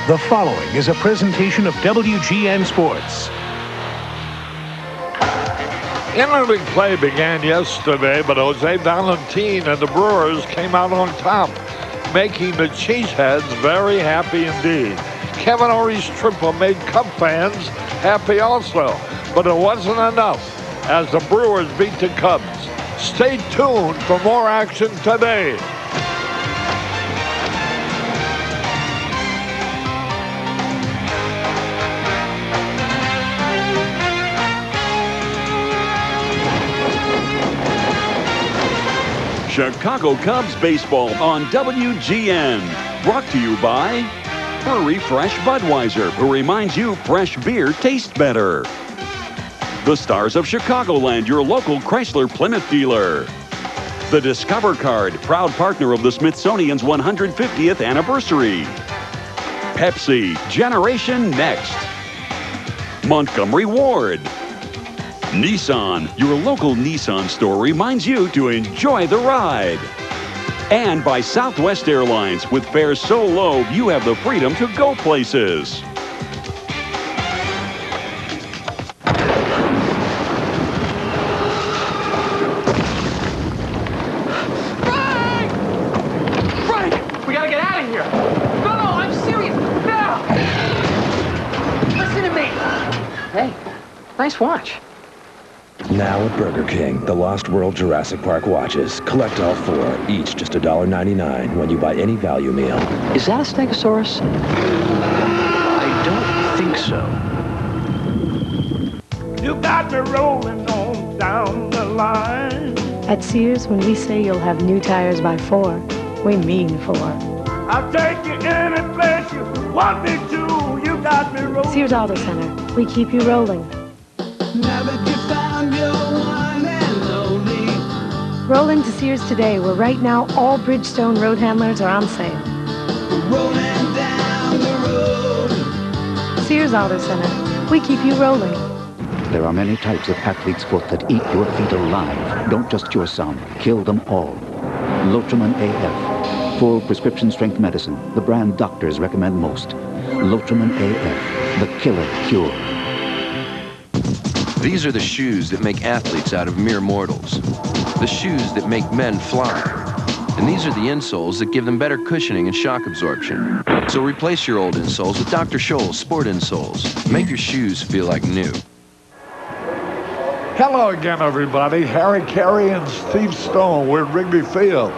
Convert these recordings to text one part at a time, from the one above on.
The following is a presentation of WGN Sports. Inning play began yesterday, but Jose Valentin and the Brewers came out on top, making the Cheeseheads very happy indeed. Kevin Ory's triple made Cub fans happy also, but it wasn't enough as the Brewers beat the Cubs. Stay tuned for more action today. Chicago Cubs baseball on WGN. Brought to you by Hurry Fresh Budweiser, who reminds you fresh beer tastes better. The Stars of Chicagoland, your local Chrysler Plymouth dealer. The Discover Card, proud partner of the Smithsonian's 150th anniversary. Pepsi, Generation Next. Montgomery Ward. Nissan, your local Nissan store reminds you to enjoy the ride. And by Southwest Airlines, with fares so low, you have the freedom to go places. Frank! We gotta get out of here! No, I'm serious! Now! Listen to me! Hey, nice watch. Now at Burger King, the Lost World Jurassic Park watches. Collect all 4, each just $1.99 when you buy any value meal. Is that a Stegosaurus? I don't think so. You got me rolling on down the line. At Sears, when we say you'll have new tires by 4, we mean 4. I'll take you any place you want me to. You got me rolling. Sears Auto Center, we keep you rolling. Now that you found your one and only. Roll into Sears today, where right now all Bridgestone road handlers are on sale. Rolling down the road. Sears Auto Center, we keep you rolling. There are many types of athlete sport that eat your feet alive. Don't just cure some, kill them all. Lotramin AF. Full prescription strength medicine, the brand doctors recommend most. Lotramin AF, the killer cure. These are the shoes that make athletes out of mere mortals. The shoes that make men fly. And these are the insoles that give them better cushioning and shock absorption. So replace your old insoles with Dr. Scholl's Sport Insoles. Make your shoes feel like new. Hello again, everybody. Harry Carey and Steve Stone. We're at Wrigley Field,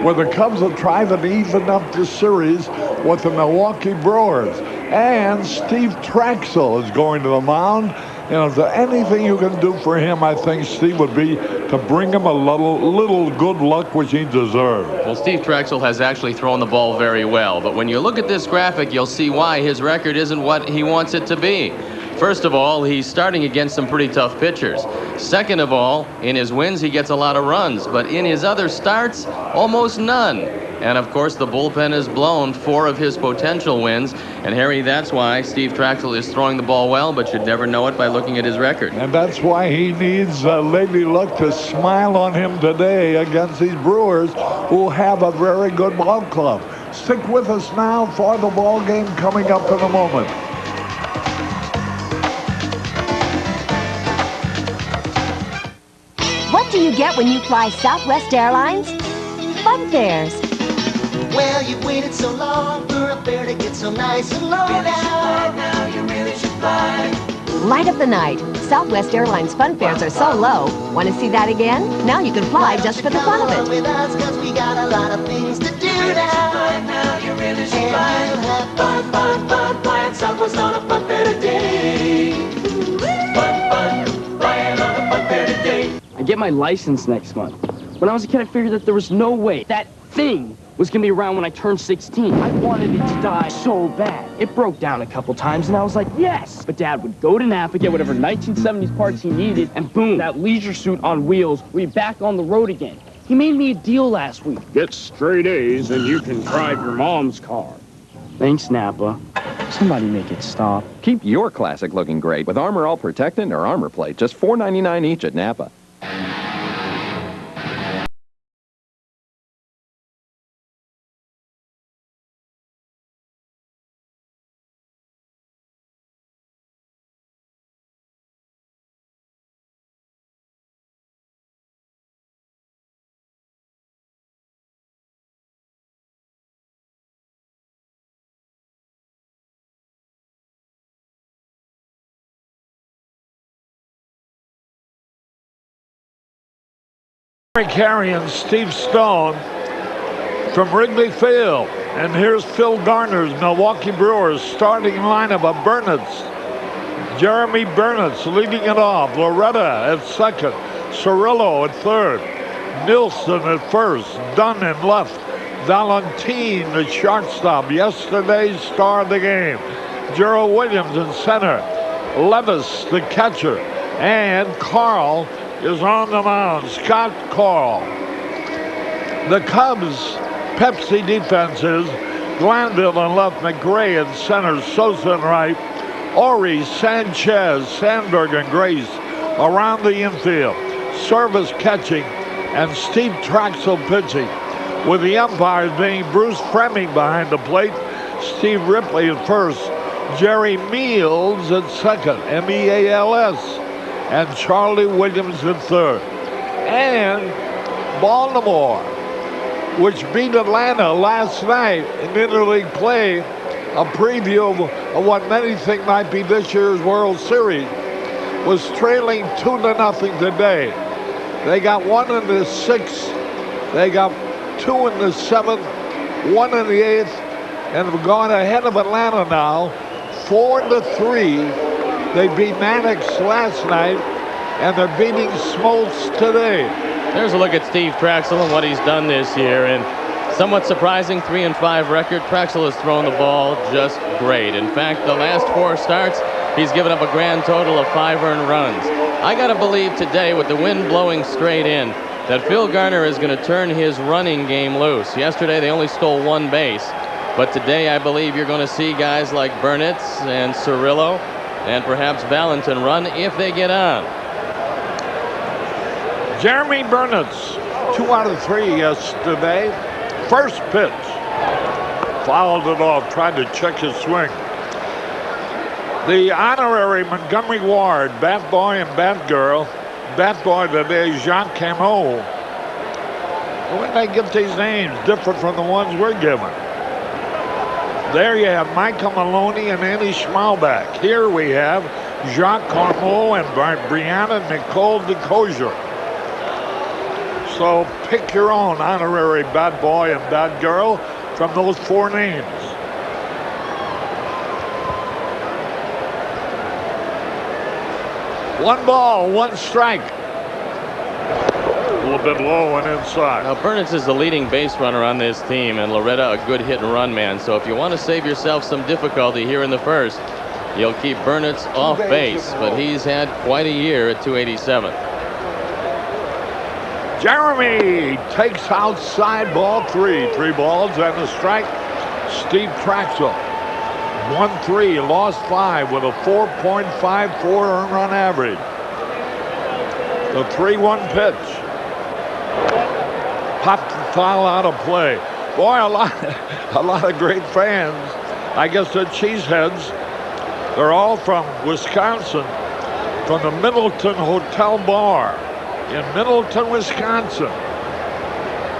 where the Cubs are trying to even up the series with the Milwaukee Brewers. And Steve Traxel is going to the mound. And if there's anything you can do for him, I think, Steve, would be to bring him a little good luck, which he deserves. Well, Steve Traxel has actually thrown the ball very well. But when you look at this graphic, you'll see why his record isn't what he wants it to be. First of all, he's starting against some pretty tough pitchers. Second of all, in his wins, he gets a lot of runs. But in his other starts, almost none. And, of course, the bullpen has blown 4 of his potential wins. And, Harry, that's why Steve Traxel is throwing the ball well, but should never know it by looking at his record. And that's why he needs Lady Luck to smile on him today against these Brewers, who have a very good ball club. Stick with us now for the ball game coming up in a moment. What do you get when you fly Southwest Airlines? Fun fares. Well, you've waited so long for a fare to get so nice and low now. You really should fly. Light up the night. Southwest Airlines fun fares are so low. Want to see that again? Now you can fly just for the fun of it. With us, 'cause we got a lot of things to do now. You really should fly. And you'll have fun, flying Southwest on a fun fair today. Fun, flying on a fun fair today. I get my license next month. When I was a kid, I figured that there was no way that thing was going to be around when I turned 16. I wanted it to die so bad. It broke down a couple times, and I was like, yes! But Dad would go to Napa, get whatever 1970s parts he needed, and boom, that leisure suit on wheels, we'd be back on the road again. He made me a deal last week. Get straight A's, and you can drive your mom's car. Thanks, Napa. Somebody make it stop. Keep your classic looking great with Armor All Protectant or Armor Plate, just $4.99 each at Napa. Carey and Steve Stone from Wrigley Field. And here's Phil Garner's Milwaukee Brewers starting lineup of Burnitz. Jeremy Burnitz leading it off. Loretta at second. Cirillo at third. Nilsson at first. Dunn in left. Valentine, the shortstop, yesterday's star of the game. Gerald Williams in center. Levis, the catcher. And Carl is on the mound. Scott Carl. The Cubs' Pepsi defense is Glanville in left, McRae in center, Sosa in right, Ori, Sanchez, Sandberg, and Grace around the infield. Service catching and Steve Traxel pitching, with the umpires being Bruce Fremming behind the plate, Steve Ripley at first, Jerry Meals at second, M-E-A-L-S, and Charlie Williams at third. And Baltimore, which beat Atlanta last night in interleague play, a preview of what many think might be this year's World Series, was trailing 2-0 today. They got 1 in the 6th, they got 2 in the 7th, 1 in the 8th, and have gone ahead of Atlanta now, 4-3. They beat Mannix last night, and they're beating Smoltz today. There's a look at Steve Traxel and what he's done this year, and somewhat surprising 3-5 record. Traxel has thrown the ball just great. In fact, the last 4 starts, he's given up a grand total of 5 earned runs. I gotta believe today, with the wind blowing straight in, that Phil Garner is going to turn his running game loose. Yesterday, they only stole 1 base, but today I believe you're going to see guys like Burnitz and Cirillo and perhaps Valentin run if they get on. Jeremy Burnitz, 2 out of 3 yesterday. First pitch. Fouled it off, tried to check his swing. The honorary Montgomery Ward, bat boy and bat girl. Bat boy today, Jacques Camo. When they get these names different from the ones we're given. There you have Michael Maloney and Annie Schmalbach. Here we have Jacques Carmot and Brianna Nicole DeCosier. So pick your own honorary bat boy and bat girl from those 4 names. One ball, 1 strike. A little bit low and inside. Now, Burnitz is the leading base runner on this team, and Loretta a good hit and run man. So if you want to save yourself some difficulty here in the first, you'll keep Burnitz off base, but he's had quite a year at 287. Jeremy takes outside, ball 3. 3 balls and a strike. Steve Traxel, 1-3, lost 5 with a 4.54 earned run average. The 3-1 pitch. Popped the foul out of play. Boy, a lot of great fans. I guess the Cheeseheads, they're all from Wisconsin, from the Middleton Hotel Bar in Middleton, Wisconsin.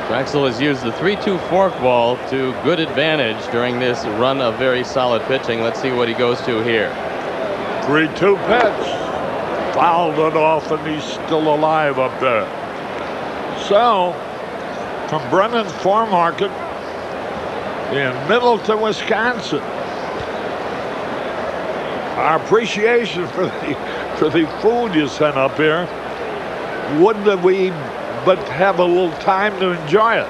Traxel has used the 3-2 forkball to good advantage during this run of very solid pitching. Let's see what he goes to here. 3-2 pitch. Fouled it off, and he's still alive up there. So, from Brennan's Farm Market in Middleton, Wisconsin, our appreciation for the food you sent up here. Wouldn't we but have a little time to enjoy it?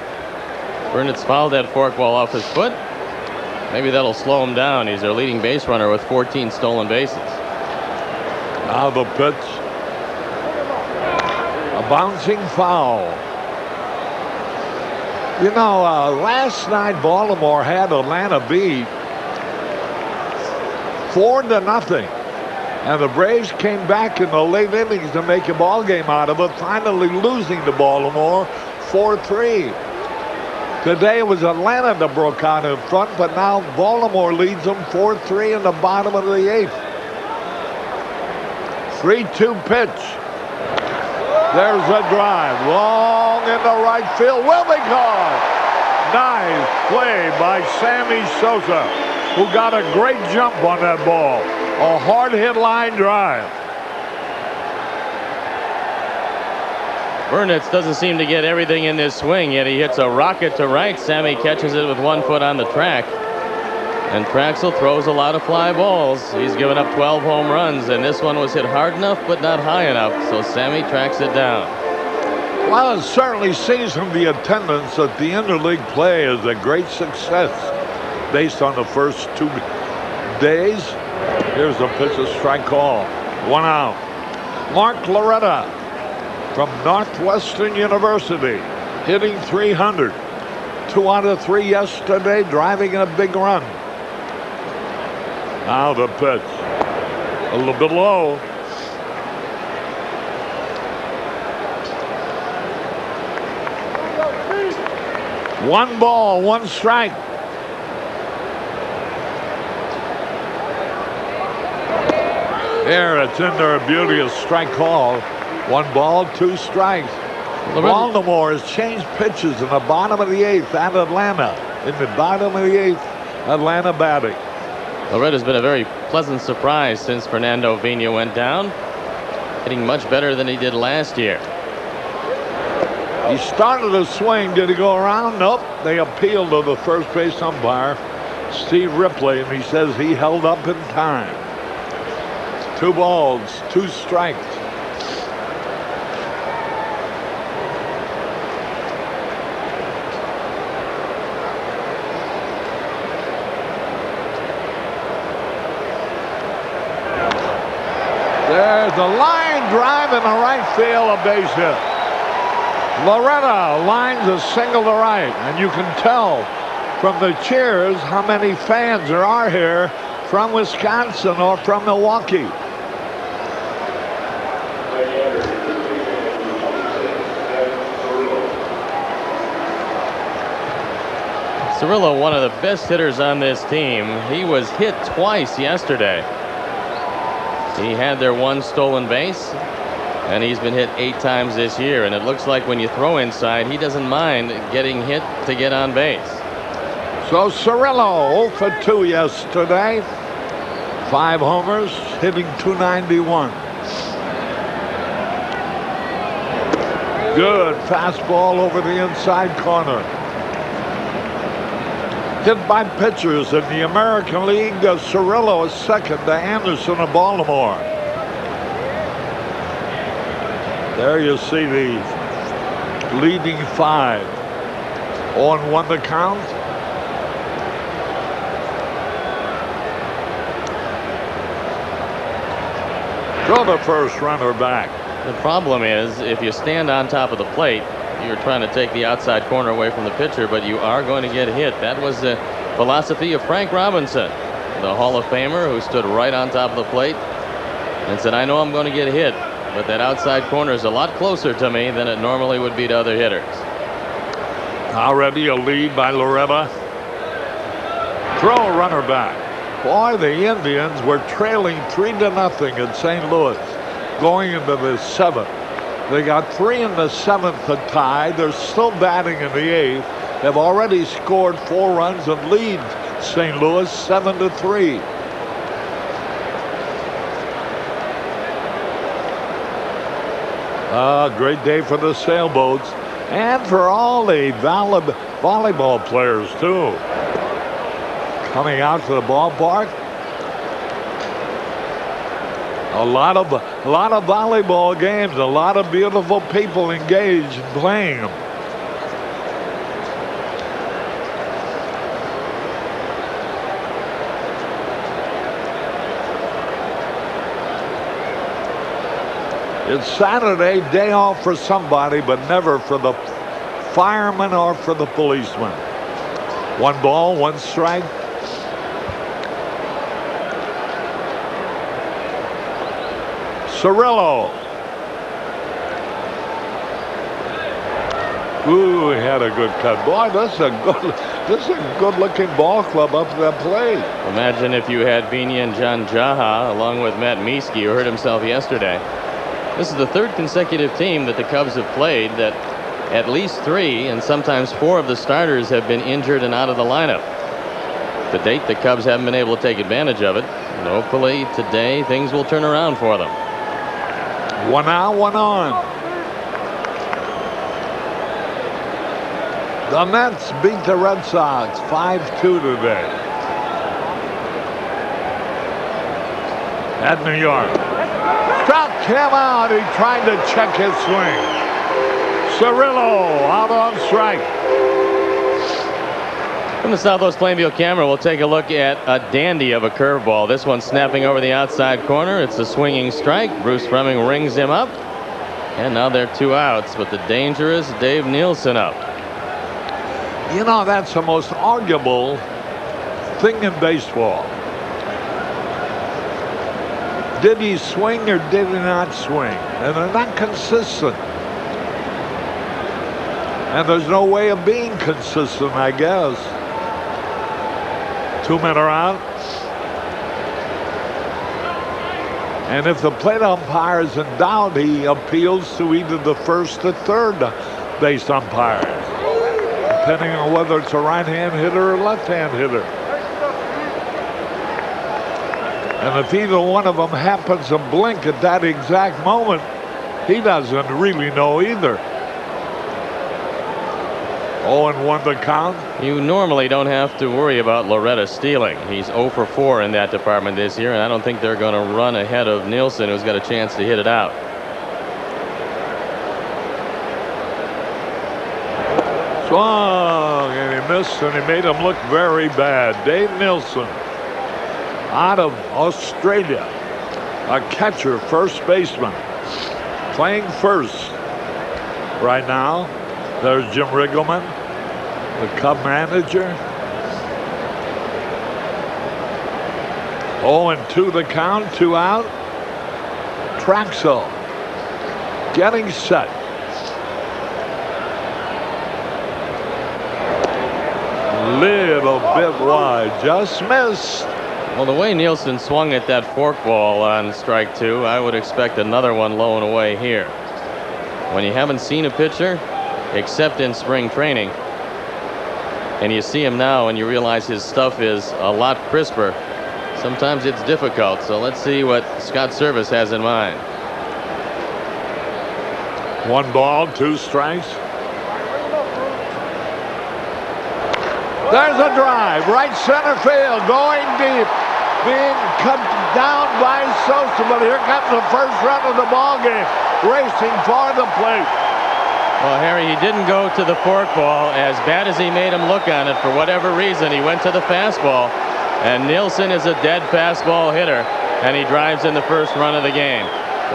Burnitz fouled that forkball off his foot. Maybe that'll slow him down. He's their leading base runner with 14 stolen bases. Now the pitch. A bouncing foul. You know, last night Baltimore had Atlanta beat 4-0. And the Braves came back in the late innings to make a ball game out of it, finally losing to Baltimore 4-3. Today it was Atlanta that broke out in front, but now Baltimore leads them 4-3 in the bottom of the 8th. 3-2 pitch. There's a drive. Long into right field. Will be gone. Nice play by Sammy Sosa, who got a great jump on that ball. A hard hit line drive. Burnitz doesn't seem to get everything in this swing, yet he hits a rocket to right. Sammy catches it with 1 foot on the track. And Traxel throws a lot of fly balls. He's given up 12 home runs, and this one was hit hard enough but not high enough, so Sammy tracks it down. Well, it certainly seems from the attendance that the interleague play is a great success based on the first 2 days. Here's the pitch, a strike call. 1 out. Mark Loretta from Northwestern University, hitting 300. 2 out of 3 yesterday, driving in a big run. Now the pitch. A little bit low. One ball, 1 strike. There, it's in there, a beauty, a strike call. 1 ball, 2 strikes. Baltimore has changed pitches in the bottom of the 8th at Atlanta. In the bottom of the 8th, Atlanta batting. Loretta's been a very pleasant surprise since Fernando Vina went down. Hitting much better than he did last year. He started a swing. Did he go around? Nope. They appealed to the first base umpire, Steve Ripley, and he says he held up in time. 2 balls, 2 strikes. There's a line drive in the right field, a base hit. Loretta lines a single to right, and you can tell from the cheers how many fans there are here from Wisconsin or from Milwaukee. Cirillo, one of the best hitters on this team. He was hit twice yesterday. He had their 1 stolen base, and he's been hit 8 times this year. And it looks like when you throw inside, he doesn't mind getting hit to get on base. So Cirillo 0 for 2 yesterday. 5 homers, hitting .291. Good fastball over the inside corner. Hit by pitchers in the American League. Cirillo is second to Anderson of Baltimore. There you see the leading 5. 0-1 the count. Throw the first runner back. The problem is, if you stand on top of the plate, you're trying to take the outside corner away from the pitcher, but you are going to get hit. That was the philosophy of Frank Robinson, the Hall of Famer, who stood right on top of the plate and said, I know I'm going to get hit, but that outside corner is a lot closer to me than it normally would be to other hitters. Already a lead by Loretta. Throw a runner back. Boy, the Indians were trailing 3-0 in St. Louis going into the 7th. They got 3 in the 7th to tie. They're still batting in the 8th. They've already scored 4 runs and lead St. Louis 7-3. Great day for the sailboats and for all the volleyball players too. Coming out to the ballpark. A lot of volleyball games, a lot of beautiful people engaged in playing them. It's Saturday, day off for somebody, but never for the fireman or for the policeman. 1 ball, 1 strike. Cirillo. Ooh, he had a good cut. Boy, this is a good-looking ball club up to that plate. Imagine if you had Vina and John Jaha along with Matt Mieske, who hurt himself yesterday. This is the 3rd consecutive team that the Cubs have played that at least 3 and sometimes 4 of the starters have been injured and out of the lineup. To date, the Cubs haven't been able to take advantage of it. And hopefully today things will turn around for them. 1 out, 1 on. The Mets beat the Red Sox 5-2 today at New York. Struck him out. He tried to check his swing. Cirillo out on strike. From the Southwest Plainview camera, we'll take a look at a dandy of a curveball. This one snapping over the outside corner. It's a swinging strike. Bruce Fleming rings him up. And now they're 2 outs with the dangerous Dave Nielsen up. You know, that's the most arguable thing in baseball. Did he swing or did he not swing? And they're not consistent. And there's no way of being consistent, I guess. 2 men are out. And if the plate umpire is in doubt, he appeals to either the first or third base umpires, depending on whether it's a right-hand hitter or left-hand hitter. And if either one of them happens to blink at that exact moment, he doesn't really know either. 0-1 the count. You normally don't have to worry about Loretta stealing. He's 0 for 4 in that department this year, and I don't think they're going to run ahead of Nielsen, who's got a chance to hit it out. Swung, and he missed, and he made him look very bad. Dave Nielsen, out of Australia, a catcher, first baseman, playing first right now. There's Jim Riggleman, the Cub manager. 0-2 the count, 2 out. Traxel getting set. Little bit wide, just missed. Well, the way Nielsen swung at that forkball on strike 2, I would expect another one low and away here. When you haven't seen a pitcher, except in spring training, and you see him now and you realize his stuff is a lot crisper, sometimes it's difficult. So let's see what Scott Service has in mind. 1 ball, 2 strikes. There's a drive, right center field, going deep, being cut down by Sosa, but here comes the first run of the ball game, racing for the plate. Well, Harry, he didn't go to the forkball. As bad as he made him look on it, for whatever reason, he went to the fastball. And Nielsen is a dead fastball hitter, and he drives in the first run of the game.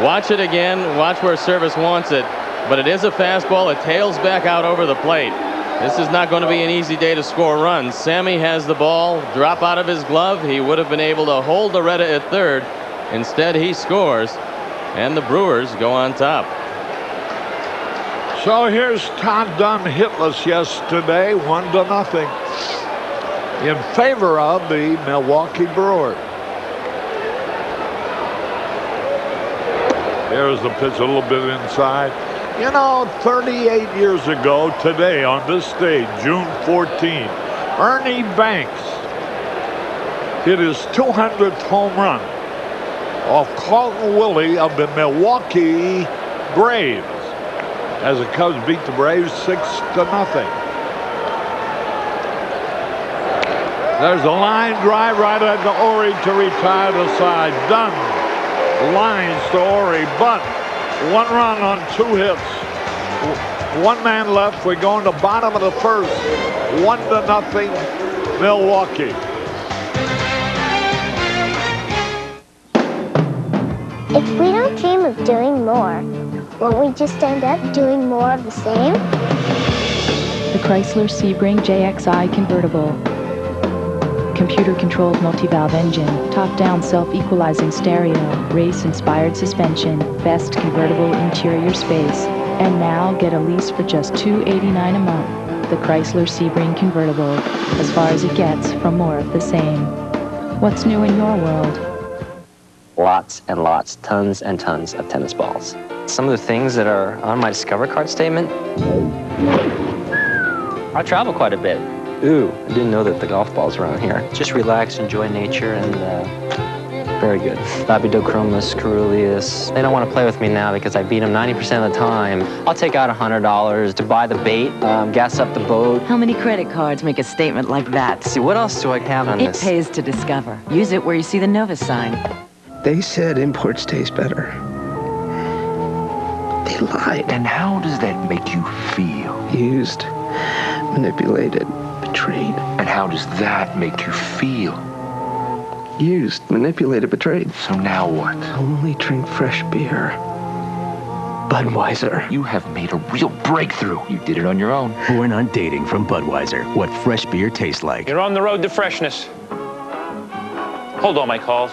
Watch it again. Watch where Service wants it. But it is a fastball. It tails back out over the plate. This is not going to be an easy day to score runs. Sammy has the ball drop out of his glove. He would have been able to hold Loretta at third. Instead, he scores, and the Brewers go on top. So here's Todd Dunn hitless yesterday, 1-0 in favor of the Milwaukee Brewers. Here's the pitch a little bit inside. You know, 38 years ago today on this stage, June 14, Ernie Banks hit his 200th home run off Carlton Willie of the Milwaukee Braves, as the Cubs beat the Braves 6-0. There's a line drive right at the Ori to retire the side. Dunn lines to Ori, but 1 run on 2 hits. 1 man left. We go in the bottom of the first. 1-0 Milwaukee. If we don't dream of doing more, won't we just end up doing more of the same? The Chrysler Sebring JXI convertible. Computer-controlled multi-valve engine, top-down self-equalizing stereo, race-inspired suspension, best convertible interior space. And now get a lease for just $289 a month. The Chrysler Sebring convertible. As far as it gets from more of the same. What's new in your world? Lots and lots, tons and tons of tennis balls. Some of the things that are on my Discover card statement. I travel quite a bit. Ooh, I didn't know that the golf balls around here. Just relax, enjoy nature, and Very good. Babidochromis, Caeruleus. They don't want to play with me now because I beat them 90% of the time. I'll take out $100 to buy the bait, gas up the boat. How many credit cards make a statement like that? Let's see, what else do I have on this? It pays to discover. Use it where you see the Novus sign. They said imports taste better. They lied. And how does that make you feel? Used, manipulated, betrayed. And how does that make you feel? Used, manipulated, betrayed. So now what? Only drink fresh beer. Budweiser. You have made a real breakthrough. You did it on your own. Born on Dating from Budweiser. What fresh beer tastes like. You're on the road to freshness. Hold all my calls.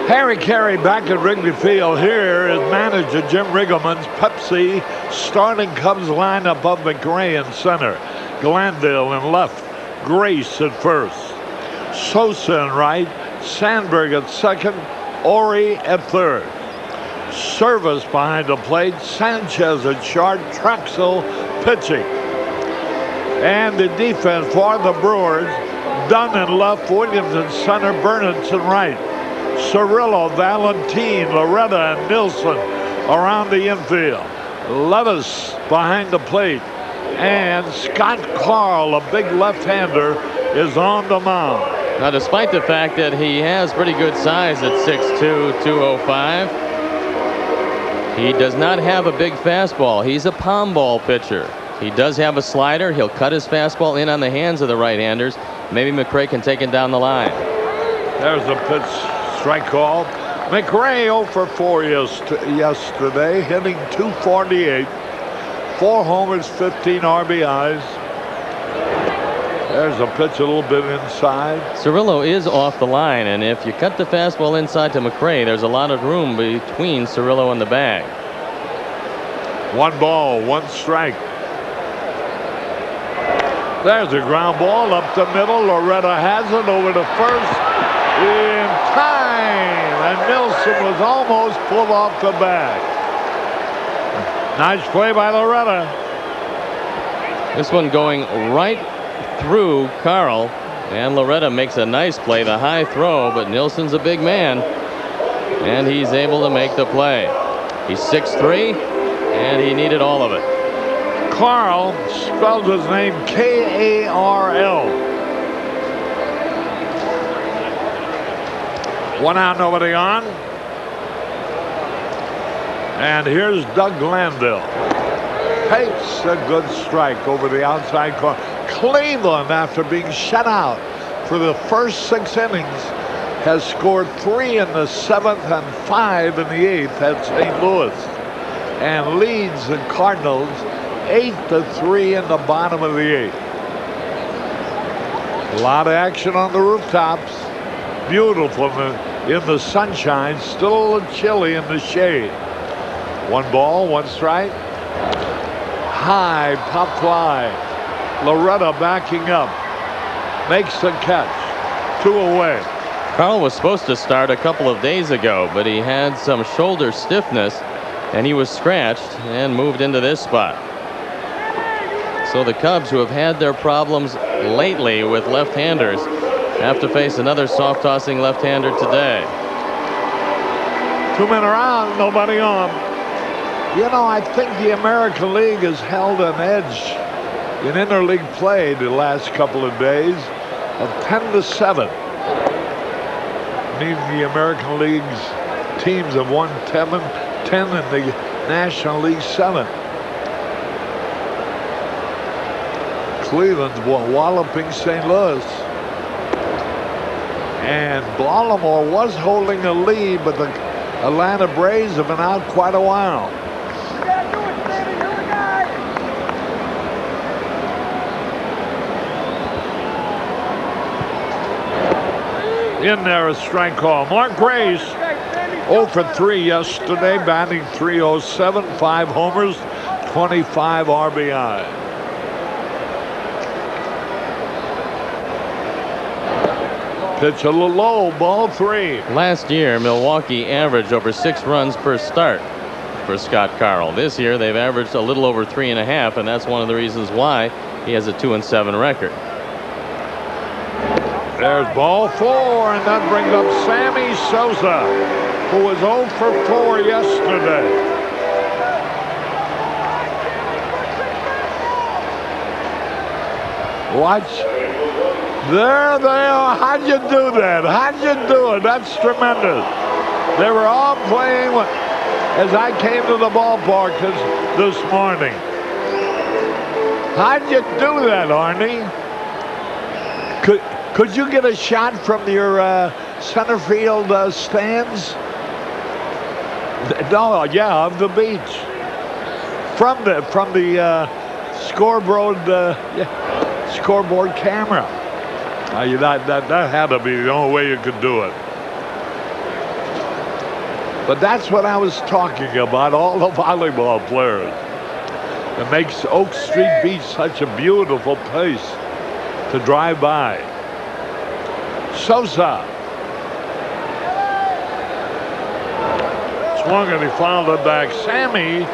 Harry Carey back at Wrigley Field. Here is manager Jim Riggleman's Pepsi starting Cubs lineup of McRae in center, Glanville in left, Grace at first, Sosa in right, Sandberg at second, Ori at third. Service behind the plate, Sanchez at short, Trexel pitching. And the defense for the Brewers, Dunn in left, Williams in center, Burnitz in right. Cirillo, Valentine, Loretta, and Nilsson around the infield. Levis behind the plate. And Scott Carl, a big left-hander, is on the mound. Now, despite the fact that he has pretty good size at 6'2", 205, he does not have a big fastball. He's a palm ball pitcher. He does have a slider. He'll cut his fastball in on the hands of the right-handers. Maybe McRae can take it down the line. There's a pitch. Strike call. McRae 0 for 4 yesterday, hitting .248. 4 homers, 15 RBIs. There's a pitch a little bit inside. Cirillo is off the line, and if you cut the fastball inside to McRae, there's a lot of room between Cirillo and the bag. 1 ball, 1 strike. There's a ground ball up the middle. Loretta has it over to first in time, and Nilsson was almost pulled off the bag. Nice play by Loretta. This one going right through Carl, and Loretta makes a nice play, the high throw, but Nilsson's a big man, and he's able to make the play. He's 6'3", and he needed all of it. Carl spells his name K-A-R-L. 1 out, nobody on. And here's Doug Glanville. Takes a good strike over the outside corner. Cleveland, after being shut out for the first 6 innings, has scored 3 in the 7th and 5 in the 8th at St. Louis, and leads the Cardinals 8-3 in the bottom of the 8th. A lot of action on the rooftops. Beautiful in the sunshine. Still a little chilly in the shade. 1 ball, 1 strike. High pop fly. Loretta backing up. Makes the catch. 2 away. Carl was supposed to start a couple of days ago, but he had some shoulder stiffness, and he was scratched and moved into this spot. So the Cubs, who have had their problems lately with left-handers, have to face another soft-tossing left-hander today. 2 men around, nobody on. You know, I think the American League has held an edge in interleague play the last couple of days of 10-7. Meaning the American League's teams have won 10 and the National League 7. Cleveland's walloping St. Louis. And Baltimore was holding a lead, but the Atlanta Braves have been out quite a while. In there, a strike call. Mark Grace 0 for 3 yesterday, batting .307, 5 homers, 25 RBI. Pitch a little low, ball 3. Last year, Milwaukee averaged over 6 runs per start for Scott Carl. This year, they've averaged a little over 3.5, and that's one of the reasons why he has a 2-7 record. There's ball 4, and that brings up Sammy Sosa, who was 0 for 4 yesterday. Watch. There they are. How'd you do that? How'd you do it? That's tremendous. They were all playing as I came to the ballpark this morning. How'd you do that, Arnie? Could you get a shot from your center field stands? No, yeah, of the beach. From the scoreboard scoreboard camera. That had to be the only way you could do it. But that's what I was talking about, all the volleyball players. It makes Oak Street Beach such a beautiful place to drive by. Sosa. Swung and he fouled it back. Sammy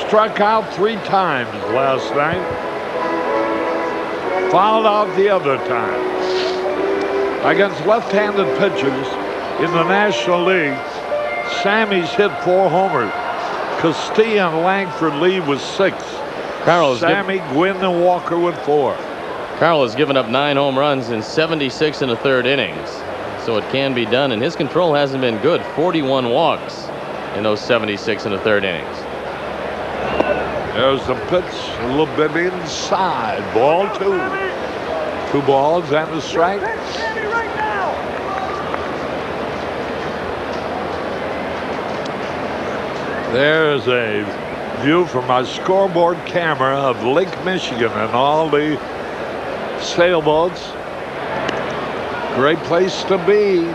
struck out 3 times last night. Fouled out the other time. Against left-handed pitchers in the National League, Sammy's hit 4 homers. Castilla and Langford lead with 6. Sammy, Gwynn, and Walker with 4. Carl has given up 9 home runs in 76 in the 3rd innings. So it can be done, and his control hasn't been good. 41 walks in those 76 in the 3rd innings. There's the pitch, a little bit inside. Ball 2. 2 balls and a strike. There's a view from my scoreboard camera of Lake Michigan and all the sailboats. Great place to be,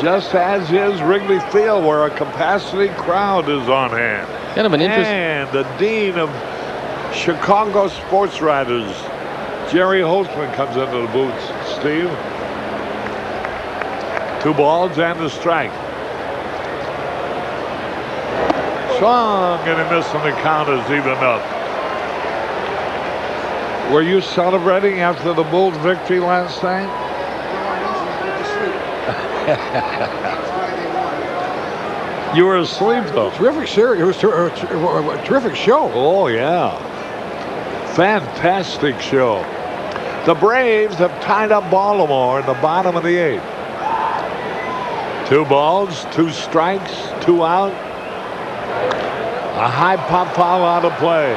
just as is Wrigley Field, where a capacity crowd is on hand. Kind of an And the dean of Chicago sports writers, Jerry Holtzman, comes into the booth. Steve. 2 balls and a strike. Swung and a miss, and the count is even up. Were you celebrating after the Bulls' victory last night? You were asleep, though. Terrific series. It was a terrific show. Oh, yeah. Fantastic show. The Braves have tied up Baltimore in the bottom of the 8th. 2 balls, 2 strikes, 2 out. A high pop foul out of play.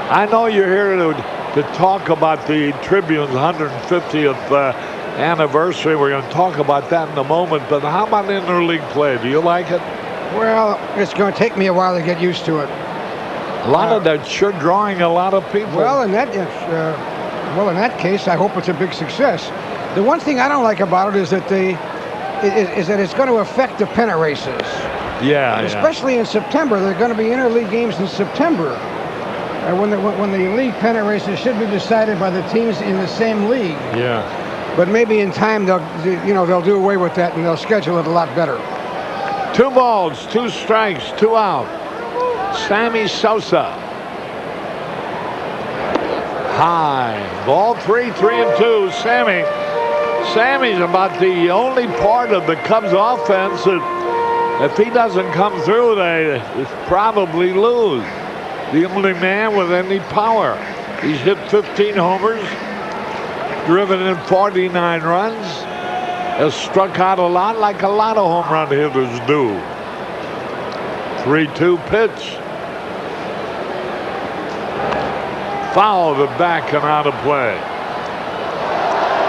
I know you're here to talk about the Tribune's 150th anniversary. We're going to talk about that in a moment. But how about interleague play? Do you like it? Well, it's going to take me a while to get used to it. A lot of that sure drawing a lot of people. Well, in that case, I hope it's a big success. The one thing I don't like about it is that it's going to affect the pennant races. Yeah, especially in September. There are going to be interleague games in September. When the league pennant races should be decided by the teams in the same league. Yeah. But maybe in time they'll do away with that and they'll schedule it a lot better. 2 balls, 2 strikes, 2 out. Sammy Sosa. High. Ball 3, 3-2. Sammy's about the only part of the Cubs offense that if he doesn't come through, they probably lose. The only man with any power. He's hit 15 homers, driven in 49 runs, has struck out a lot like a lot of home run hitters do. 3-2 pitch. Fouled it back and out of play.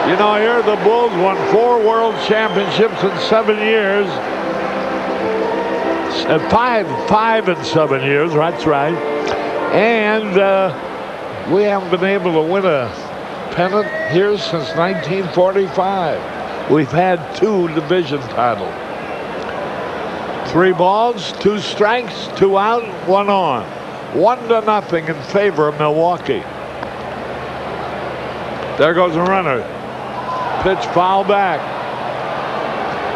You know, here the Bulls won 4 world championships in 7 years. 5 in 7 years, that's right. And we haven't been able to win a pennant here since 1945. We've had 2 division titles. 3 balls, 2 strikes, 2 out, 1 on. 1-0 in favor of Milwaukee. There goes a runner. Pitch foul back.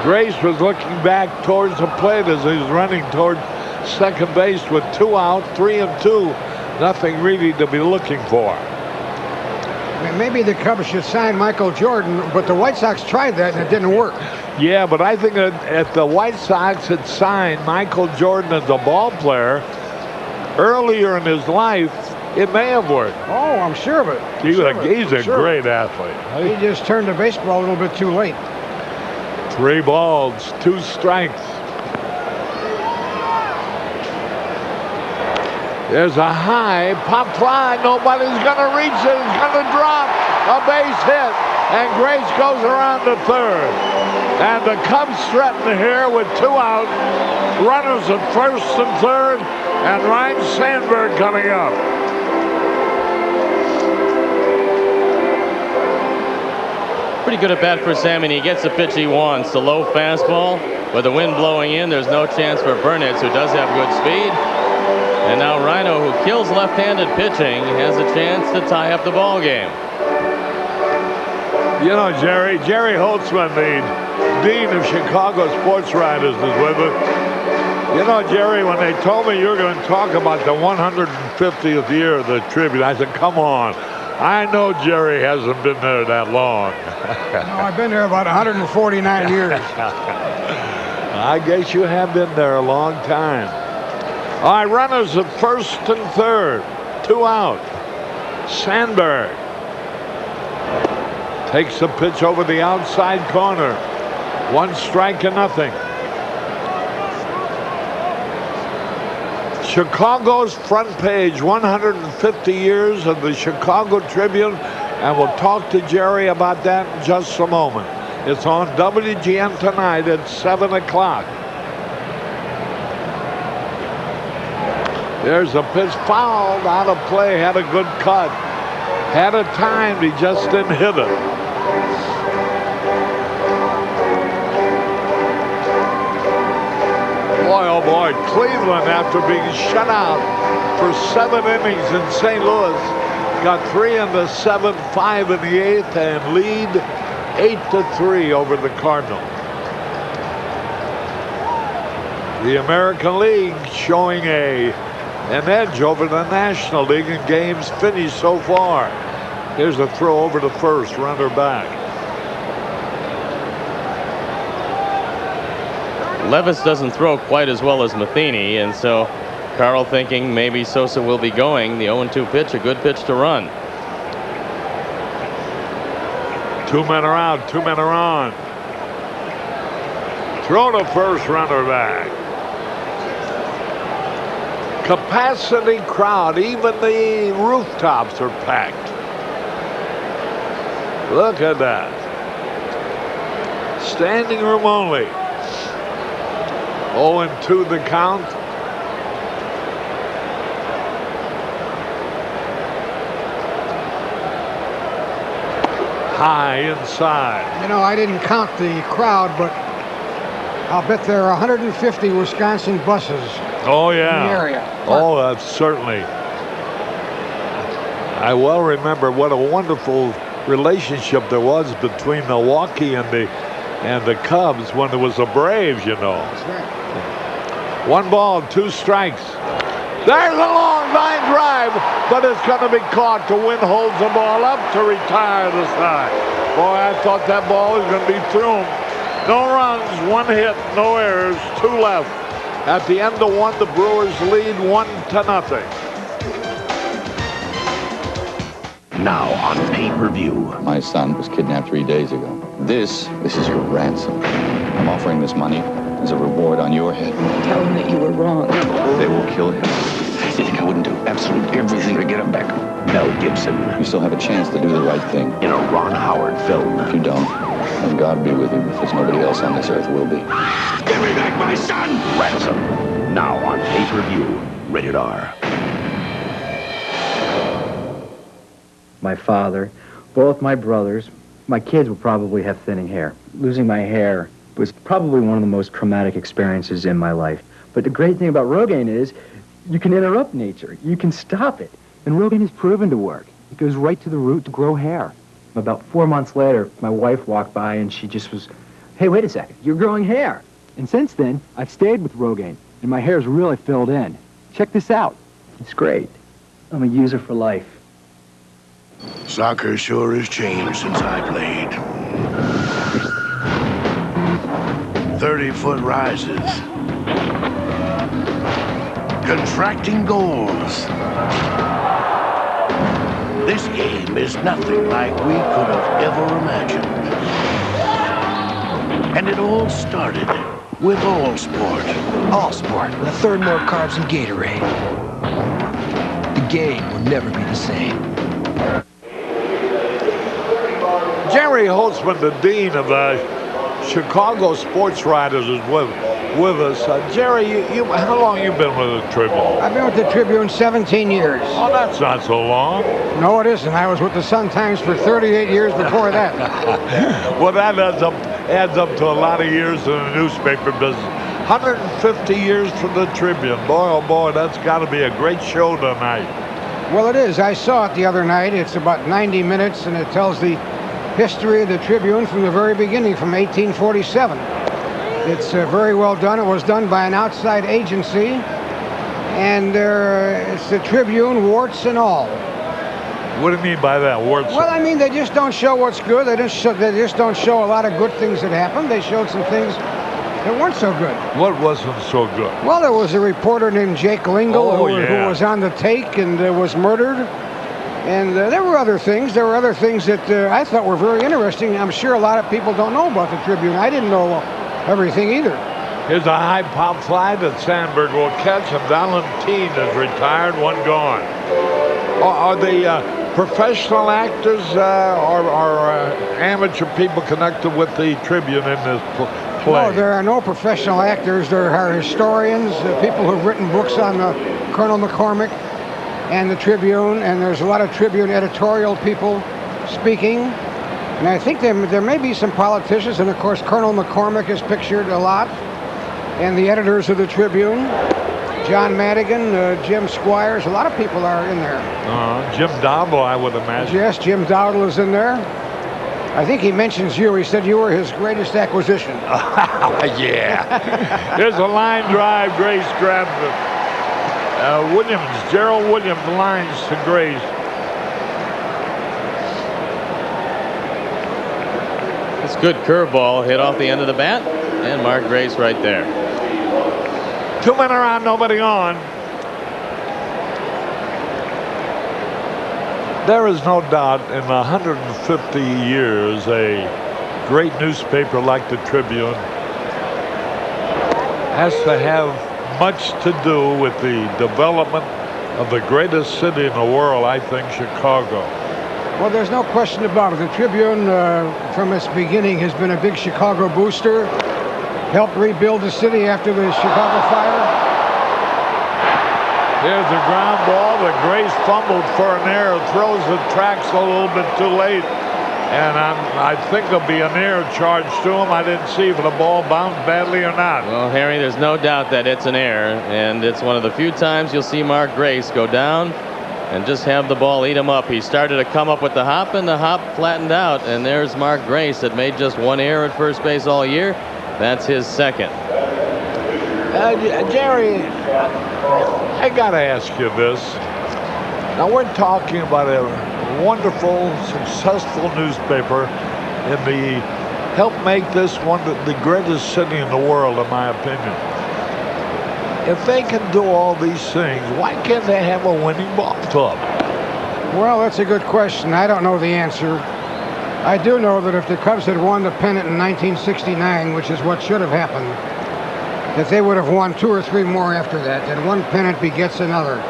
Grace was looking back towards the plate as he was running toward second base with 2 out, 3-2. Nothing really to be looking for. Maybe the Cubs should sign Michael Jordan, but the White Sox tried that and it didn't work. Yeah, but I think that if the White Sox had signed Michael Jordan as a ball player earlier in his life, it may have worked. Oh, I'm sure of it. He's a great athlete. He just turned the baseball a little bit too late. 3 balls, 2 strikes. There's a high pop fly. Nobody's going to reach it. It's going to drop. A base hit. And Grace goes around to third. And the Cubs threaten here with 2 out. Runners at first and third. And Ryan Sandberg coming up. Pretty good at bat for Sammy. He gets the pitch he wants. The low fastball. With the wind blowing in, there's no chance for Burnitz, who does have good speed. And now Rhino, who kills left-handed pitching, has a chance to tie up the ball game. You know, Jerry Holtzman, the dean of Chicago sports writers, is with us. You know, Jerry, when they told me you were going to talk about the 150th year of the tribute, I said, come on. I know Jerry hasn't been there that long. No, I've been there about 149 years. I guess you have been there a long time. All right, runners at first and third. 2 out. Sandberg takes the pitch over the outside corner. 1 strike and nothing. Chicago's front page, 150 years of the Chicago Tribune, and we'll talk to Jerry about that in just a moment. It's on WGN tonight at 7 o'clock. There's a pitch fouled, out of play, had a good cut. Had it timed, he just didn't hit it. Boy, oh boy, Cleveland, after being shut out for 7 innings in St. Louis, got 3 in the 7th, 5 in the 8th, and lead 8-3 over the Cardinals. The American League showing an edge over the National League in games finished so far. Here's a throw over to first, runner back. Levis doesn't throw quite as well as Matheny, and so Carl thinking maybe Sosa will be going. The 0-2 pitch, a good pitch to run. 2 men are out, 2 men are on. Throw to first, runner back. Capacity crowd, even the rooftops are packed. Look at that. Standing room only. 0-2 the count. High inside. You know, I didn't count the crowd, but I'll bet there are 150 Wisconsin buses. Oh, yeah. In the area. Oh, that's certainly. I well remember what a wonderful relationship there was between Milwaukee and the Cubs when there was the Braves, you know. That's right. 1 ball, 2 strikes. There's a long line drive, but it's going to be caught. The wind holds the ball up to retire the side. Boy, I thought that ball was going to be thrown. No runs, 1 hit, no errors, 2 left. At the end of 1, the Brewers lead 1-0. Now on pay-per-view. My son was kidnapped 3 days ago. This is your ransom. I'm offering this money as a reward on your head. Tell him that you were wrong. They will kill him. You think I wouldn't do absolutely everything to get him back? Mel Gibson. You still have a chance to do the right thing. In a Ron Howard film. If you don't, then God be with you, because nobody else on this earth will be. Give me back my son! Ransom. Now on pay-per-view. Rated R. My father, both my brothers, my kids will probably have thinning hair. Losing my hair was probably one of the most traumatic experiences in my life. But the great thing about Rogaine is you can interrupt nature. You can stop it. And Rogaine is proven to work. It goes right to the root to grow hair. About 4 months later, my wife walked by and she just was, hey, wait a second, you're growing hair. And since then, I've stayed with Rogaine, and my hair's really filled in. Check this out. It's great. I'm a user for life. Soccer sure has changed since I played. 30-foot rises. Contracting goals. This game is nothing like we could have ever imagined. And it all started with All Sport. All Sport, with a third more carbs than Gatorade. The game will never be the same. Jerry Holtzman, the dean of the Chicago Sports Writers, is with us. Jerry, how long you been with the Tribune? I've been with the Tribune 17 years. Oh, that's not so long. No, it isn't. I was with the Sun-Times for 38 years before that. Well, that adds up to a lot of years in the newspaper business. 150 years for the Tribune. Boy, oh boy, that's got to be a great show tonight. Well, it is. I saw it the other night. It's about 90 minutes, and it tells the history of the Tribune from the very beginning, from 1847. It's very well done. It was done by an outside agency, and it's the Tribune, warts and all. What do you mean by that, warts? Well, I mean, they just don't show what's good. They just don't show a lot of good things that happened. They showed some things that weren't so good. What wasn't so good? Well, there was a reporter named Jake Lingle who was on the take and was murdered. And there were other things. There were other things that I thought were very interesting. I'm sure a lot of people don't know about the Tribune. I didn't know everything either. Here's a high pop fly that Sandberg will catch, and Valentine is retired, one gone. Are the professional actors or amateur people connected with the Tribune in this play? No, there are no professional actors. There are historians, people who've written books on Colonel McCormick and the Tribune, and there's a lot of Tribune editorial people speaking. And I think there may be some politicians, and of course Colonel McCormick is pictured a lot, and the editors of the Tribune, John Madigan, Jim Squires, a lot of people are in there. Jim Dowdle, I would imagine. Yes, Jim Dowdle is in there. I think he mentions you. He said you were his greatest acquisition. Yeah. Here's a line drive. Grace grabs it. Gerald Williams lines to Grace. It's good curveball hit off the end of the bat, and Mark Grace right there. 2 men around, nobody on. There is no doubt in 150 years a great newspaper like the Tribune has to have much to do with the development of the greatest city in the world, I think, Chicago. Well, there's no question about it. The Tribune, from its beginning, has been a big Chicago booster. Helped rebuild the city after the Chicago fire. Here's the ground ball that Grace fumbled for an error. Throws the tracks a little bit too late. And I think there'll be an error charged to him. I didn't see if the ball bounced badly or not. Well, Harry, there's no doubt that it's an error. And it's one of the few times you'll see Mark Grace go down and just have the ball eat him up. He started to come up with the hop, and the hop flattened out. And there's Mark Grace that made just one error at first base all year. That's his second. Jerry, I got to ask you this. Now, we're talking about a wonderful, successful newspaper in the help make this one the greatest city in the world, in my opinion. If they can do all these things, why can't they have a winning ball club? Well, that's a good question. I don't know the answer. I do know that if the Cubs had won the pennant in 1969, which is what should have happened, that they would have won 2 or 3 more after that. That one pennant begets another.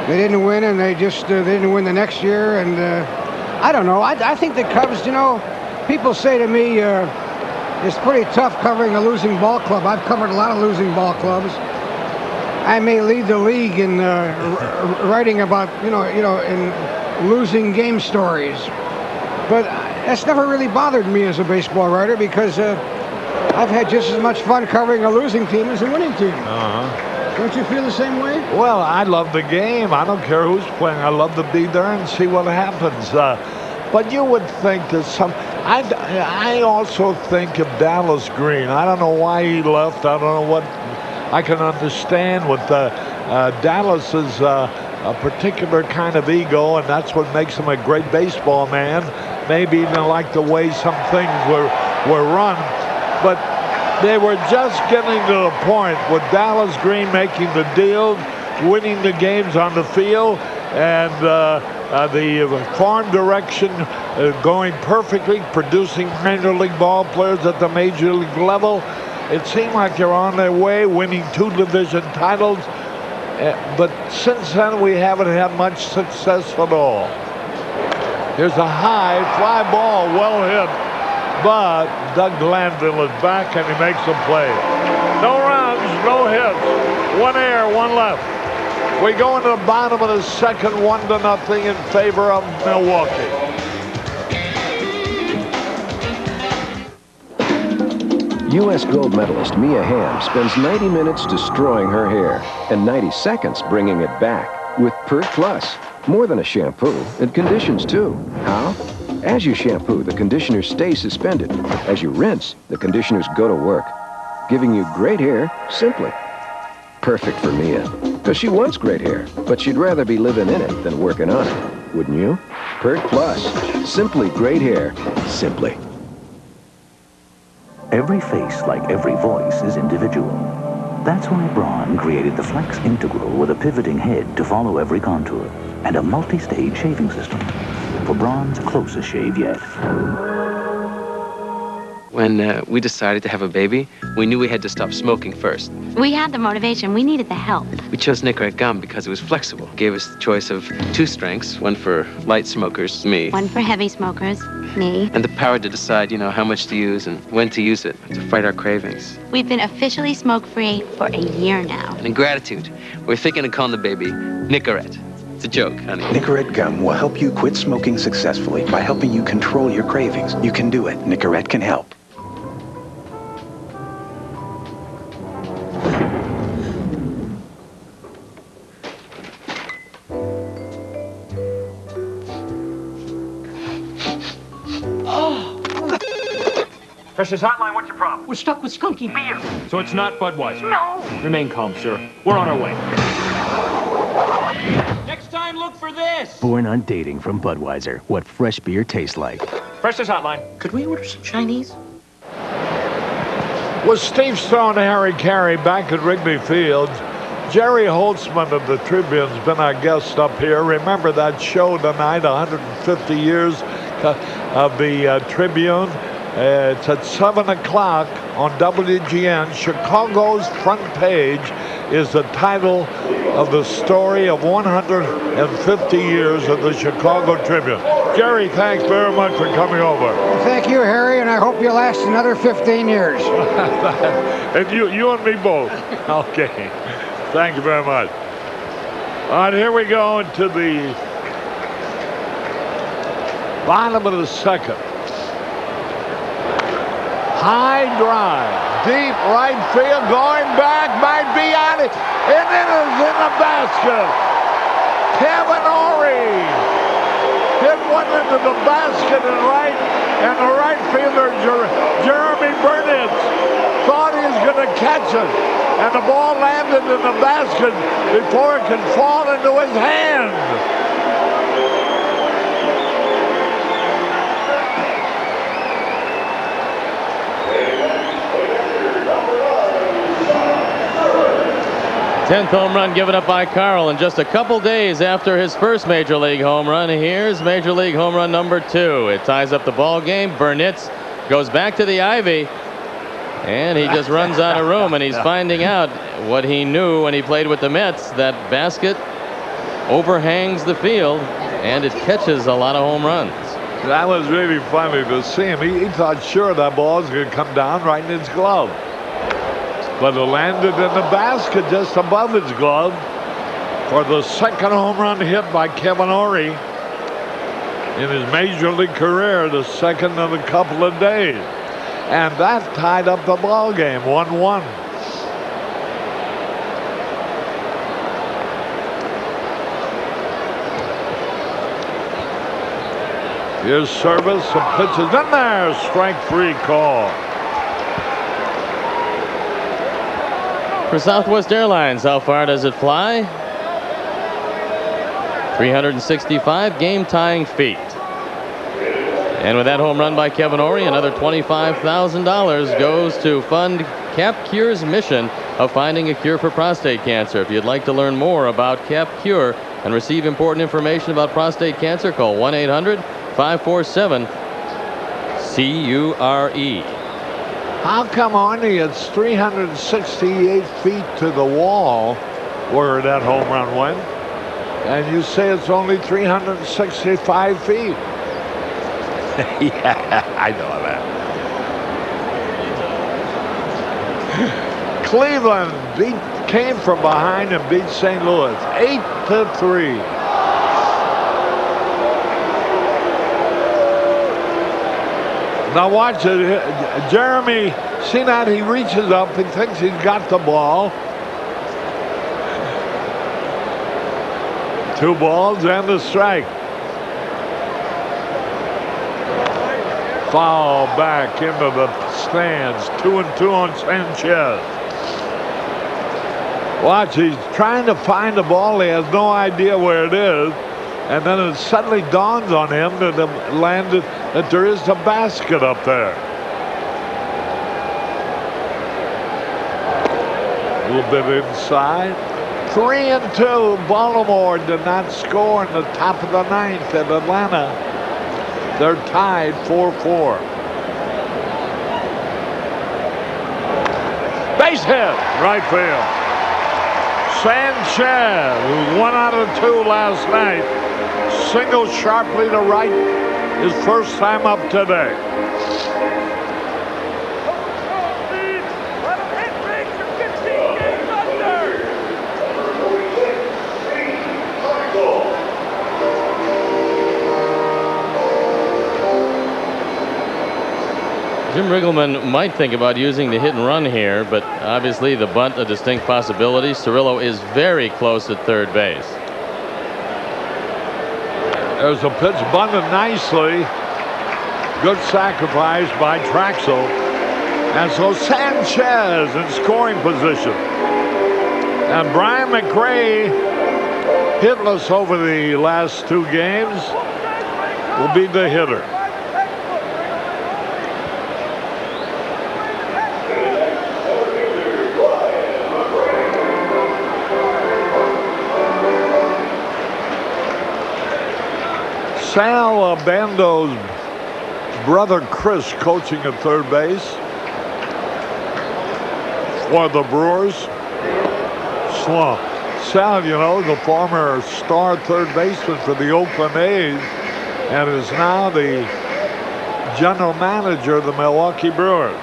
They didn't win, and they didn't win the next year. And I don't know. I think the Cubs, you know, people say to me, it's pretty tough covering a losing ball club. I've covered a lot of losing ball clubs. I may lead the league in writing about, in losing game stories. But that's never really bothered me as a baseball writer because I've had just as much fun covering a losing team as a winning team. Don't you feel the same way? Well, I love the game. I don't care who's playing. I love to be there and see what happens. But you would think that I also think of Dallas Green. I don't know why he left. I don't know what I can understand with Dallas's a particular kind of ego, and that's what makes him a great baseball man. Maybe even like the way some things were run. But they were just getting to the point with Dallas Green making the deal, winning the games on the field, and the farm direction going perfectly, producing minor league ball players at the major league level. It seemed like they're on their way, winning 2 division titles. But since then, we haven't had much success at all. Here's a high fly ball, well hit. But Doug Glanville is back, and he makes a play. No runs, no hits. 1 error, 1 left. We go into the bottom of the second, 1-0 in favor of Milwaukee. U.S. gold medalist Mia Hamm spends 90 minutes destroying her hair and 90 seconds bringing it back with Pert Plus. More than a shampoo, it conditions too. How? As you shampoo, the conditioners stay suspended. As you rinse, the conditioners go to work, giving you great hair simply. Perfect for Mia, because she wants great hair, but she'd rather be living in it than working on it. Wouldn't you? Pert Plus. Simply great hair. Simply. Every face, like every voice, is individual. That's why Braun created the Flex Integral with a pivoting head to follow every contour and a multi-stage shaving system for Braun's closest shave yet. When we decided to have a baby, we knew we had to stop smoking first. We had the motivation. We needed the help. We chose Nicorette gum because it was flexible. It gave us the choice of 2 strengths, one for light smokers, me, One for heavy smokers, me. and the power to decide, how much to use and when to use it to fight our cravings. We've been officially smoke-free for a year now. And in gratitude, we're thinking of calling the baby Nicorette. It's a joke, honey. Nicorette gum will help you quit smoking successfully by helping you control your cravings. You can do it. Nicorette can help. Precious Hotline, what's your problem? We're stuck with skunky beer. So it's not Budweiser? No. Remain calm, sir. We're on our way. Next time, look for this. Born on dating from Budweiser. What fresh beer tastes like. Precious Hotline. Could we order some Chinese? With Steve Stone and Harry Carey back at Wrigley Field, Jerry Holtzman of the Tribune's been our guest up here. Remember that show tonight, 150 years of the Tribune? It's at 7 o'clock on WGN. Chicago's Front Page is the title of the story of 150 years of the Chicago Tribune. Jerry, thanks very much for coming over. Well, thank you, Harry, and I hope you last another 15 years. And you and me both. Okay. Thank you very much. All right, here we go into the bottom of the second. High drive, deep right field, going back, might be on it, and it is in the basket. Kevin Ory hit one into the basket and the right fielder, Jeremy Burnitz, thought he was going to catch it, and the ball landed in the basket before it could fall into his hand. Tenth home run given up by Carl, and just a couple days after his first Major League home run, here's Major League home run number 2. It ties up the ball game. Burnitz goes back to the ivy, and he just runs out of room, and he's finding out what he knew when he played with the Mets, that basket overhangs the field, and it catches a lot of home runs. That was really funny to see him. He thought sure that ball was going to come down right in his glove. But it landed in the basket just above his glove for the second home run hit by Kevin Ory in his Major League career, the second in a couple of days. And that tied up the ball game, 1-1. Here's service, some pitches in there, strike-free call. For Southwest Airlines, how far does it fly? 365 game-tying feet. And with that home run by Kevin Ory, another $25,000 goes to fund Cap Cure's mission of finding a cure for prostate cancer. If you'd like to learn more about Cap Cure and receive important information about prostate cancer, call 1-800-547-CURE. How come, Arnie, it's 368 feet to the wall where that home run went, and you say it's only 365 feet? Yeah, I know that. Cleveland came from behind and beat St. Louis 8-3. Now watch it. Jeremy, see that he reaches up, he thinks he's got the ball. 2 balls and a strike. Foul back into the stands. 2-2 on Sanchez. Watch, he's trying to find the ball. He has no idea where it is. And then it suddenly dawns on him that there is a basket up there. A little bit inside. 3-2. Baltimore did not score in the top of the 9th at Atlanta. They're tied 4-4. Base hit, right field. Sanchez, who 1 out of 2 last night, singled sharply to right, his first time up today. Jim Riggleman might think about using the hit and run here, but obviously the bunt a distinct possibility. Cirillo is very close at third base. There's a pitch bunted nicely. Good sacrifice by Traxel. And so Sanchez in scoring position. And Brian McRae, hitless over the last 2 games, will be the hitter. Sal Bando's brother Chris coaching at third base for the Brewers. Slump. Sal, you know, the former star third baseman for the Oakland A's and is now the general manager of the Milwaukee Brewers.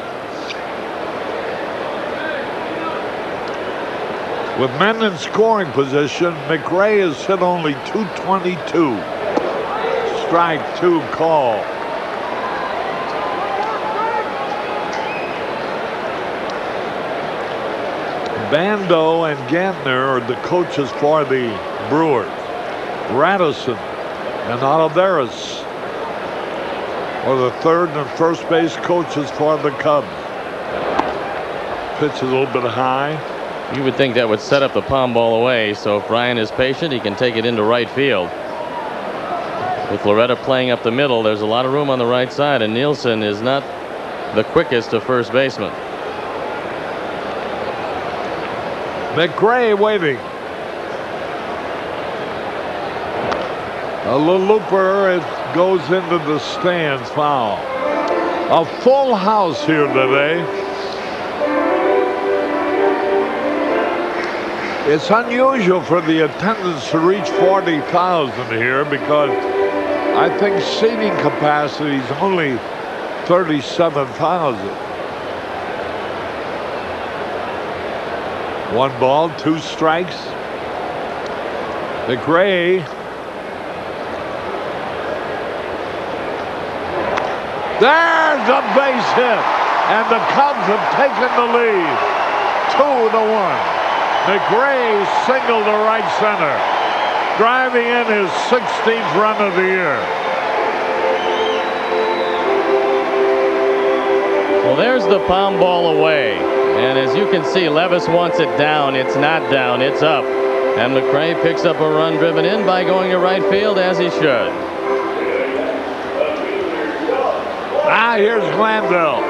With men in scoring position, McRae has hit only .222. Strike 2 call. Bando and Gantner are the coaches for the Brewers. Radisson and Oliveras are the third and first base coaches for the Cubs. Pitch is a little bit high. You would think that would set up the palm ball away, so if Ryan is patient, he can take it into right field. With Loretta playing up the middle, there's a lot of room on the right side, and Nielsen is not the quickest of first basemen. McRae waiting. A little looper, it goes into the stands, foul. A full house here today. It's unusual for the attendance to reach 40,000 here because I think seating capacity is only 37,000. 1 ball, 2 strikes. McRae. There's a base hit, and the Cubs have taken the lead. 2-1. McRae singled to right center, driving in his 16th run of the year. Well, there's the palm ball away. And as you can see, Levis wants it down. It's not down, it's up. And McRae picks up a run driven in by going to right field, as he should. Here's Glanville.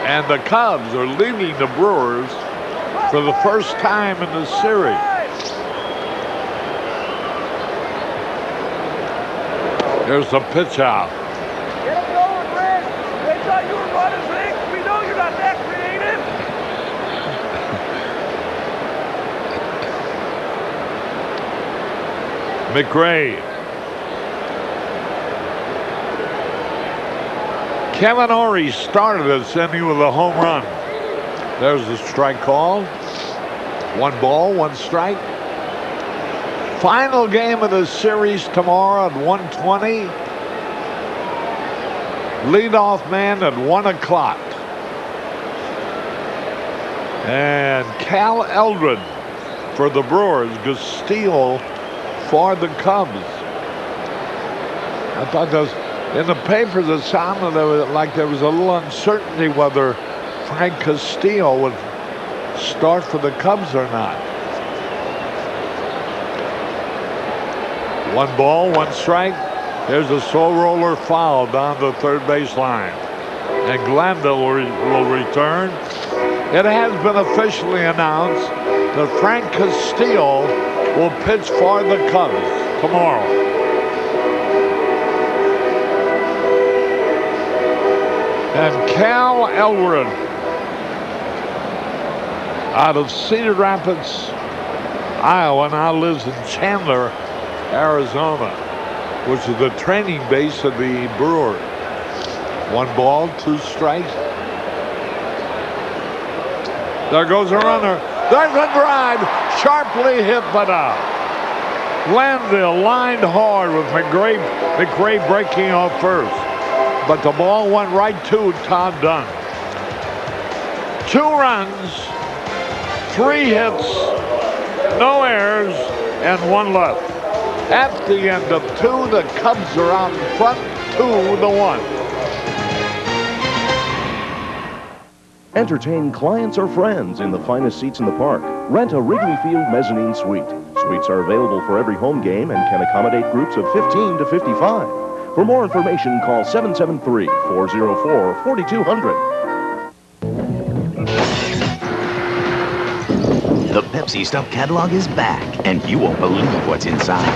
And the Cubs are leading the Brewers for the first time in the series. Here's the pitch out. Get him going, Rick. They thought you were running things. We know you're not that creative. McRae. Kevin Ory started this inning with a home run. There's the strike call. 1 ball, 1 strike. Final game of the series tomorrow at 1:20. Leadoff man at 1 o'clock. And Cal Eldred for the Brewers. Castillo for the Cubs. I thought those in the papers it sounded like there was a little uncertainty whether Frank Castillo would start for the Cubs or not. 1 ball, 1 strike. Here's a slow roller foul down the third baseline. And Glanville will return. It has been officially announced that Frank Castillo will pitch for the Cubs tomorrow. And Cal Eldred out of Cedar Rapids, Iowa, now lives in Chandler, Arizona, which is the training base of the Brewers. 1 ball, 2 strikes. There goes a runner. There's a drive, sharply hit but out. Glanville lined hard with McRae breaking off first. But the ball went right to Todd Dunn. 2 runs, 3 hits, no errors, and 1 left. At the end of 2, the Cubs are out in front, 2-1. Entertain clients or friends in the finest seats in the park. Rent a Wrigley Field mezzanine suite. Suites are available for every home game and can accommodate groups of 15 to 55. For more information, call 773-404-4200. The Pepsi Stuff catalog is back, and you won't believe what's inside.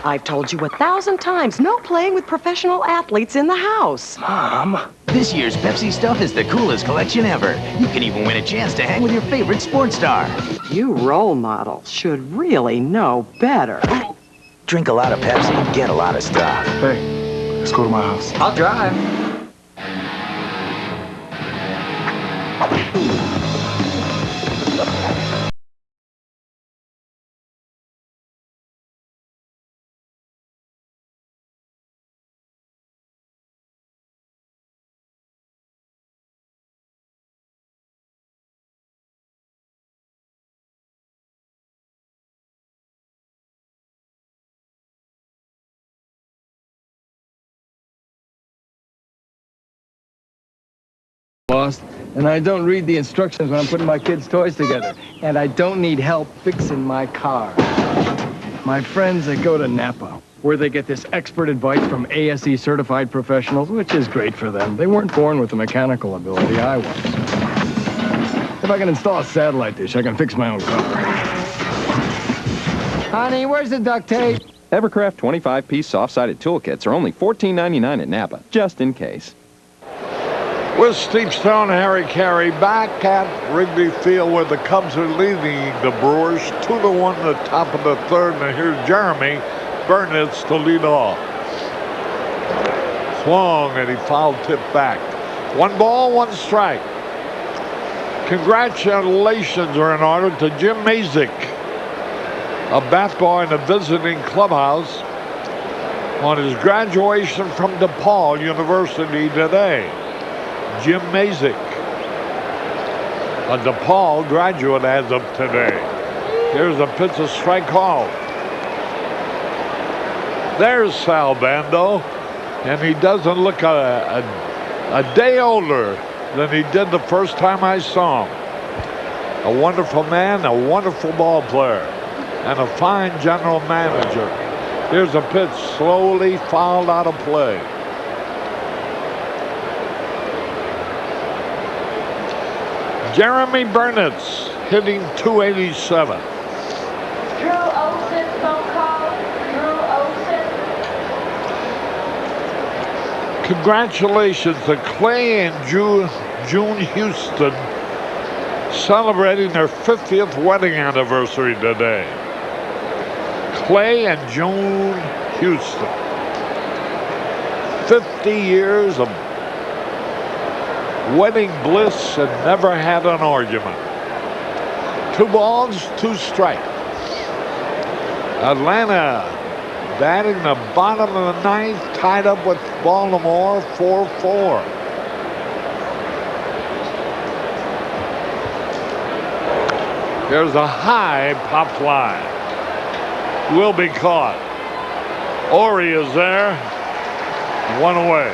I've told you 1,000 times, no playing with professional athletes in the house. Mom, this year's Pepsi Stuff is the coolest collection ever. You can even win a chance to hang with your favorite sports star. You role models should really know better. Drink a lot of Pepsi, get a lot of stuff. Hey, let's go to my house. I'll drive. Lost, and I don't read the instructions when I'm putting my kids' toys together. And I don't need help fixing my car. My friends, they go to Napa, where they get this expert advice from ASE certified professionals, which is great for them. They weren't born with the mechanical ability I was. If I can install a satellite dish, I can fix my own car. Honey, where's the duct tape? Evercraft 25-piece soft-sided toolkits are only $14.99 at Napa, just in case. With Steve Stone, Harry Carey back at Wrigley Field where the Cubs are leading the Brewers 2-1 at the top of the third. And here's Jeremy Burnitz to lead off. Swung and he foul tipped back. 1 ball, 1 strike. Congratulations are in order to Jim Mazik of basketball in the visiting clubhouse on his graduation from DePaul University today. Jim Mazik, a DePaul graduate as of today. Here's a pitch, a strike call. There's Sal Bando, and he doesn't look a day older than he did the first time I saw him. A wonderful man, a wonderful ball player, and a fine general manager. Here's a pitch slowly fouled out of play. Jeremy Burnitz hitting .287. Drew Olson, phone call. Drew Olson. Congratulations to Clay and June Houston celebrating their 50th wedding anniversary today. Clay and June Houston. 50 years of wedding bliss and never had an argument. 2 balls, 2 strikes. Atlanta batting the bottom of the 9th, tied up with Baltimore 4-4. There's a high pop fly. Will be caught. Ori is there. 1 away.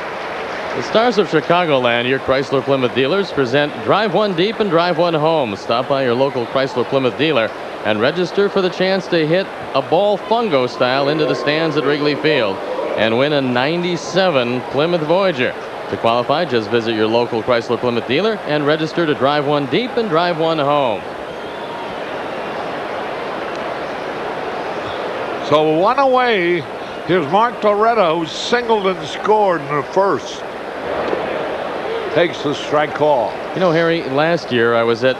The Stars of Chicagoland, your Chrysler Plymouth dealers, present Drive One Deep and Drive One Home. Stop by your local Chrysler Plymouth dealer and register for the chance to hit a ball fungo style into the stands at Wrigley Field and win a '97 Plymouth Voyager. To qualify, just visit your local Chrysler Plymouth dealer and register to Drive One Deep and Drive One Home. So 1 away. Here's Mark Loretta, who singled and scored in the first. Takes the strike call. You know, Harry, last year I was at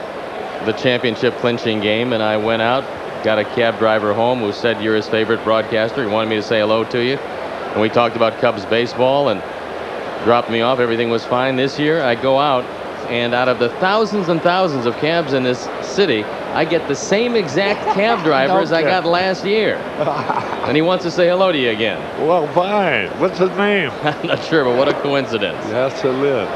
the championship clinching game, and I went out, got a cab driver home who said you're his favorite broadcaster. He wanted me to say hello to you. And we talked about Cubs baseball and dropped me off. Everything was fine. This year I go out, and out of the thousands and thousands of cabs in this city, I get the same exact cab driver as I got last year. And he wants to say hello to you again. Well, fine. What's his name? I'm not sure, but what a coincidence. Yes, it is.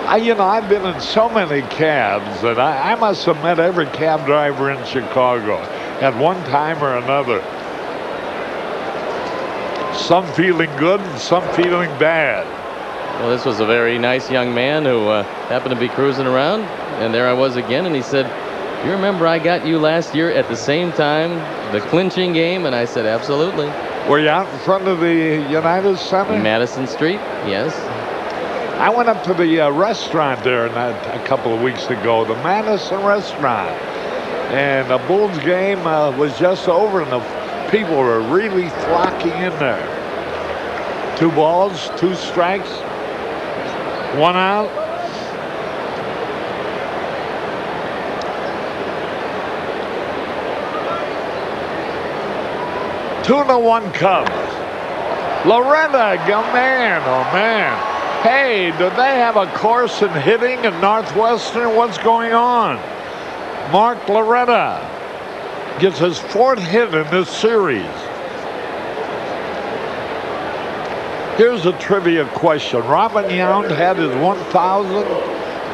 I've been in so many cabs that I must have met every cab driver in Chicago at one time or another. Some feeling good and some feeling bad. Well, this was a very nice young man who happened to be cruising around, and there I was again, and he said, "You remember I got you last year at the same time, the clinching game?" And I said, "Absolutely." Were you out in front of the United Center? Madison Street, yes. I went up to the restaurant there a couple of weeks ago, the Madison restaurant. And the Bulls game was just over, and the people were really flocking in there. 2 balls, 2 strikes, 1 out. Two to 1 Cubs. Loretta, oh man. Hey, do they have a course in hitting in Northwestern? What's going on? Mark Loretta gets his 4th hit in this series. Here's a trivia question. Robin Yount had his 1,000,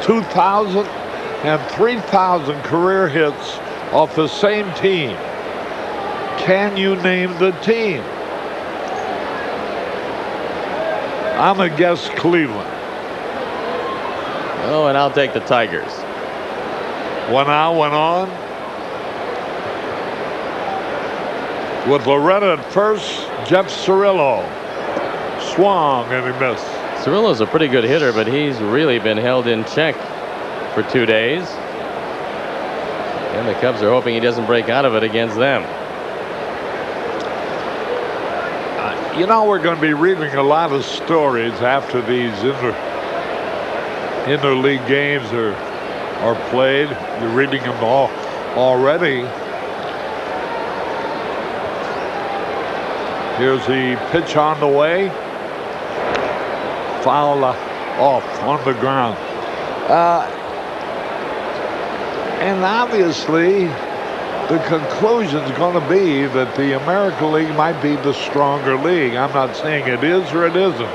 2,000, and 3,000 career hits off the same team. Can you name the team? I'm going to guess Cleveland. Oh, and I'll take the Tigers. 1 out, 1 on. With Loretta at first, Jeff Cirillo swung and he missed. Cirillo's a pretty good hitter, but he's really been held in check for 2 days. And the Cubs are hoping he doesn't break out of it against them. We're going to be reading a lot of stories after these interleague games are played. You're reading them all already. Here's the pitch on the way. Foul off on the ground. And obviously, the conclusion is going to be that the American League might be the stronger league. I'm not saying it is or it isn't.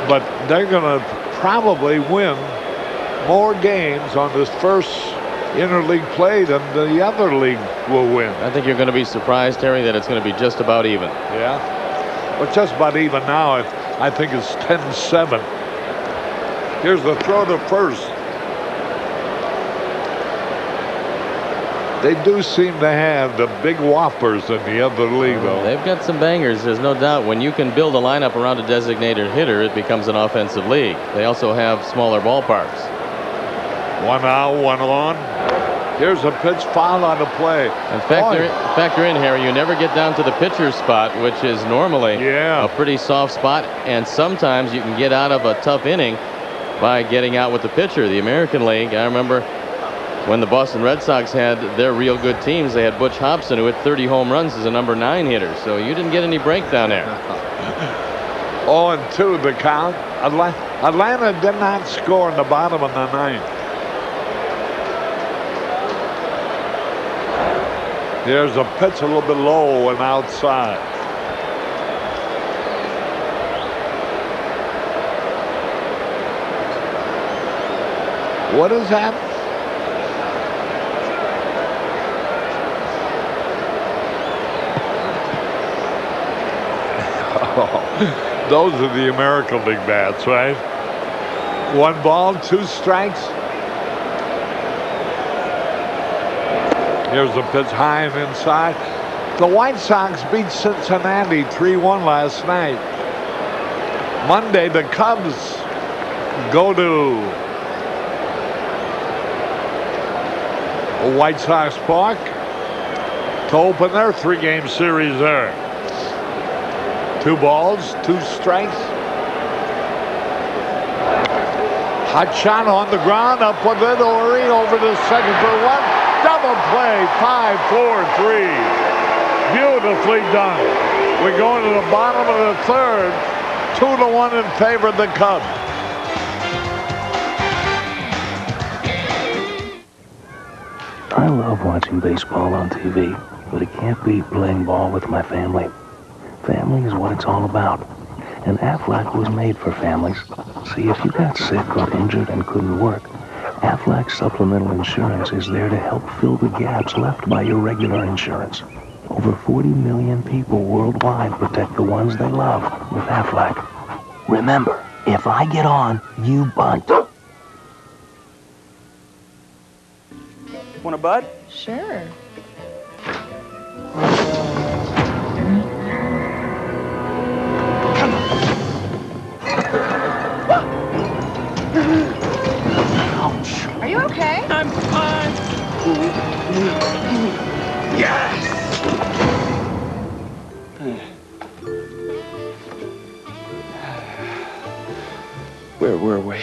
But they're going to probably win more games on this first interleague play than the other league will win. I think you're going to be surprised, Terry, that it's going to be just about even. Yeah. But just about even now, I think it's 10-7. Here's the throw to first. They do seem to have the big whoppers in the other league, though. They've got some bangers, there's no doubt. When you can build a lineup around a designated hitter, it becomes an offensive league. They also have smaller ballparks. One out, one on. Here's a pitch, foul on the play. And factor in, Harry, you never get down to the pitcher's spot, which is normally a pretty soft spot. And sometimes you can get out of a tough inning by getting out with the pitcher. The American League, I remember when the Boston Red Sox had their real good teams, they had Butch Hobson, who hit 30 home runs as a number 9 hitter. So you didn't get any break down there. 0-2 the count. Atlanta did not score in the bottom of the ninth. Here's a pitch a little bit low and outside. What is that? Oh, those are the American League bats, right? 1 ball, 2 strikes. Here's the pitch high and inside. The White Sox beat Cincinnati 3-1 last night. Monday, the Cubs go to White Sox Park to open their 3-game series there. 2 balls, 2 strikes. Hot shot on the ground, up with it, Ori over to second for 1. Double play, 5-4-3. Beautifully done. We're going to the bottom of the third. 2-1 in favor of the Cubs. I love watching baseball on TV, but it can't beat playing ball with my family. Family is what it's all about. And Aflac was made for families. See, if you got sick or injured and couldn't work, Aflac Supplemental Insurance is there to help fill the gaps left by your regular insurance. Over 40 million people worldwide protect the ones they love with Aflac. Remember, if I get on, you bunt. Want a bud? Sure. Ouch. Are you okay? I'm fine. Yes! Where were we?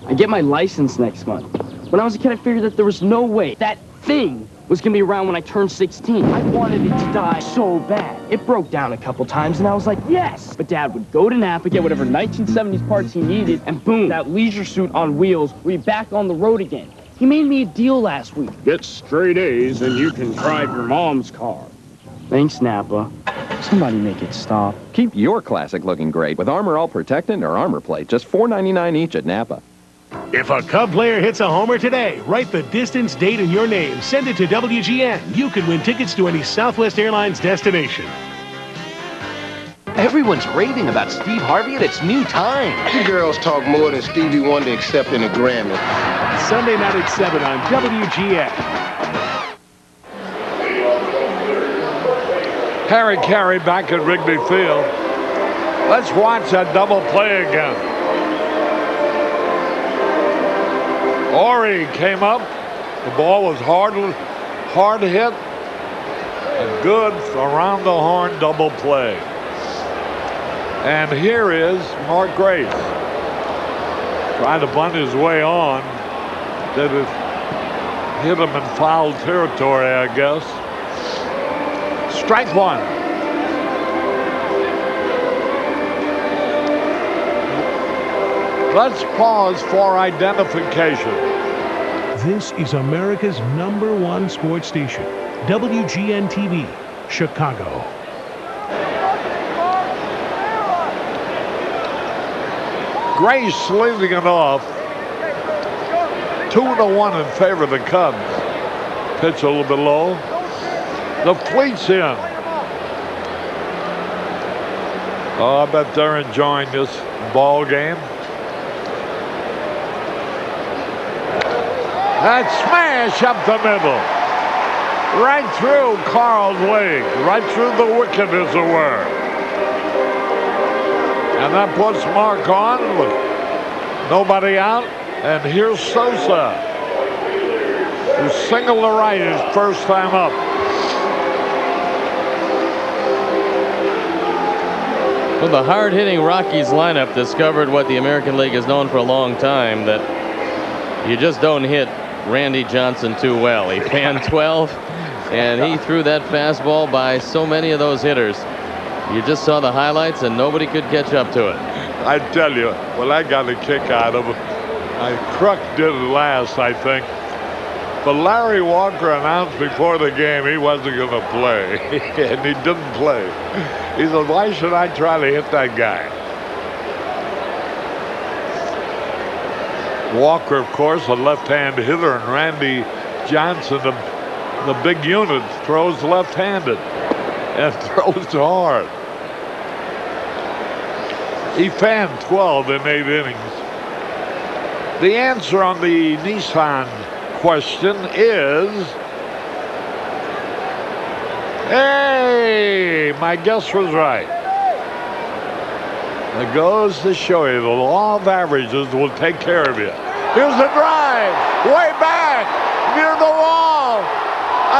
I get my license next month. When I was a kid, I figured that there was no way that thing was gonna be around when I turned 16. I wanted it to die so bad. It broke down a couple times, and I was like, yes! But Dad would go to Napa, get whatever 1970s parts he needed, and boom, that leisure suit on wheels, we'd be back on the road again. He made me a deal last week. Get straight A's and you can drive your mom's car. Thanks, Napa. Somebody make it stop. Keep your classic looking great with Armor All Protectant or Armor Plate, just $4.99 each at Napa. If a Cub player hits a homer today, write the distance, date, and your name. Send it to WGN. You could win tickets to any Southwest Airlines destination. Everyone's raving about Steve Harvey and it's new time. You girls talk more than Stevie Wonder accepting a Grammy. Sunday night at 7 on WGN. Harry Carey back at Wrigley Field. Let's watch that double play again. Ori came up. The ball was hard hit. A good around the horn double play. And here is Mark Grace. Tried to bunt his way on. Did it hit him in foul territory, I guess. Strike 1. Let's pause for identification. This is America's #1 sports station, WGN-TV, Chicago. Grace leading it off. 2-1 in favor of the Cubs. Pitch a little bit low. The fleet's in. Oh, I bet they're enjoying this ball game. That smash up the middle. Right through Carl's leg. Right through the wicket, as it were. And that puts Mark on with nobody out. And here's Sosa, who singled to right his first time up. Well, the hard-hitting Rockies lineup discovered what the American League has known for a long time, that you just don't hit Randy Johnson too well. He panned 12, and he threw that fastball by so many of those hitters. You just saw the highlights, and nobody could catch up to it. I tell you, well, I got a kick out of it. Kruk did it last, I think. But Larry Walker announced before the game he wasn't going to play, and he didn't play. He said, why should I try to hit that guy? Walker, of course, a left-hand hitter, and Randy Johnson, the big unit, throws left-handed and throws hard. He fanned 12 in 8 innings. The answer on the Nissan question is, hey, my guess was right. It goes to show you the law of averages will take care of you. Here's the drive, way back, near the wall,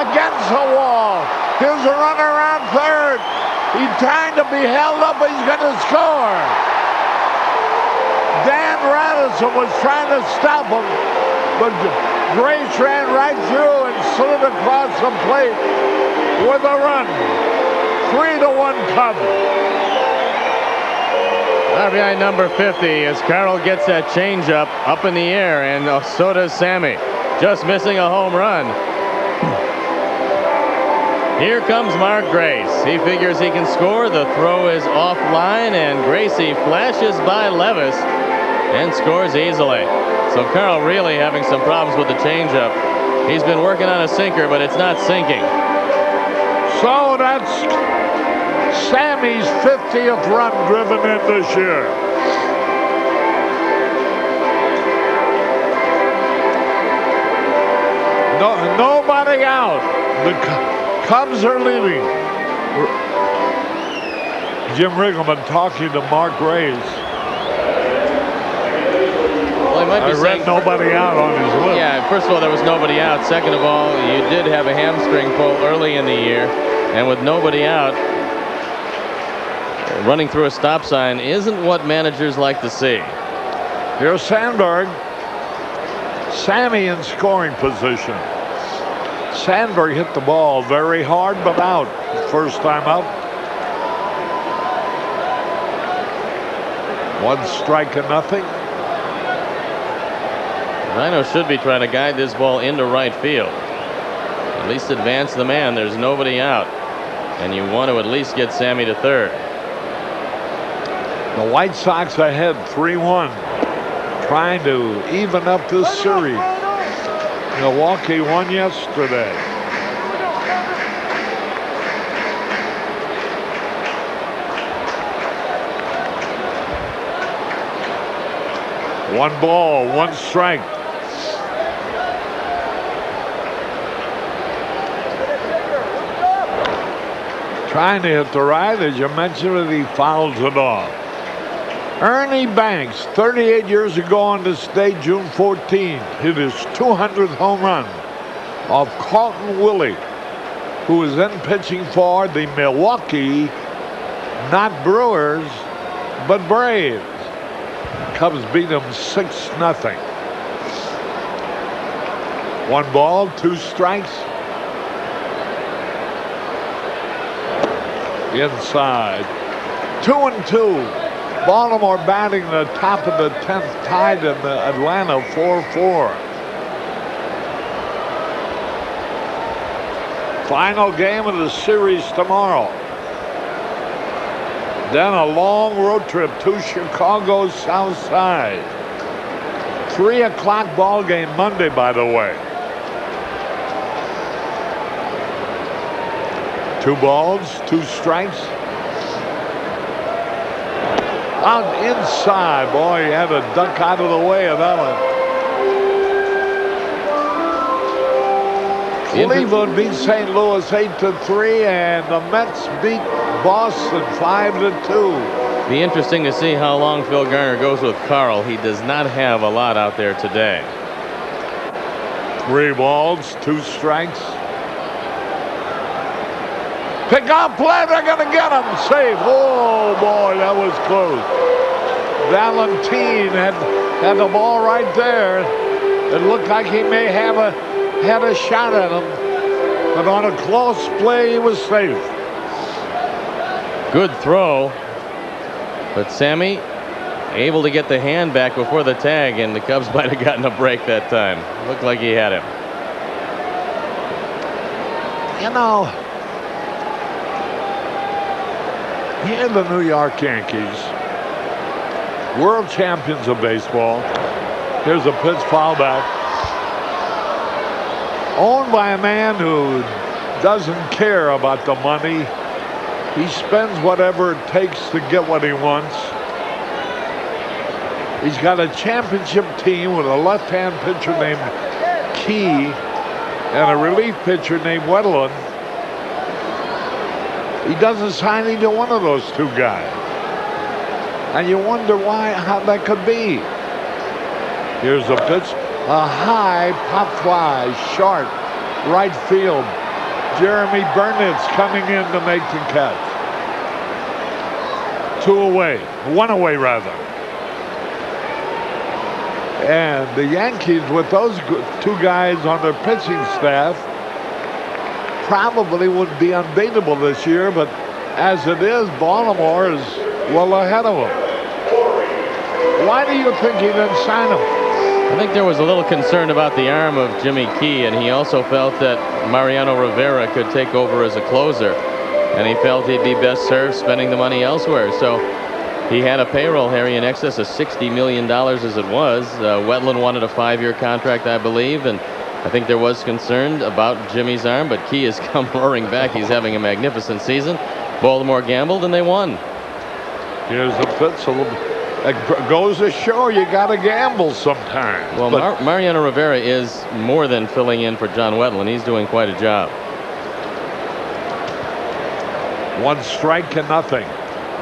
against the wall. Here's a runner around third. He's trying to be held up, but he's going to score. Dan Radisson was trying to stop him, but Grace ran right through and slid across the plate with a run. 3-1 Cubs. RBI number 50 as Carroll gets that changeup up in the air, and so does Sammy. Just missing a home run. Here comes Mark Grace. He figures he can score. The throw is offline, and Gracie flashes by Levis and scores easily. So Carroll really having some problems with the changeup. He's been working on a sinker, but it's not sinking. So that's Sammy's 50th run driven in this year. Nobody out. The Cubs are leading. Jim Riggleman talking to Mark Grace. I read nobody out on his list. Yeah, first of all, there was nobody out. Second of all, you did have a hamstring pull early in the year. And with nobody out, running through a stop sign isn't what managers like to see. Here's Sandberg. Sammy in scoring position. Sandberg hit the ball very hard, but out. First time up. 1 strike and nothing. Rhino should be trying to guide this ball into right field. At least advance the man. There's nobody out. And you want to at least get Sammy to third. The White Sox ahead 3-1. Trying to even up this series. Milwaukee won yesterday. One ball, 1 strike. Trying to hit the right, as you mentioned it, he fouls it off. Ernie Banks, 38 years ago on this day, June 14th, hit his 200th home run off Carlton Willie, who was then pitching for the Milwaukee, not Brewers, but Braves. Cubs beat them 6-0. 1 ball, 2 strikes. Inside. 2-2. Baltimore batting the top of the 10th, tied in Atlanta 4-4. Final game of the series tomorrow. Then a long road trip to Chicago's South Side. 3 o'clock ball game Monday, by the way. 2 balls, 2 strikes. Out inside. Boy, he had to duck out of the way of that one. Cleveland beat St. Louis 8-3, and the Mets beat Boston 5-2. Be interesting to see how long Phil Garner goes with Carl. He does not have a lot out there today. 3 balls, 2 strikes. Pick up play, they're going to get him. Safe. Oh, boy, that was close. Valentine had the ball right there. It looked like he may have had a shot at him. But on a close play, he was safe. Good throw. But Sammy able to get the hand back before the tag, and the Cubs might have gotten a break that time. Looked like he had him. You know, here the New York Yankees, world champions of baseball. Here's a pitch, foul back. Owned by a man who doesn't care about the money. He spends whatever it takes to get what he wants. He's got a championship team with a left-hand pitcher named Key and a relief pitcher named Wetland. He doesn't sign either one of those 2 guys. And you wonder how that could be. Here's a pitch. A high pop fly, short, right field. Jeremy Burnett's coming in to make the catch. 2 away. 1 away, rather. And the Yankees, with those 2 guys on their pitching staff, probably would be unbeatable this year, but as it is, Baltimore is well ahead of them. Why do you think he didn't sign him? I think there was a little concern about the arm of Jimmy Key, and he also felt that Mariano Rivera could take over as a closer, and he felt he'd be best served spending the money elsewhere. So he had a payroll, Harry, in excess of $60 million as it was. Wetland wanted a 5-year contract, I believe, and I think there was concern about Jimmy's arm, but Key has come roaring back. He's having a magnificent season. Baltimore gambled, and they won. Here's the pitch. It goes to show you got to gamble sometimes. Well, Mariano Rivera is more than filling in for John Wetland. He's doing quite a job. 1 strike and nothing.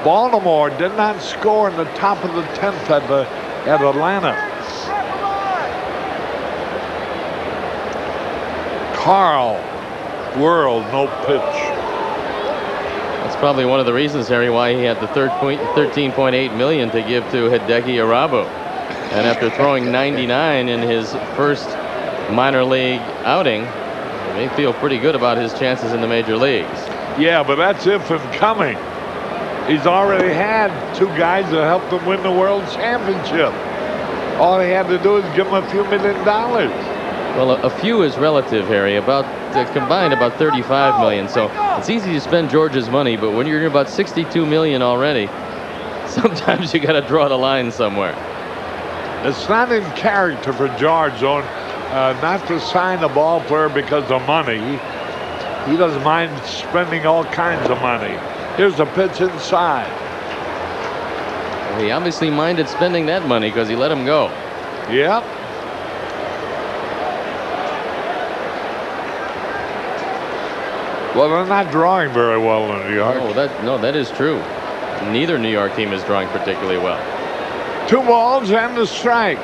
Baltimore did not score in the top of the 10th at Atlanta. Carl, World, no pitch. That's probably one of the reasons, Harry, why he had the $13.8 million to give to Hideki Irabu. And after throwing 99 in his first minor league outing, he may feel pretty good about his chances in the major leagues. Yeah, but that's if and coming. He's already had 2 guys that helped him win the world championship. All he had to do is give him a few $1 million. Well, a few is relative, Harry. Combined about $35 million. So it's easy to spend George's money, but when you're about $62 million already, sometimes you got to draw the line somewhere. It's not in character for George, though, not to sign a ball player because of money. He doesn't mind spending all kinds of money. Here's a pitch inside. Well, he obviously minded spending that money because he let him go. Yep. Well, they're not drawing very well in New York. No, that is true. Neither New York team is drawing particularly well. 2 balls and a strike.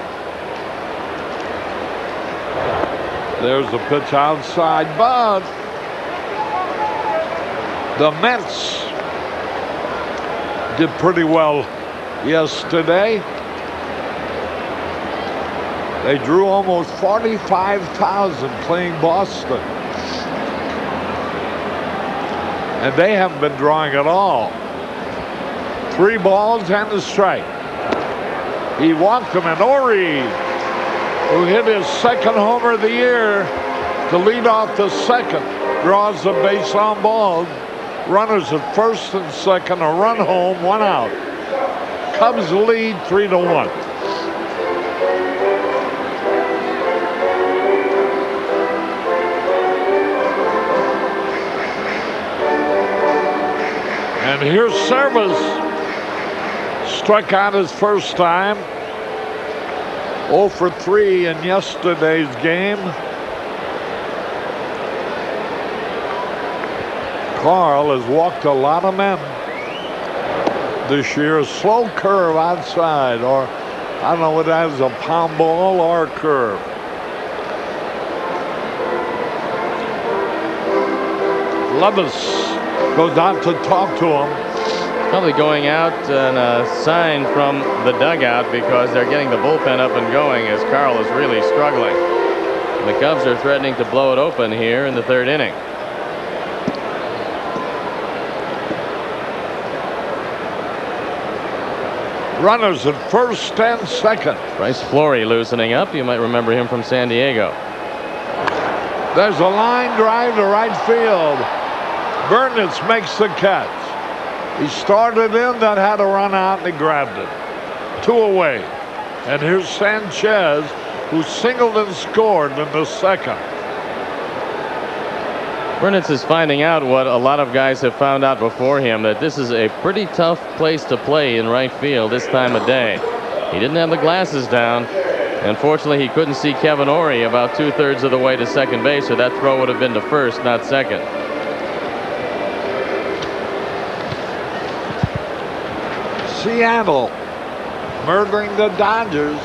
There's the pitch outside, but the Mets did pretty well yesterday. They drew almost 45,000 playing Boston. And they haven't been drawing at all. 3 balls and a strike. He walked him, and Ori, who hit his 2nd homer of the year to lead off the 2nd, draws the base on balls. Runners at 1st and 2nd, a run home, 1 out. Cubs lead 3-1. And here's Service struck out his first time. 0 for 3 in yesterday's game. Carl has walked a lot of men this year. Slow curve outside, or I don't know what that is, a pound ball or a curve. Levis goes out to talk to him. Probably going out and a sign from the dugout because they're getting the bullpen up and going as Carl is really struggling. The Cubs are threatening to blow it open here in the third inning. Runners at first and second. Bryce Flory loosening up. You might remember him from San Diego. There's a line drive to right field. Burnitz makes the catch. He started in, then had to run out, and he grabbed it. 2 away. And here's Sanchez, who singled and scored in the second. Burnitz is finding out what a lot of guys have found out before him, that this is a pretty tough place to play in right field this time of day. He didn't have the glasses down. Unfortunately, he couldn't see Kevin Ory about 2/3 of the way to second base, so that throw would have been to first, not second. Seattle murdering the Dodgers.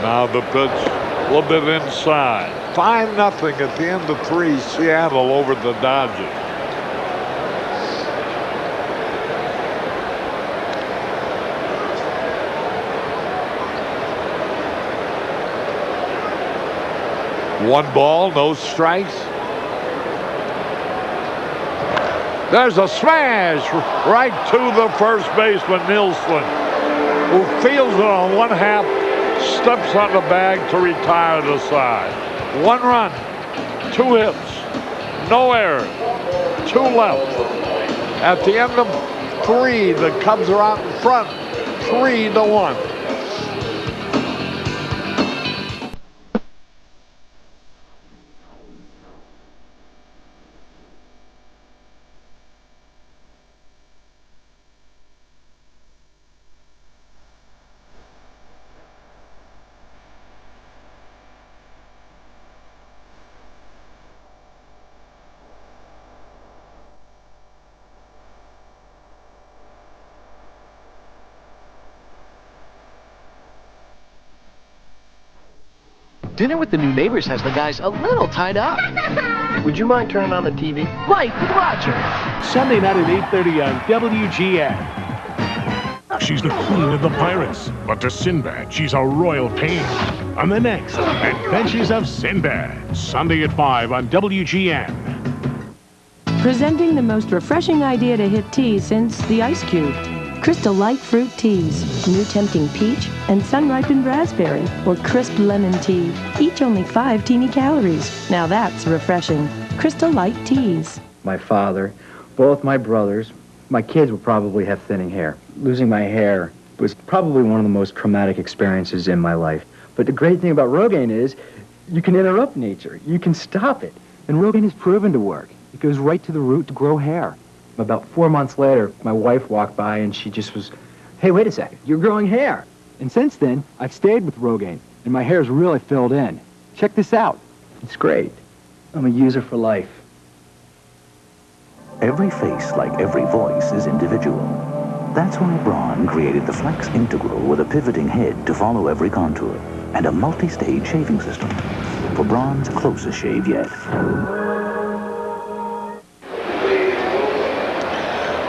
Now the pitch. A little bit inside. 5-0 at the end of 3. Seattle over the Dodgers. One ball, no strikes. There's a smash right to the first baseman, Nilsson, who fields it on one half, steps on the bag to retire the side. 1 run, 2 hits, no errors, 2 left. At the end of 3, the Cubs are out in front, 3-1. Dinner with the new neighbors has the guys a little tied up. Would you mind turning on the TV? Mike with Roger. Sunday night at 8:30 on WGN. She's the queen of the pirates, but to Sinbad, she's a royal pain. On the next, Adventures of Sinbad. Sunday at 5 on WGN. Presenting the most refreshing idea to hit tea since the Ice Cube. Crystal Light Fruit Teas. New tempting peach and sun-ripened raspberry or crisp lemon tea. Each only 5 teeny calories. Now that's refreshing. Crystal Light Teas. My father, both my brothers, my kids will probably have thinning hair. Losing my hair was probably one of the most traumatic experiences in my life. But the great thing about Rogaine is you can interrupt nature. You can stop it. And Rogaine is proven to work. It goes right to the root to grow hair. About 4 months later, my wife walked by and she just was, hey, wait a second, you're growing hair. And since then, I've stayed with Rogaine, and my hair's really filled in. Check this out. It's great. I'm a user for life. Every face, like every voice, is individual. That's why Braun created the Flex Integral with a pivoting head to follow every contour, and a multi-stage shaving system for Braun's closest shave yet.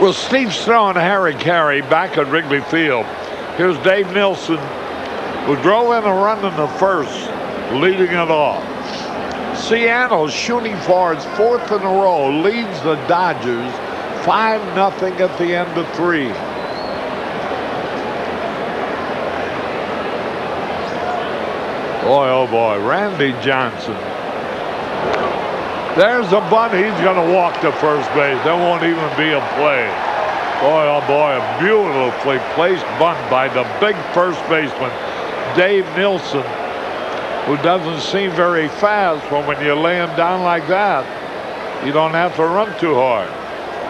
Well, Steve Snow and Harry Carey back at Wrigley Field. Here's Dave Nilsson, who drove in a run in the first, leading it off. Seattle, shooting for its 4th in a row, leads the Dodgers 5-0 at the end of 3. Boy, oh boy, Randy Johnson. There's a bunt. He's going to walk to first base. There won't even be a play. Boy, oh boy, a beautifully placed bunt by the big first baseman, Dave Nilsson, who doesn't seem very fast, but when you lay him down like that, you don't have to run too hard.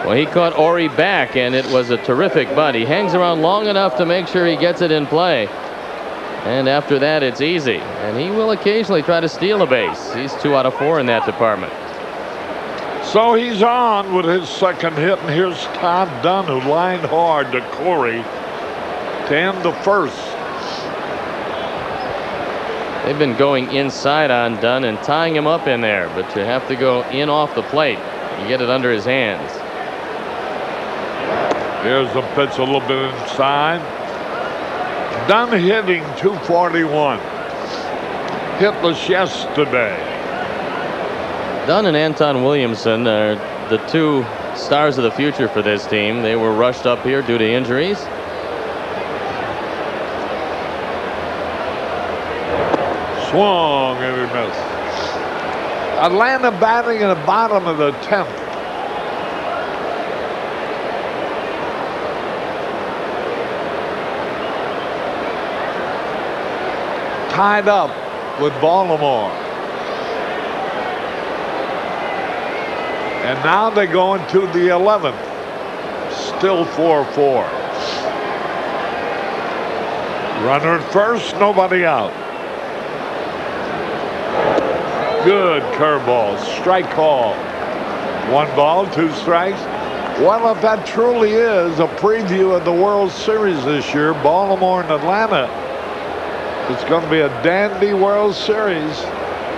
Well, he caught Ori back, and it was a terrific butt. He hangs around long enough to make sure he gets it in play. And after that, it's easy. And he will occasionally try to steal a base. He's 2 out of 4 in that department. So he's on with his second hit, and here's Todd Dunn, who lined hard to Corey to end the first. They've been going inside on Dunn and tying him up in there, but you have to go in off the plate. You get it under his hands. Here's the pitch a little bit inside. Dunn hitting .241. Hitless yesterday. Dunn and Anton Williamson are the 2 stars of the future for this team. They were rushed up here due to injuries. Swung and he missed. Atlanta batting in the bottom of the 10th. Tied up with Baltimore. And now they go into the 11th. Still 4-4. Runner at first, nobody out. Good curveball. Strike call. 1 ball, 2 strikes. Well, if that truly is a preview of the World Series this year, Baltimore and Atlanta, it's going to be a dandy World Series.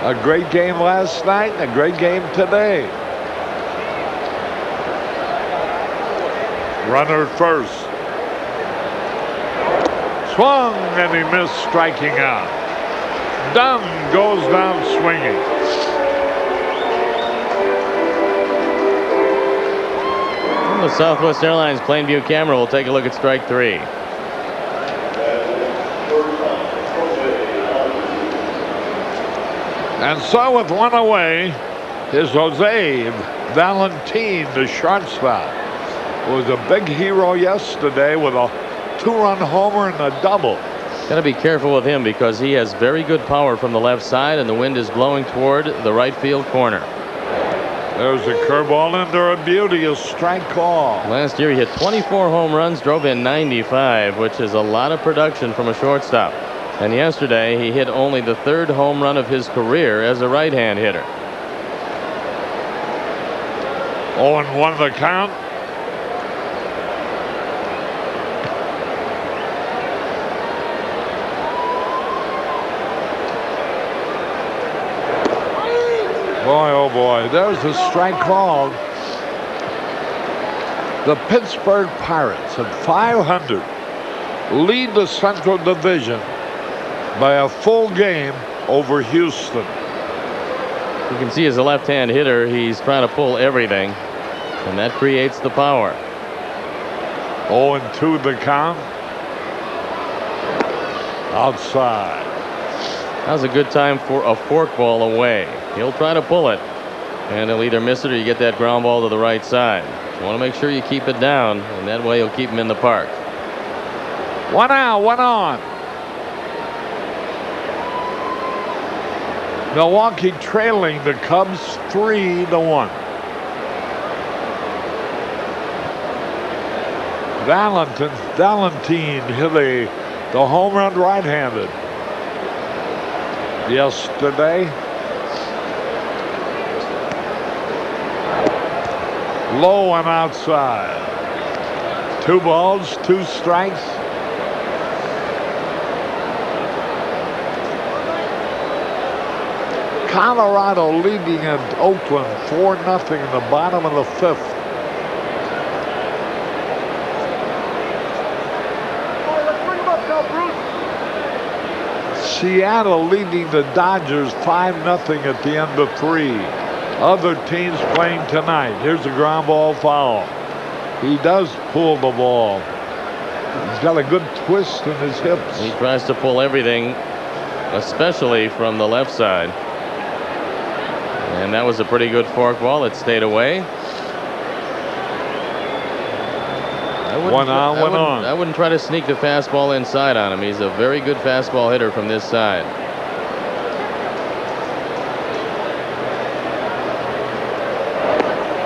A great game last night and a great game today. Runner at first. Swung and he missed, striking out. Dunn goes down swinging. The Southwest Airlines Plainview camera will take a look at strike 3. And so with 1 away, is Jose Valentin, the shortstop, who was a big hero yesterday with a 2-run homer and a double. Got to be careful with him because he has very good power from the left side, and the wind is blowing toward the right field corner. There's a curveball in there, a beauty, a strike call. Last year he hit 24 home runs, drove in 95, which is a lot of production from a shortstop. And yesterday he hit only the 3rd home run of his career as a right-hand hitter. 0-1 the count. Boy, oh boy, there's a strike called. The Pittsburgh Pirates at 500 lead the Central Division by a full game over Houston. You can see as a left-hand hitter, he's trying to pull everything, and that creates the power. 0-2 the count. Outside. Now's a good time for a forkball away. He'll try to pull it, and he'll either miss it or you get that ground ball to the right side. You want to make sure you keep it down, and that way you'll keep him in the park. 1 out, 1 on. Milwaukee trailing the Cubs 3-1. Valentin hit the home run right-handed yesterday. Low and outside. 2 balls, 2 strikes. Colorado leading at Oakland 4-0 in the bottom of the 5th. Seattle leading the Dodgers 5-0 at the end of 3. Other teams playing tonight. Here's a ground ball foul. He does pull the ball. He's got a good twist in his hips. He tries to pull everything, especially from the left side. And that was a pretty good forkball. It stayed away. 1 on, 1 on. I wouldn't try to sneak the fastball inside on him. He's a very good fastball hitter from this side.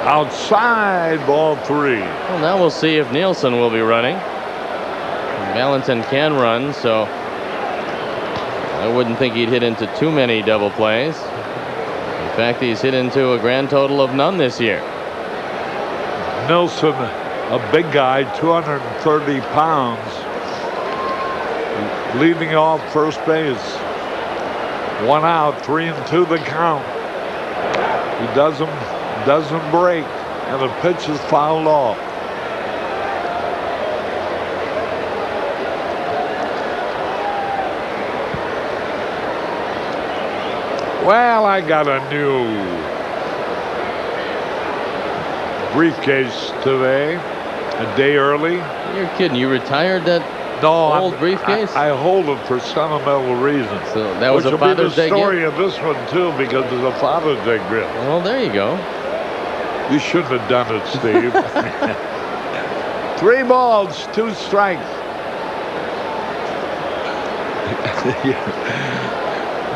Outside, ball 3. Well, now we'll see if Nielsen will be running. Valentin can run, so I wouldn't think he'd hit into too many double plays. In fact, he's hit into a grand total of none this year. Nielsen, a big guy, 230 pounds, leading off first base. 1 out, 3-2 the count. He doesn't break, and the pitch is fouled off. Well, I got a new briefcase today, a day early. You're kidding. You retired that old briefcase? I hold it for sentimental reasons. So that was a Father's Day gift? Which will be the story of this one, too, because it's a Father's Day gift. Well, there you go. You shouldn't have done it, Steve. 3 balls, 2 strikes.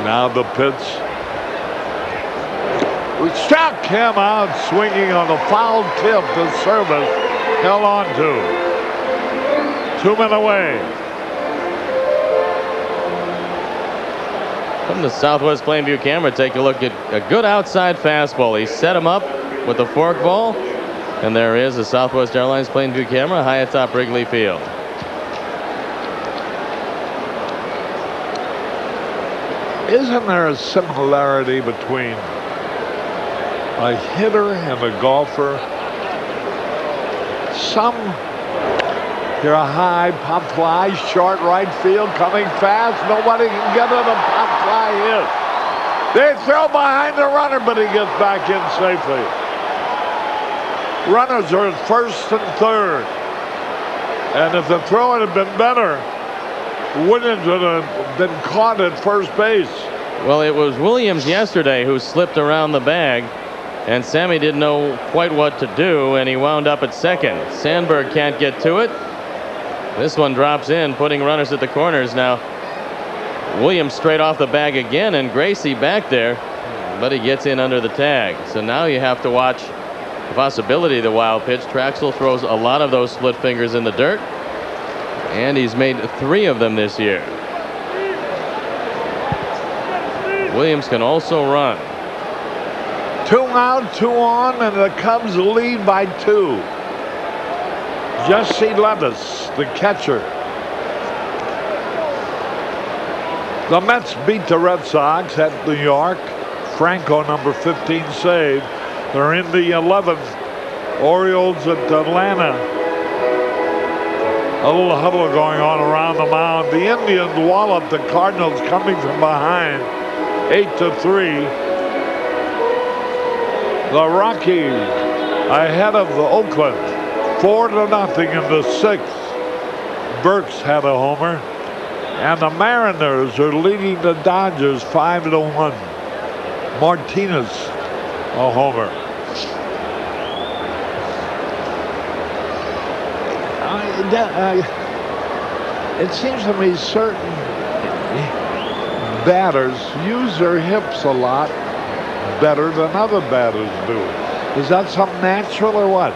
Now the pitch. We struck him out swinging on a foul tip the Service held on to. 2 men away. From the Southwest Plainview camera, take a look at a good outside fastball. He set him up with the forkball, and there is a Southwest Airlines Plainview camera high atop Wrigley Field. Isn't there a similarity between a hitter and a golfer? Some hear a high pop fly, short right field, coming fast. Nobody can get it. A pop fly hit. They throw behind the runner, but he gets back in safely. Runners are at first and third. And if the throw had been better, Williams would have been caught at first base. Well, it was Williams yesterday who slipped around the bag, and Sammy didn't know quite what to do, and he wound up at second. Sandberg can't get to it. This one drops in, putting runners at the corners. Now, Williams straight off the bag again, and Gracie back there, but he gets in under the tag. So now you have to watch the possibility of the wild pitch. Traxel throws a lot of those split fingers in the dirt, and he's made 3 of them this year. Williams can also run. 2 out, 2 on, and the Cubs lead by 2. Jesse Levis, the catcher. The Mets beat the Red Sox at New York. Franco, number 15, saved. They're in the 11th. Orioles at Atlanta. A little huddle going on around the mound. The Indians wallop the Cardinals coming from behind. 8-3. The Rockies ahead of the Oakland. 4-0 in the 6th. Burks had a homer. And the Mariners are leading the Dodgers 5-1. Martinez a homer. It seems to me certain batters use their hips a lot better than other batters do. Is that something natural or what?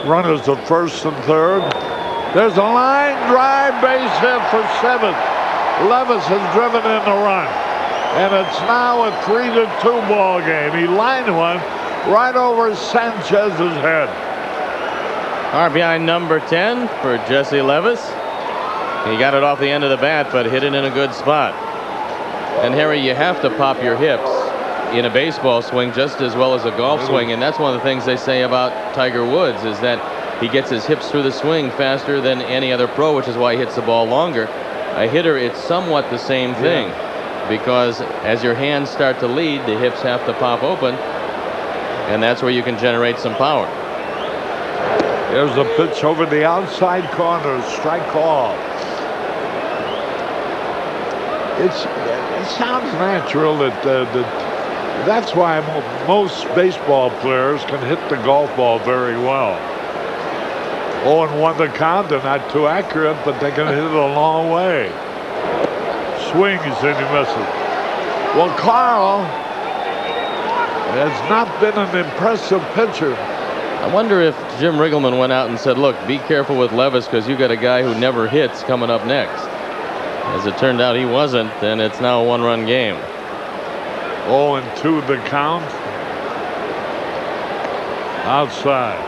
Runners at first and third. There's a line drive base hit for 7th. Levis has driven in the run. And it's now a 3-2 ball game. He lined one right over Sanchez's head. RBI number 10 for Jesse Levis. He got it off the end of the bat, but hit it in a good spot. And Harry, you have to pop your hips in a baseball swing just as well as a golf swing, and that's one of the things they say about Tiger Woods is that he gets his hips through the swing faster than any other pro, which is why he hits the ball longer. A hitter, it's somewhat the same thing, because as your hands start to lead, the hips have to pop open, and that's where you can generate some power. There's a pitch over the outside corner, strike call. It sounds natural that's why most baseball players can hit the golf ball very well. 0-1 the count, they're not too accurate, but they can hit it a long way. Swings and he misses. Well, Carl has not been an impressive pitcher. I wonder if Jim Riggleman went out and said, look, be careful with Levis because you got a guy who never hits coming up next. As it turned out, he wasn't, and it's now a one-run game. 0-2 the count. Outside.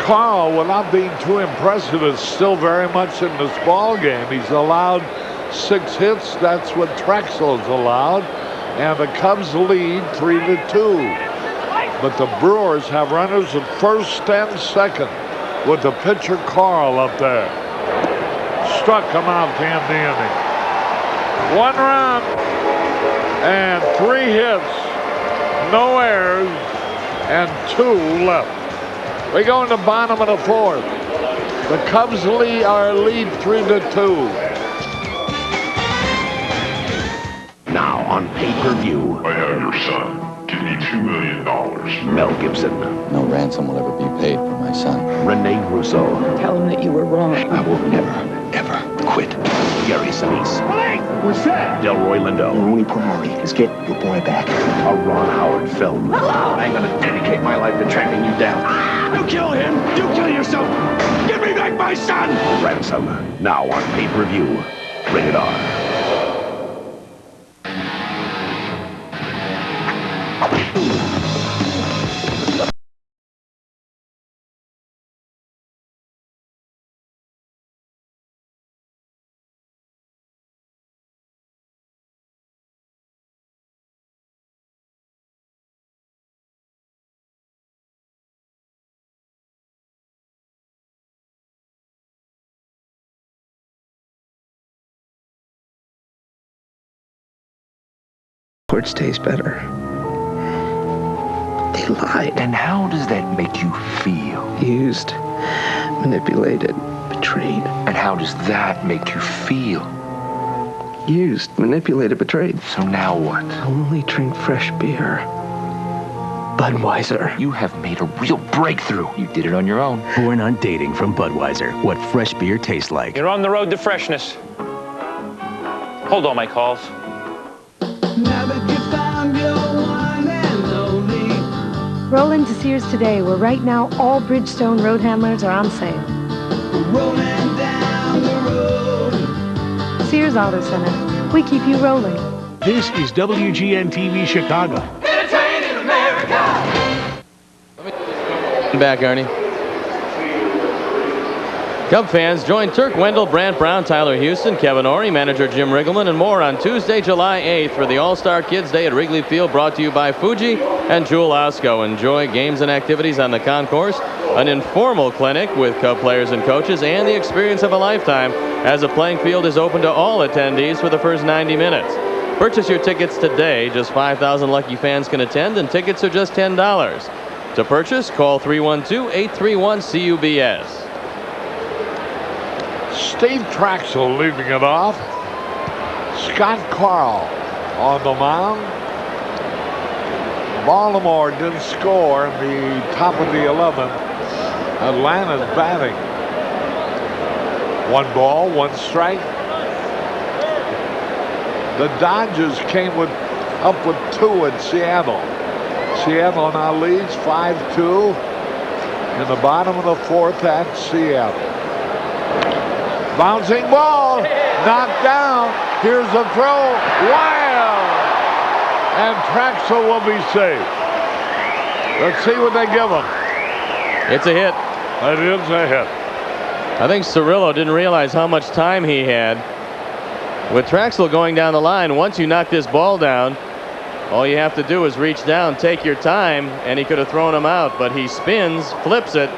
Carl, without being too impressive, is still very much in this ball game. He's allowed 6 hits. That's what Trexler's allowed. And the Cubs lead 3-2. But the Brewers have runners at first and second with the pitcher Carl up there. Struck him out to end the inning. 1 run and 3 hits, no errors, and 2 left. We go in the bottom of the 4th. The Cubs lead 3-2. Now on pay-per-view. I have your son. Give me $2 million. Mel Gibson. No ransom will ever be paid for my son. Rene Russo. Tell him that you were wrong. I will never, ever quit. Gary Sinise. What's that? Delroy Lindo. Your only priority is get your boy back. A Ron Howard film. Hello? I'm going to dedicate my life to tracking you down. You kill him. You kill yourself. Give me back my son. Ransom. Now on pay-per-view. Rated R. Words taste better. They lied. And how does that make you feel? Used, manipulated, betrayed. And how does that make you feel? Used, manipulated, betrayed. So now what? Only drink fresh beer. Budweiser. You have made a real breakthrough. You did it on your own. Born on Dating from Budweiser. What fresh beer tastes like. You're on the road to freshness. Hold all my calls. Roll into Sears today, where right now all Bridgestone road handlers are on sale. Rolling down the road. Sears Auto Center. We keep you rolling. This is WGN-TV Chicago. Entertaining America. Back, Arnie. Cub fans, join Turk Wendell, Brant Brown, Tyler Houston, Kevin Ory, manager Jim Riggleman, and more on Tuesday, July 8th for the All-Star Kids Day at Wrigley Field, brought to you by Fuji and Jewel Osco. Enjoy games and activities on the concourse, an informal clinic with Cub players and coaches, and the experience of a lifetime, as the playing field is open to all attendees for the first 90 minutes. Purchase your tickets today. Just 5,000 lucky fans can attend, and tickets are just $10. To purchase, call 312-831-CUBS. Steve Trexler leading it off. Scott Carl on the mound. Baltimore didn't score in the top of the 11th. Atlanta's batting. 1 ball, 1 strike. The Dodgers came up with 2 at Seattle. Seattle now leads 5-2 in the bottom of the 4th at Seattle. Bouncing ball, knocked down. Here's the throw, wild, and Trexler will be safe. Let's see what they give him. It's a hit. It is a hit. I think Cirillo didn't realize how much time he had. With Trexler going down the line, once you knock this ball down, all you have to do is reach down, take your time, and he could have thrown him out, but he spins, flips it,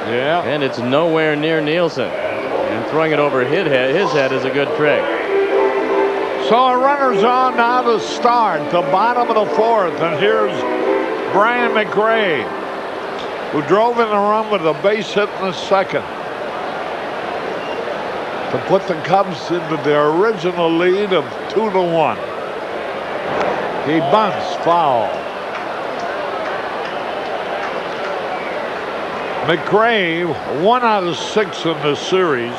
and it's nowhere near Nielsen. And throwing it over his head is a good trick. So a runner's on now to start, the bottom of the 4th, and here's Brian McRae, who drove in the run with a base hit in the 2nd to put the Cubs into their original lead of 2-1. He bunts, foul. McRae, 1 out of 6 in this series,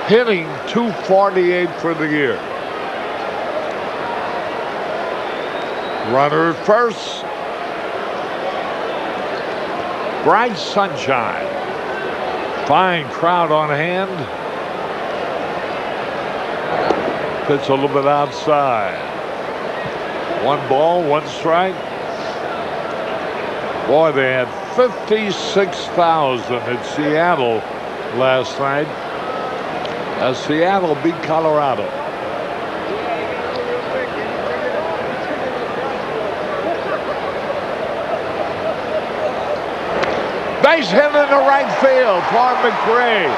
hitting .248 for the year. Runner at first. Bright sunshine. Fine crowd on hand. Pitch a little bit outside. 1 ball, 1 strike. Boy, they had 56,000 in Seattle last night as Seattle beat Colorado. Base hit in the right field for McRae.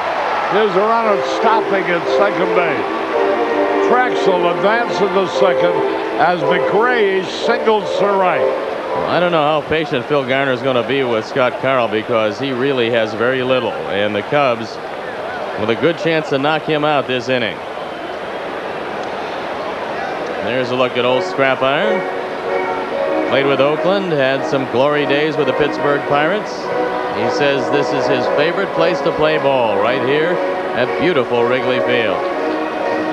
Here's a runner stopping at second base. Trexel advances to second as McRae singles to right. Well, I don't know how patient Phil Garner is going to be with Scott Carroll because he really has very little. And the Cubs with a good chance to knock him out this inning. There's a look at old Scrap Iron. Played with Oakland, had some glory days with the Pittsburgh Pirates. He says this is his favorite place to play ball, right here at beautiful Wrigley Field.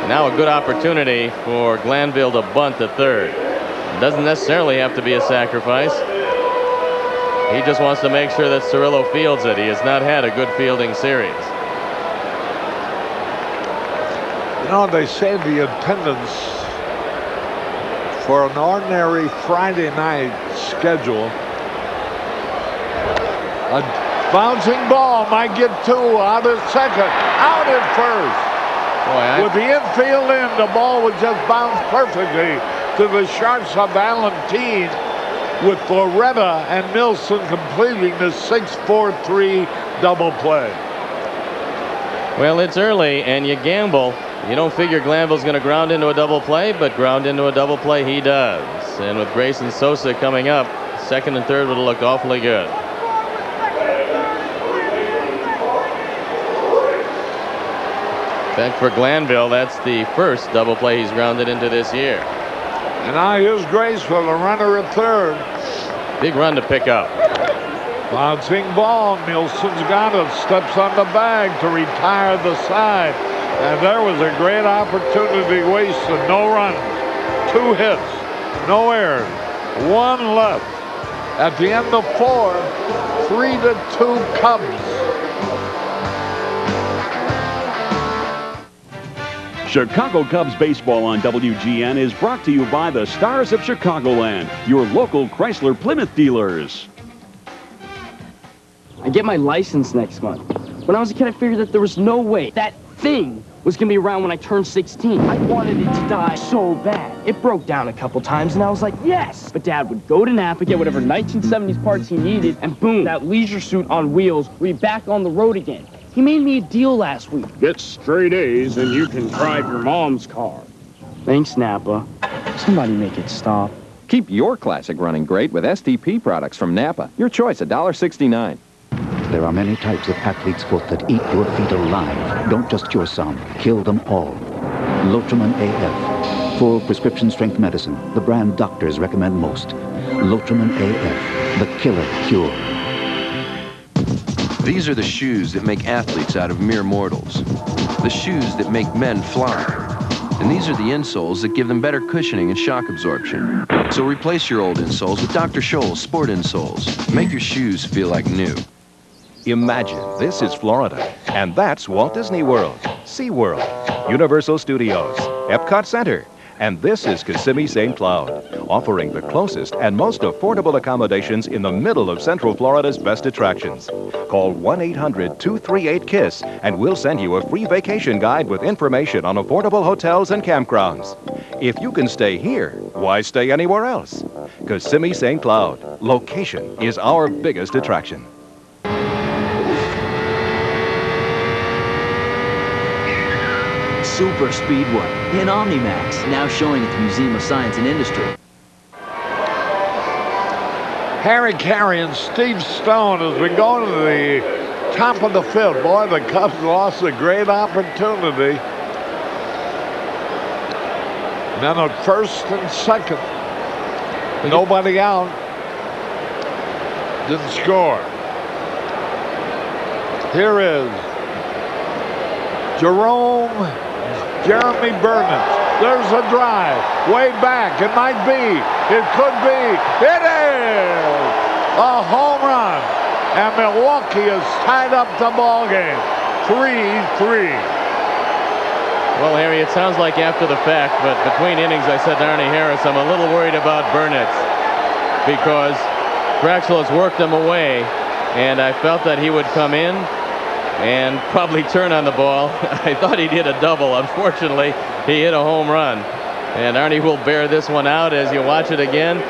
Now a good opportunity for Glanville to bunt to third. It doesn't necessarily have to be a sacrifice. He just wants to make sure that Cirillo fields it. He has not had a good fielding series. You know, they say the attendance for an ordinary Friday night schedule, a bouncing ball might get 2 out at second, out at first. Boy, with the infield in, the ball would just bounce perfectly to the sharps of Valentine, with Loretta and Nilsson completing the 6-4-3 double play. Well, it's early and you gamble. You don't figure Glanville's going to ground into a double play, but ground into a double play he does. And with Grayson Sosa coming up, second and third would look awfully good. In fact, for Glanville, that's the first double play he's grounded into this year. And now here's Graceful, the runner at third. Big run to pick up. Bouncing ball. Nielsen's got it. Steps on the bag to retire the side. And there was a great opportunity wasted. No runs, 2 hits, no errors, 1 left. At the end of 4, 3-2 Cubs. Chicago Cubs baseball on WGN is brought to you by the Stars of Chicagoland, your local Chrysler Plymouth dealers. I get my license next month. When I was a kid, I figured that there was no way that thing was going to be around when I turned 16. I wanted it to die so bad. It broke down a couple times, and I was like, yes! But Dad would go to Napa, get whatever 1970s parts he needed, and boom, that leisure suit on wheels would be back on the road again. He made me a deal last week. Get straight A's and you can drive your mom's car. Thanks, Napa. Somebody make it stop. Keep your classic running great with STP products from Napa. Your choice, $1.69. There are many types of athlete's foot that eat your feet alive. Don't just cure some, kill them all. Lotrimin AF. Full prescription strength medicine, the brand doctors recommend most. Lotrimin AF, the killer cure. These are the shoes that make athletes out of mere mortals. The shoes that make men fly. And these are the insoles that give them better cushioning and shock absorption. So replace your old insoles with Dr. Scholl's Sport Insoles. Make your shoes feel like new. Imagine this is Florida, and that's Walt Disney World, SeaWorld, Universal Studios, Epcot Center, and this is Kissimmee St. Cloud, offering the closest and most affordable accommodations in the middle of Central Florida's best attractions. Call 1-800-238-KISS, and we'll send you a free vacation guide with information on affordable hotels and campgrounds. If you can stay here, why stay anywhere else? Kissimmee St. Cloud, location is our biggest attraction. Super Speedway in Omnimax, now showing at the Museum of Science and Industry. Harry Carey and Steve Stone as we go to the top of the 5th. Boy, the Cubs lost a great opportunity. Men at first and second. Nobody out. Didn't score. Here is Jeremy Burnett. There's a drive. Way back. It might be. It could be. It is a home run. And Milwaukee has tied up the ball game. 3-3. Well, Harry, it sounds like after the fact, but between innings, I said to Arnie Harris, I'm a little worried about Burnitz because Drexel has worked him away, and I felt that he would come in and probably turn on the ball. I thought he'd hit a double. Unfortunately, he hit a home run. And Arnie will bear this one out as you watch it again.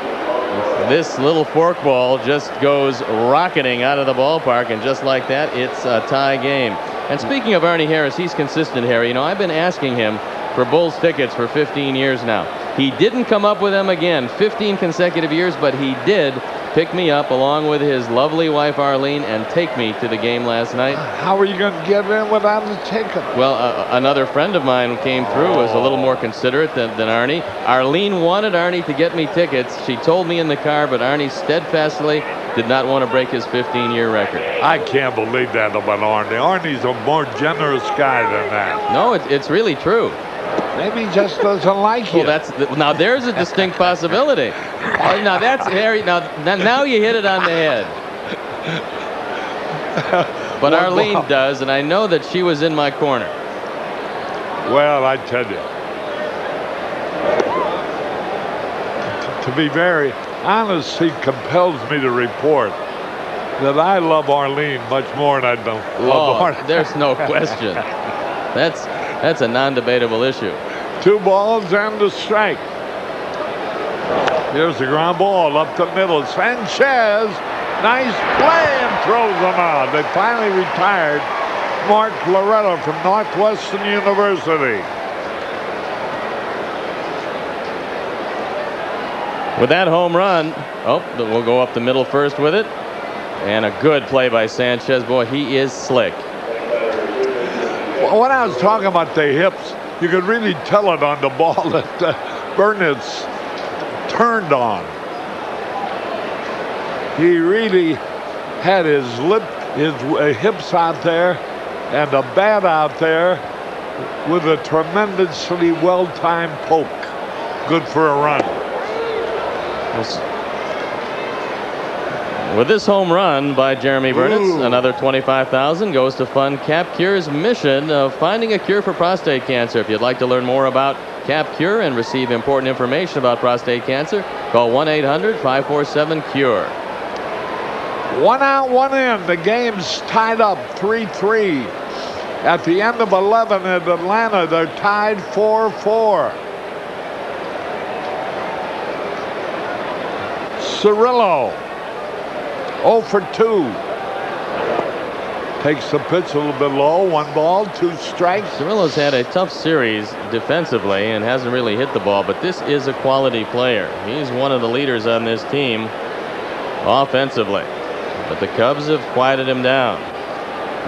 This little forkball just goes rocketing out of the ballpark, and just like that, it's a tie game. And speaking of Arnie Harris, he's consistent, Harry. You know, I've been asking him for Bulls tickets for 15 years now. He didn't come up with them again, 15 consecutive years, but he did pick me up along with his lovely wife Arlene and take me to the game last night. How are you going to get in without a ticket? Well, another friend of mine came through, was a little more considerate than Arnie. Arlene wanted Arnie to get me tickets. She told me in the car, but Arnie steadfastly did not want to break his 15-year record. I can't believe that about Arnie. Arnie's a more generous guy than that. No, it's really true. Maybe he just doesn't like you. Well, now there's a distinct possibility. Now that's Harry. Now you hit it on the head. But Arlene does, and I know that she was in my corner. Well, I tell you, to be very honest, he compels me to report that I love Arlene much more than I don't love Arnie. There's no question. That's a non-debatable issue. 2 balls and a strike. Here's the ground ball up the middle. Sanchez, nice play, and throws them out. They finally retired Mark Loretta from Northwestern University. With that home run, we'll go up the middle first with it. And a good play by Sanchez. Boy, he is slick. When I was talking about the hips, you could really tell it on the ball that Burnitz turned on. He really had his hips out there and a bat out there with a tremendously well-timed poke. Good for a run. With this home run by Jeremy Burnitz, another $25,000 goes to fund Cap Cure's mission of finding a cure for prostate cancer. If you'd like to learn more about Cap Cure and receive important information about prostate cancer, call 1-800-547-CURE. 1 out, 1 in. The game's tied up 3-3. At the end of 11 at Atlanta, they're tied 4-4. Cirillo, 0 for 2. Takes the pitch a little bit low. 1 ball, 2 strikes. Cirillo's had a tough series defensively and hasn't really hit the ball, but this is a quality player. He's one of the leaders on this team offensively. But the Cubs have quieted him down.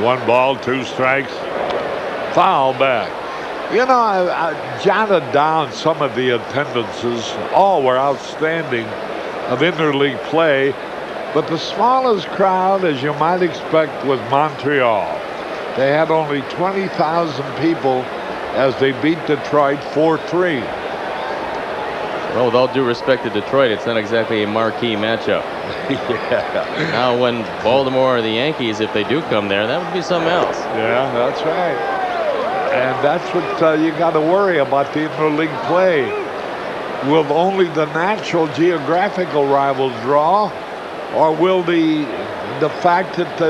1 ball, 2 strikes. Foul back. You know, I jotted down some of the attendances. All were outstanding of interleague play. But the smallest crowd, as you might expect, was Montreal. They had only 20,000 people as they beat Detroit 4-3. Well, with all due respect to Detroit, it's not exactly a marquee matchup. Yeah. Now, when Baltimore or the Yankees, if they do come there, that would be something else. Yeah, that's right. And that's what you got to worry about the interleague play. Will only the natural geographical rivals draw? Or will the fact that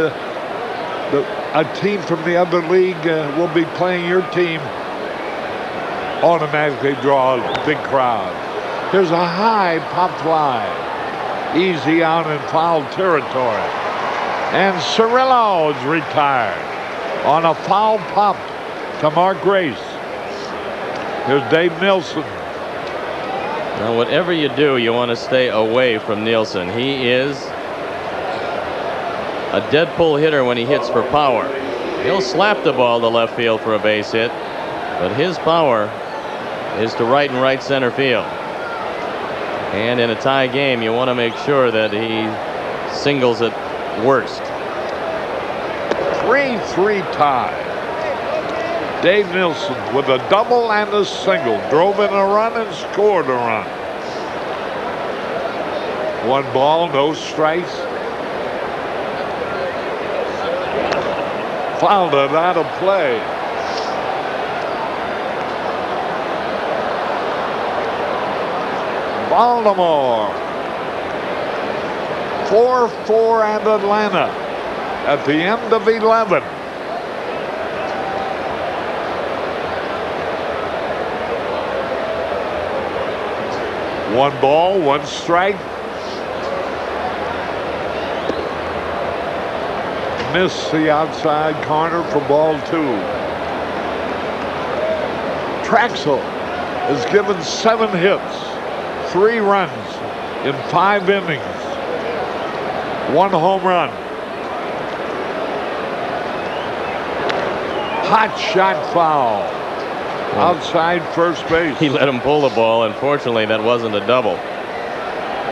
a team from the other league will be playing your team automatically draw a big crowd? Here's a high pop fly. Easy out in foul territory. And Cirillo's retired on a foul pop to Mark Grace. Here's Dave Nilsson. Now, whatever you do, you want to stay away from Nielsen. He is a dead pull hitter when he hits for power. He'll slap the ball to left field for a base hit, but his power is to right and right center field. And in a tie game, you want to make sure that he singles at worst. 3-3 tie. Dave Nilsson with a double and a single drove in a run and scored a run. 1 ball, no strikes. Fouled it out of play. Baltimore. 4-4 and Atlanta at the end of 11. One ball, 1 strike. Missed the outside corner for ball 2. Traxel has given 7 hits, 3 runs in 5 innings. 1 home run. Hot shot foul. Outside first base. He let him pull the ball. Unfortunately, that wasn't a double.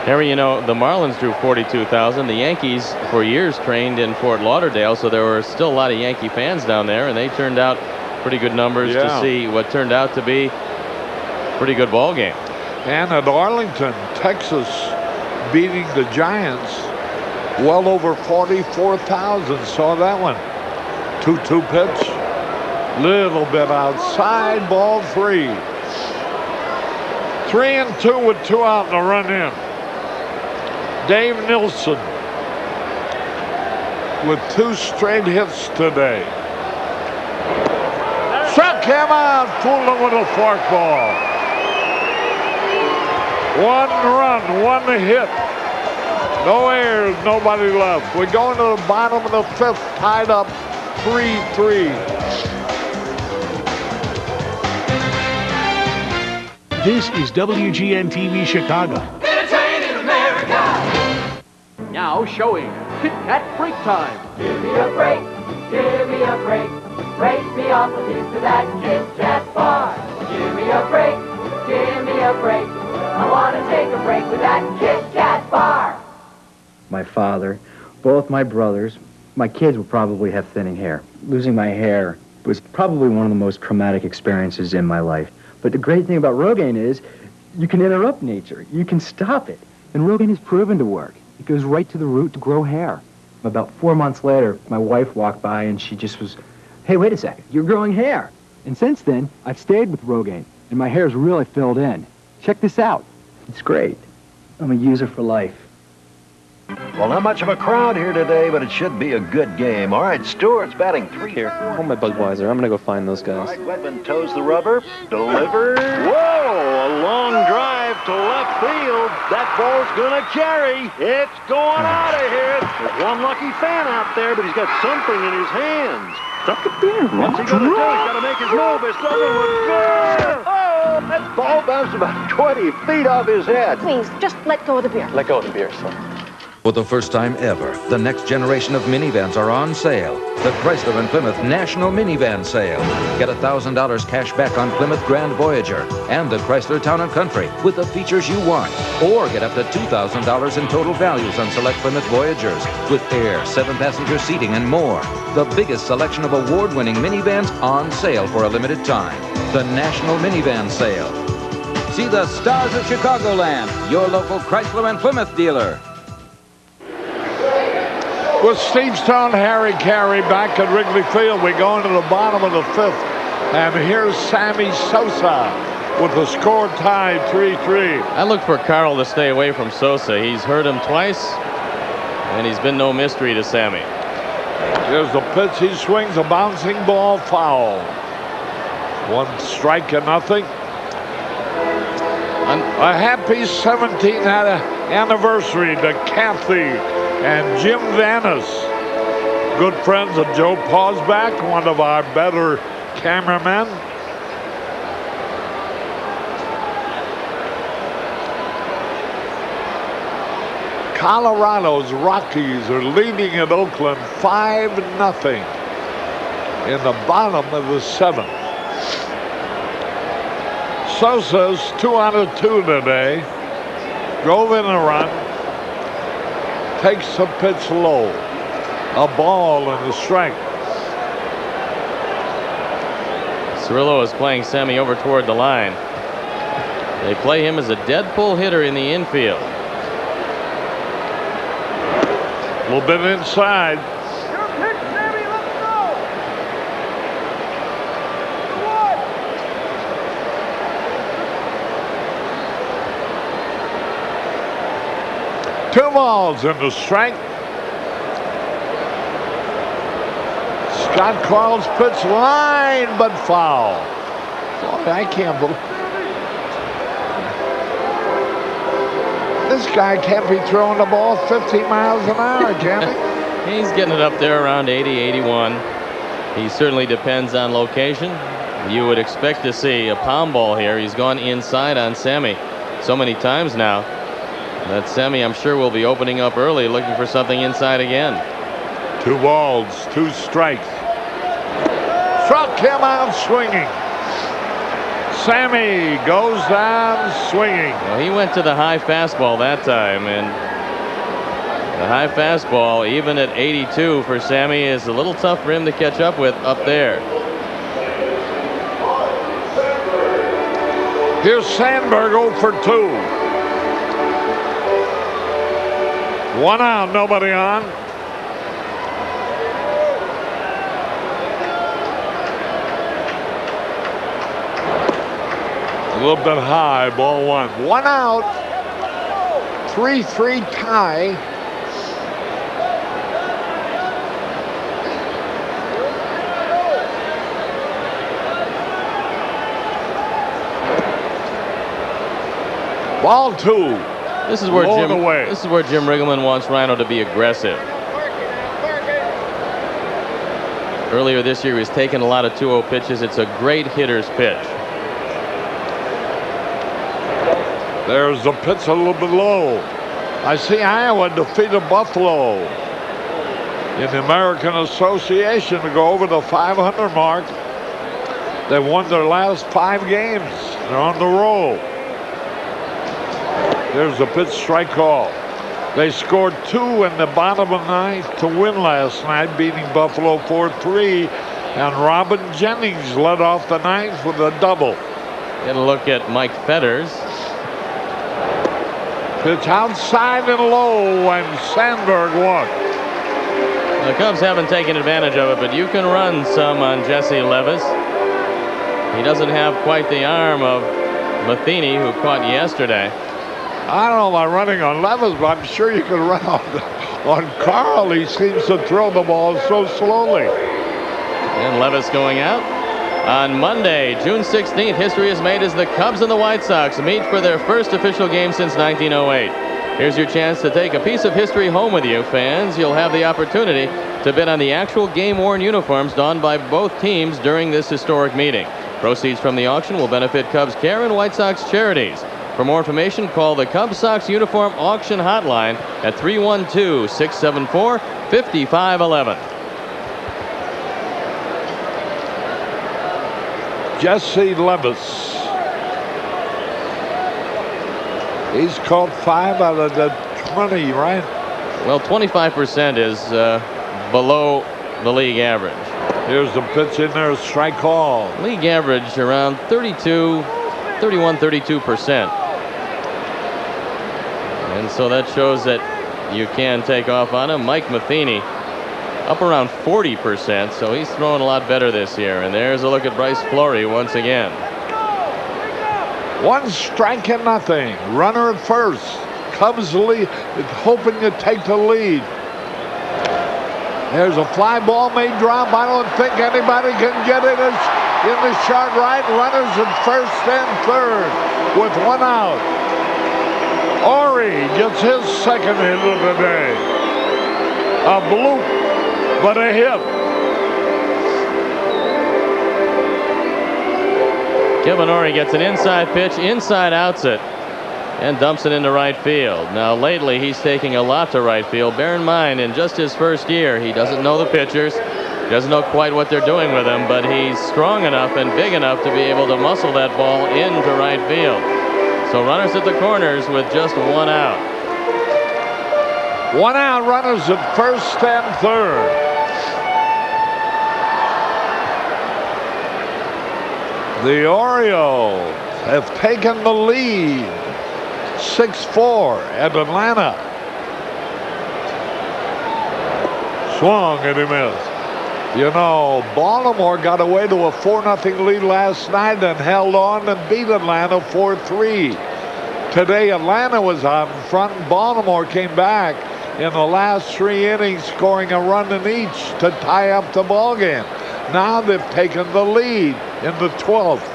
Harry, you know, the Marlins drew 42,000. The Yankees, for years, trained in Fort Lauderdale, so there were still a lot of Yankee fans down there, and they turned out pretty good numbers to see what turned out to be a pretty good ball game. And at Arlington, Texas, beating the Giants, well over 44,000. Saw that one. 2-2 pitch. Little bit outside, ball 3. 3-2 with 2 out and a run in. Dave Nilsson with 2 straight hits today. Struck him out, fooled him with a forkball. 1 run, 1 hit. No errors, nobody left. We're going to the bottom of the 5th, tied up 3-3. This is WGN-TV Chicago. Entertaining America. Now showing Kit Kat Break Time. Give me a break. Give me a break. Break me off a piece of that Kit Kat bar. Give me a break. Give me a break. I want to take a break with that Kit Kat bar. My father, both my brothers, my kids will probably have thinning hair. Losing my hair was probably one of the most traumatic experiences in my life. But the great thing about Rogaine is you can interrupt nature. You can stop it. And Rogaine has proven to work. It goes right to the root to grow hair. About 4 months later, my wife walked by and she just was, hey, wait a second, you're growing hair. And since then, I've stayed with Rogaine, and my hair's really filled in. Check this out. It's great. I'm a user for life. Well, not much of a crowd here today, but it should be a good game. All right, Stewart's batting 3. Here, hold my Budweiser. I'm going to go find those guys. All right, Wedman toes the rubber. Delivered. Whoa, a long drive to left field. That ball's going to carry. It's going out of here. There's one lucky fan out there, but he's got something in his hands. Stop the beer. What's he going to do? He's got to make his move. This doesn't look good. Oh, that ball bounced about 20 feet off his head. Please, just let go of the beer. Let go of the beer, son. For the first time ever, the next generation of minivans are on sale. The Chrysler and Plymouth National Minivan Sale. Get $1,000 cash back on Plymouth Grand Voyager and the Chrysler Town & Country with the features you want. Or get up to $2,000 in total values on select Plymouth Voyagers with air, 7-passenger seating, and more. The biggest selection of award-winning minivans on sale for a limited time. The National Minivan Sale. See the stars of Chicagoland, your local Chrysler and Plymouth dealer. With Steve Stone, Harry Carey back at Wrigley Field, we go into the bottom of the 5th. And here's Sammy Sosa with the score tied 3-3. I look for Carl to stay away from Sosa. He's hurt him twice, and he's been no mystery to Sammy. Here's the pitch. He swings a bouncing ball foul. 1 strike and nothing. A happy 17th anniversary to Kathy and Jim Vanis, good friends of Joe Pausbach, one of our better cameramen. Colorado's Rockies are leading at Oakland 5-0 in the bottom of the 7th. Sosa's 2 out of 2 today. Drove in a run. Takes the pitch low. A ball and a strike. Cirillo is playing Sammy over toward the line. They play him as a dead pull hitter in the infield. A little bit inside. Two balls in the strike. Scott Carl's pitch line, but foul. Boy, I can't believe. This guy can't be throwing the ball 50 miles an hour, can he? He's getting it up there around 80, 81. He certainly depends on location. You would expect to see a pound ball here. He's gone inside on Sammy so many times now. That Sammy, I'm sure, will be opening up early, looking for something inside again. 2 balls, 2 strikes. Struck him out swinging. Sammy goes down swinging. Well, he went to the high fastball that time, and the high fastball, even at 82 for Sammy, is a little tough for him to catch up with up there. Here's Sandberg 0 for 2. 1 out, nobody on. A little bit high, ball 1. 1 out. 3-3 tie. Ball 2. This is where Jim Riggleman wants Rhino to be aggressive. Earlier this year, he was taking a lot of 2-0 pitches. It's a great hitter's pitch. There's the pitch a little bit low. I see Iowa defeated Buffalo in the American Association to go over the 500 mark. They won their last 5 games. They're on the roll. There's a pitch, strike call. They scored 2 in the bottom of the 9th to win last night, beating Buffalo 4-3. And Robin Jennings led off the 9th with a double. Get a look at Mike Fetters. Pitch outside and low, and Sandberg walked. The Cubs haven't taken advantage of it, but you can run some on Jesse Levis. He doesn't have quite the arm of Matheny, who caught yesterday. I don't know about running on Levis, but I'm sure you can run on Carl. He seems to throw the ball so slowly. And Levis going out. On Monday, June 16th, history is made as the Cubs and the White Sox meet for their first official game since 1908. Here's your chance to take a piece of history home with you, fans. You'll have the opportunity to bid on the actual game-worn uniforms donned by both teams during this historic meeting. Proceeds from the auction will benefit Cubs Care and White Sox charities. For more information, call the Cubs Sox Uniform Auction Hotline at 312-674-5511. Jesse Levis. He's caught 5 out of the 20, right? Well, 25% is below the league average. Here's the pitch in there, strike call. League average around 32%. And so that shows that you can take off on him. Mike Matheny up around 40%, so he's throwing a lot better this year. And there's a look at Bryce Flory once again. 1 strike and nothing. Runner at first. Cubs lead, hoping to take the lead. There's a fly ball may drop. I don't think anybody can get it in the short right. Runners at first and third with 1 out. Ori gets his second hit of the day. A bloop, but a hit. Kevin Ori gets an inside pitch, inside outs it, and dumps it into right field. Now lately he's taking a lot to right field. Bear in mind, in just his first year, he doesn't know the pitchers. He doesn't know quite what they're doing with him, but he's strong enough and big enough to be able to muscle that ball into right field. So runners at the corners with just 1 out. 1 out, runners at first and third. The Orioles have taken the lead 6-4 at Atlanta. Swung and he missed. You know, Baltimore got away to a 4-0 lead last night and held on and beat Atlanta 4-3. Today, Atlanta was out in front, and Baltimore came back in the last 3 innings, scoring a run in each to tie up the ballgame. Now they've taken the lead in the 12th.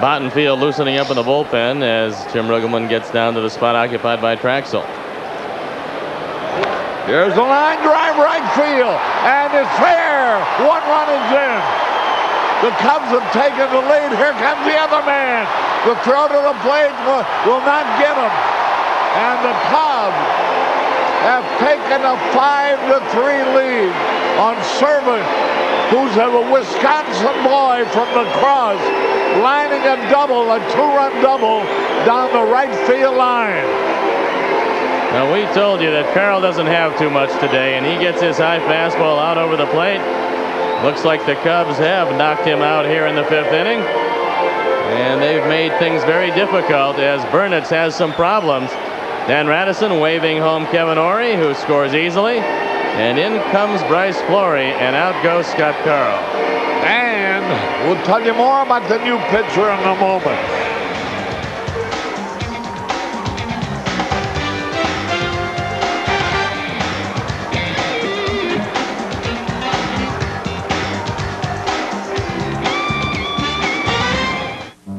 Bottenfield loosening up in the bullpen as Jim Rugelman gets down to the spot occupied by Traxel. Here's the line drive right field, and it's fair. 1 run is in. The Cubs have taken the lead. Here comes the other man. The throw to the plate will not get him. And the Cubs have taken a 5-3 lead on Servant, who's a Wisconsin boy from the Cross, lining a double, a 2-run double down the right field line. Now, we told you that Carroll doesn't have too much today, and he gets his high fastball out over the plate. Looks like the Cubs have knocked him out here in the 5th inning. And they've made things very difficult as Burnitz has some problems. Dan Radisson waving home Kevin Ory, who scores easily. And in comes Bryce Flory, and out goes Scott Carroll. And we'll tell you more about the new pitcher in a moment.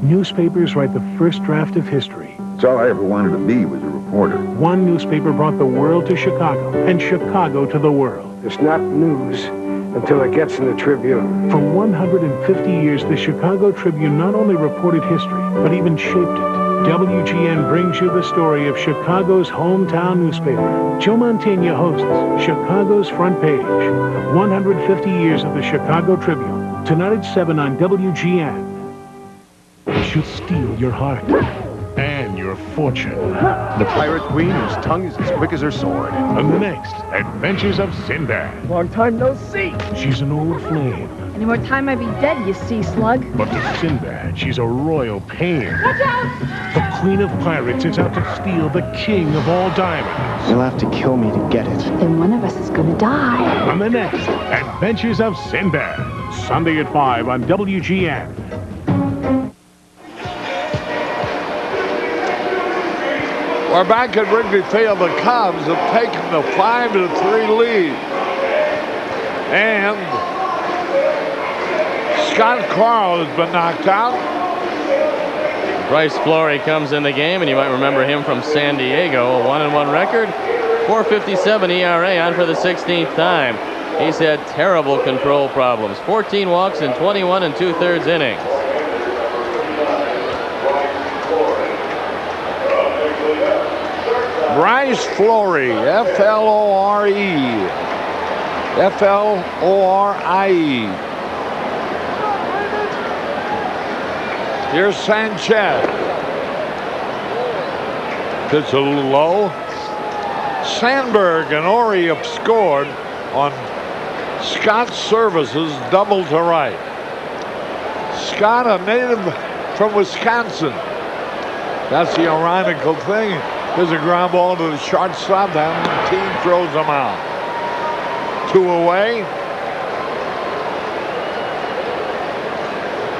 Newspapers write the first draft of history. It's all I ever wanted to be was a reporter. One newspaper brought the world to Chicago, and Chicago to the world. It's not news until it gets in the Tribune. For 150 years, the Chicago Tribune not only reported history, but even shaped it. WGN brings you the story of Chicago's hometown newspaper. Joe Mantegna hosts Chicago's Front Page. 150 years of the Chicago Tribune. Tonight at 7 on WGN. She'll steal your heart and your fortune. The pirate queen whose tongue is as quick as her sword. And the next, Adventures of Sinbad. Long time no see. She's an old flame. Any more time I'd be dead, you sea slug. But to Sinbad, she's a royal pain. Watch out! The queen of pirates is out to steal the king of all diamonds. You'll have to kill me to get it. Then one of us is gonna die. On the next, Adventures of Sinbad. Sunday at 5 on WGN. We're back at Wrigley Field. The Cubs have taken the 5-3 lead. And Scott Carl has been knocked out. Bryce Flory comes in the game, and you might remember him from San Diego. A 1-1 record, 4.57 ERA, on for the 16th time. He's had terrible control problems. 14 walks in 21 2/3 innings. Bryce Flory, F-L-O-R-E. F-L-O-R-I-E. Here's Sanchez. Pitch a little low. Sandberg and Ory have scored on Scott's services, double to right. Scott, a native from Wisconsin. That's the ironical thing. There's a ground ball to the shortstop. That team throws them out. 2 away.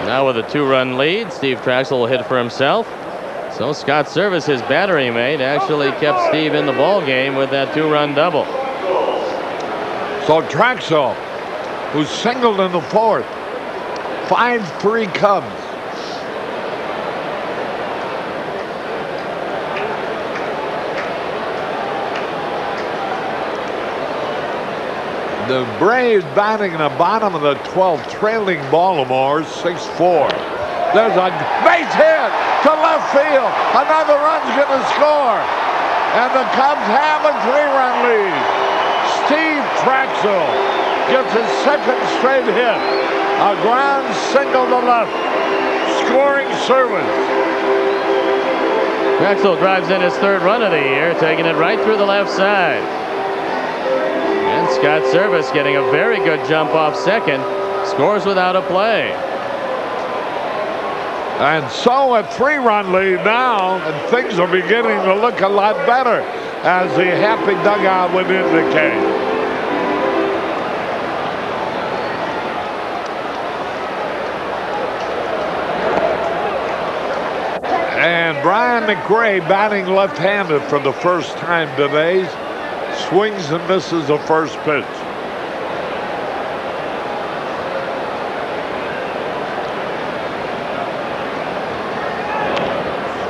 Now with a 2-run lead, Steve Traxel will hit for himself. So Scott Service, his battery mate, actually kept Steve in the ball game with that 2-run double. So Traxel, who singled in the 4th. 5-3 Cubs. The Braves batting in the bottom of the 12th, trailing Baltimore 6-4. There's a base hit to left field. Another run's going to score. And the Cubs have a 3-run lead. Steve Traxel gets his 2nd straight hit. A ground single to left. Scoring service. Traxel drives in his 3rd run of the year, taking it right through the left side. And Scott Service getting a very good jump off second. Scores without a play. And so a 3-run lead now, and things are beginning to look a lot better, as the happy dugout would indicate. And Brian McRae batting left-handed for the first time today. Swings and misses the first pitch.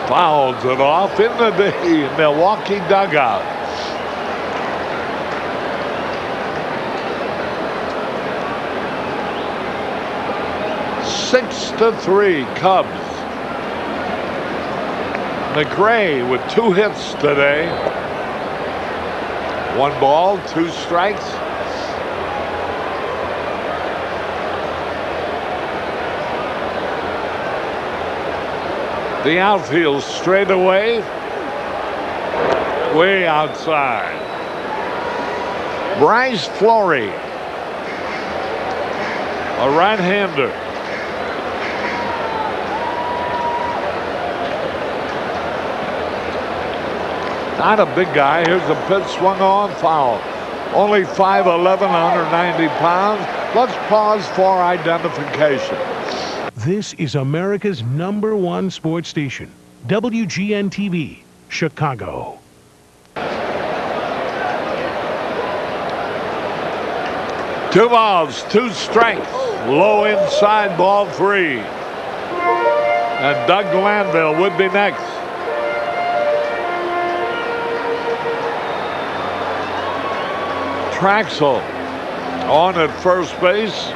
Fouls it off into the Milwaukee dugout. Six to 3 Cubs. McRae with 2 hits today. 1 ball, 2 strikes. The outfield straight away, way outside. Bryce Flory, a right-hander. Not a big guy. Here's the pitch, swung on, foul. Only 5'11", 190 pounds. Let's pause for identification. This is America's #1 sports station, WGN-TV, Chicago. Two balls, 2 strikes. Low inside, ball 3. And Doug Glanville would be next. Traxel on at first base.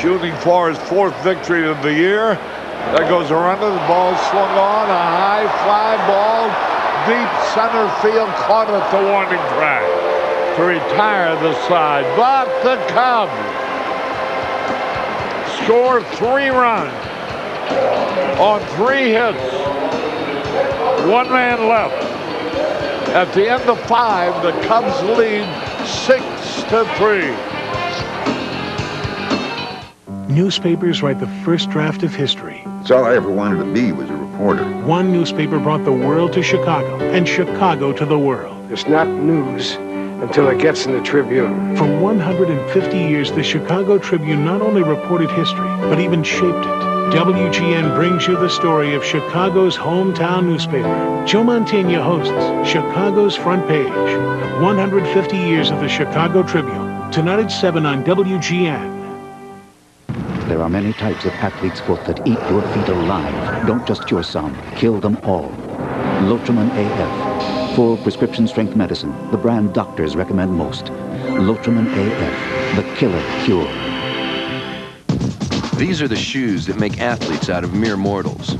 Shooting for his 4th victory of the year. There goes a runner. The ball swung on. A high fly ball. Deep center field. Caught at the warning track to retire the side. But the Cubs score 3 runs on 3 hits. 1 man left. At the end of 5, the Cubs lead 6-3. Newspapers write the first draft of history. It's all I ever wanted to be was a reporter. One newspaper brought the world to Chicago, and Chicago to the world. It's not news until it gets in the Tribune. For 150 years, the Chicago Tribune not only reported history, but even shaped it. WGN brings you the story of Chicago's hometown newspaper. Joe Mantegna hosts Chicago's Front Page. 150 years of the Chicago Tribune. Tonight at 7 on WGN. There are many types of athlete's foot that eat your feet alive. Don't just cure some, kill them all. Lotramin AF. Full prescription strength medicine. The brand doctors recommend most. Lotramin AF. The killer cure. These are the shoes that make athletes out of mere mortals.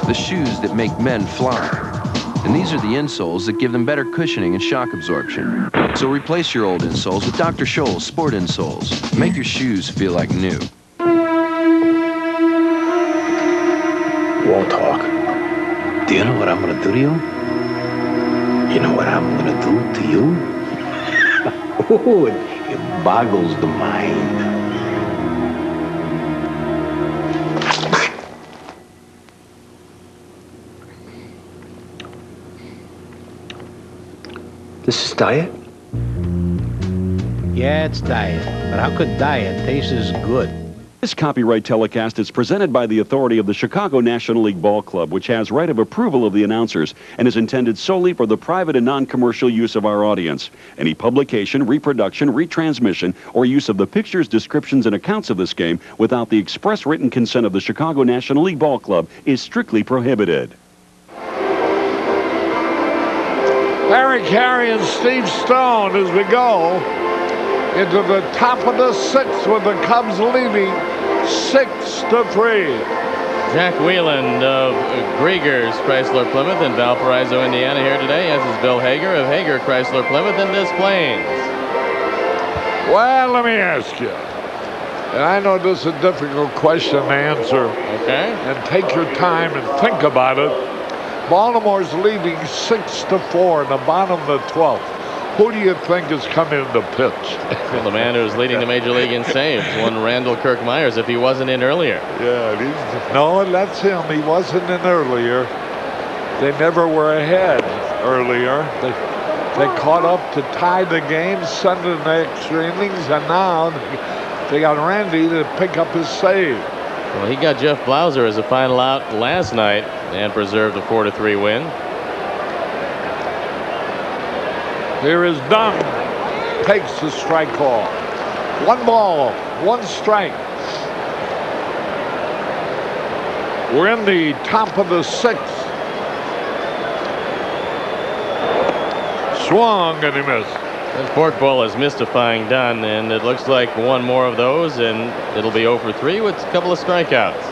The shoes that make men fly. And these are the insoles that give them better cushioning and shock absorption. So replace your old insoles with Dr. Scholl's Sport Insoles. Make your shoes feel like new. Won't talk. Do you know what I'm gonna do to you? You know what I'm gonna do to you? Oh, it boggles the mind. This is diet? Yeah, it's diet. But how could diet taste as good? This copyright telecast is presented by the authority of the Chicago National League Ball Club, which has right of approval of the announcers and is intended solely for the private and non-commercial use of our audience. Any publication, reproduction, retransmission, or use of the pictures, descriptions, and accounts of this game without the express written consent of the Chicago National League Ball Club is strictly prohibited. Harry Carey and Steve Stone as we go into the top of the 6th with the Cubs leading 6-3. Jack Wieland of Grieger's Chrysler Plymouth in Valparaiso, Indiana here today, as is Bill Hager of Hager Chrysler Plymouth in Des Plaines. Well, let me ask you, and I know this is a difficult question to answer. Okay. And take your time and think about it. Baltimore's leading 6-4 in the bottom of the 12th. Who do you think is coming to pitch? Well, the man who's leading the major league in saves, one Randall Kirk Myers, if he wasn't in earlier. Yeah, no, that's him. He wasn't in earlier. They never were ahead earlier. They caught up to tie the game, send it in extra innings, and now they got Randy to pick up his save. Well, he got Jeff Blauser as a final out last night and preserved a 4-3 win. Here is Dunn. Takes the strike call. 1 ball, 1 strike. We're in the top of the 6th. Swung and he missed. That forkball is mystifying Dunn, and it looks like one more of those, and it'll be 0 for 3 with a couple of strikeouts.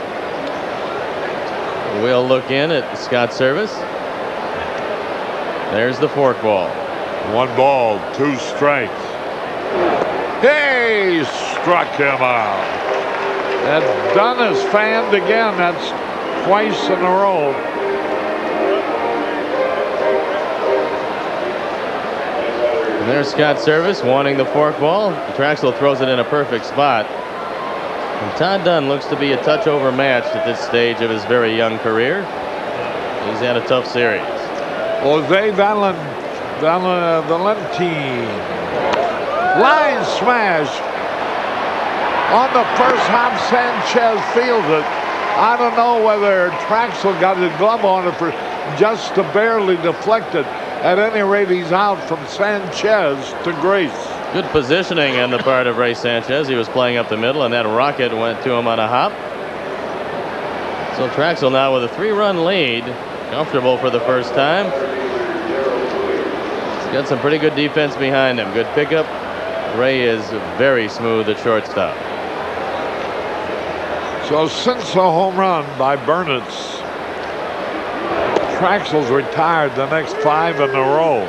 We'll look in at Scott's service. There's the forkball. 1 ball, 2 strikes. Hey, struck him out. And Dunn is fanned again. That's twice in a row. And there's Scott's service, wanting the forkball. Traxel throws it in a perfect spot. And Todd Dunn looks to be a touch overmatched at this stage of his very young career. He's had a tough series. Jose Valentine. Line smash. On the first hop, Sanchez fields it. I don't know whether Traxel got his glove on it for just to barely deflect it. At any rate, he's out from Sanchez to Grace. Good positioning on the part of Ray Sanchez. He was playing up the middle, and that rocket went to him on a hop. So Traxel now with a 3-run lead. Comfortable for the first time. He's got some pretty good defense behind him. Good pickup. Ray is very smooth at shortstop. So since a home run by Burnitz, Traxel's retired the next 5 in a row.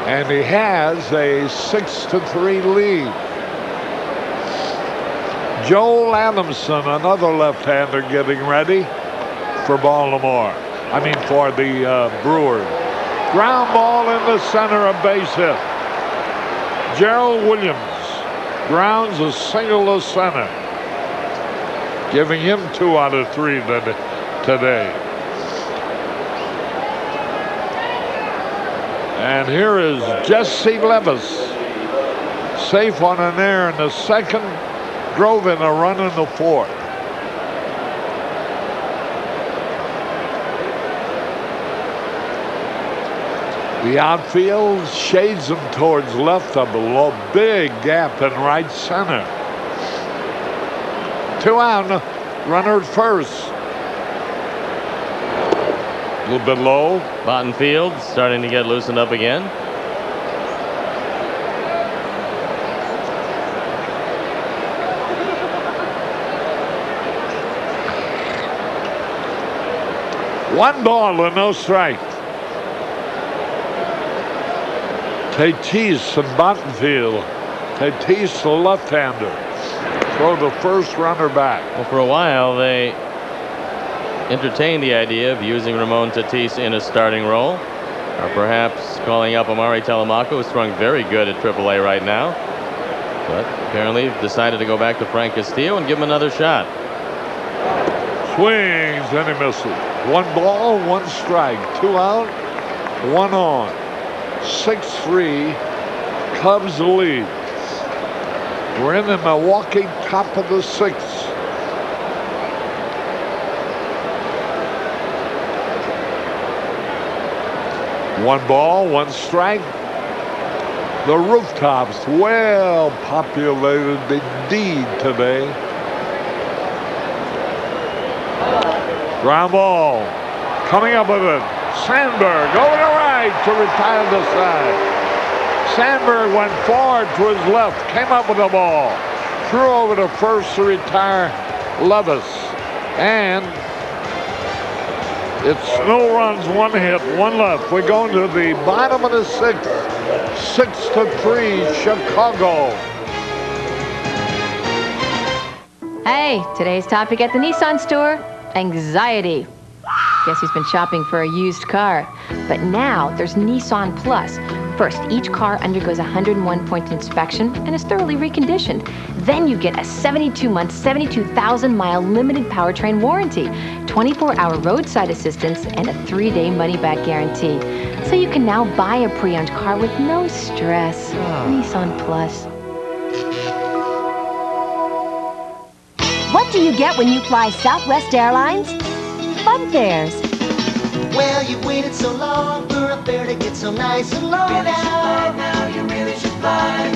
And he has a 6-3 lead. Joel Adamson, another left-hander, getting ready for Baltimore. I mean for the Brewers. Ground ball in the center, a base hit. Gerald Williams grounds a single to center, giving him 2 out of 3 today. And here is Jesse Levis, safe on an error in the 2nd, drove in a run in the 4th. The outfield shades him towards left, a big gap in right center. 2 out, runner at first. A little bit low. Botton Field starting to get loosened up again. One ball and no strike. Tatis and Bottenfield. Tatis, the left-hander. Throw the first runner back. Well, for a while, they entertained the idea of using Ramon Tatis in a starting role, or perhaps calling up Amari Telemaco, who's throwing very good at AAA right now. But apparently decided to go back to Frank Castillo and give him another shot. Swings and he misses. 1 ball, 1 strike. 2 out, 1 on. 6-3, Cubs lead. We're in the Milwaukee, top of the 6th. One ball, 1 strike. The rooftops well populated indeed today. Ground ball. Coming up with it. Sandberg over to right to retire the side. Sandberg went forward to his left, came up with the ball, threw over to first to retire Levis. And it's no runs, 1 hit, 1 left. We're going to the bottom of the 6th. 6-3 Chicago. Hey, today's topic at the Nissan store, anxiety. Guess who's been shopping for a used car? But now there's Nissan Plus. First, each car undergoes a 101-point inspection and is thoroughly reconditioned. Then you get a 72-month, 72,000-mile limited powertrain warranty, 24-hour roadside assistance, and a 3-day money-back guarantee. So you can now buy a pre-owned car with no stress. Nissan Plus. What do you get when you fly Southwest Airlines? Fun fares. Well, you've waited so long for a fare to get so nice and low now. You really should fly.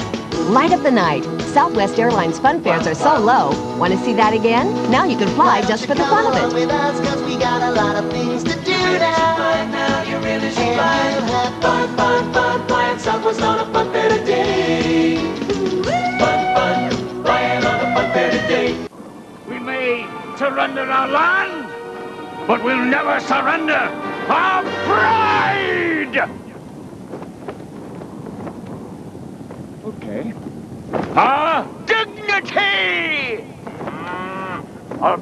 Light up the night. Southwest Airlines fun fares are so low. Want to see that again? Now you can fly just for the fun of it. With us, 'cause we got a lot of things to do now. You really should fly. And you'll have fun, flying Southwest on a fun fair today. Fun, flying on a fun fair today. We may surrender our land, but we'll never surrender our pride! Okay. Our dignity! Our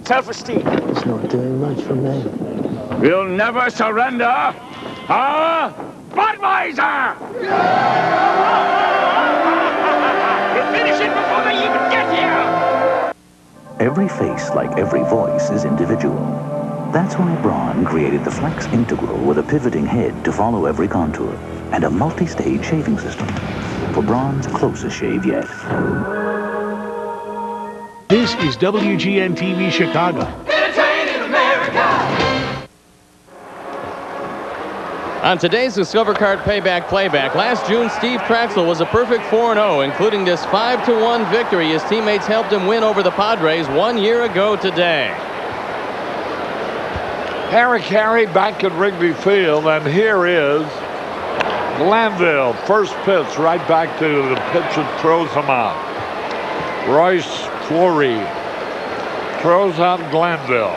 self-esteem. It's not doing much for me. We'll never surrender our Budweiser! We'll finish it before they even get here! Every face, like every voice, is individual. That's why Braun created the Flex Integral with a pivoting head to follow every contour and a multi-stage shaving system for Braun's closest shave yet. This is WGN-TV Chicago. Entertaining America! On today's Discover Card Payback Playback, last June, Steve Traxel was a perfect 4-0, including this 5-1 victory. His teammates helped him win over the Padres 1 year ago today. Harry Carey back at Wrigley Field, and here is Glanville. First pitch right back to the pitcher, throws him out. Royce Fleury throws out Glanville.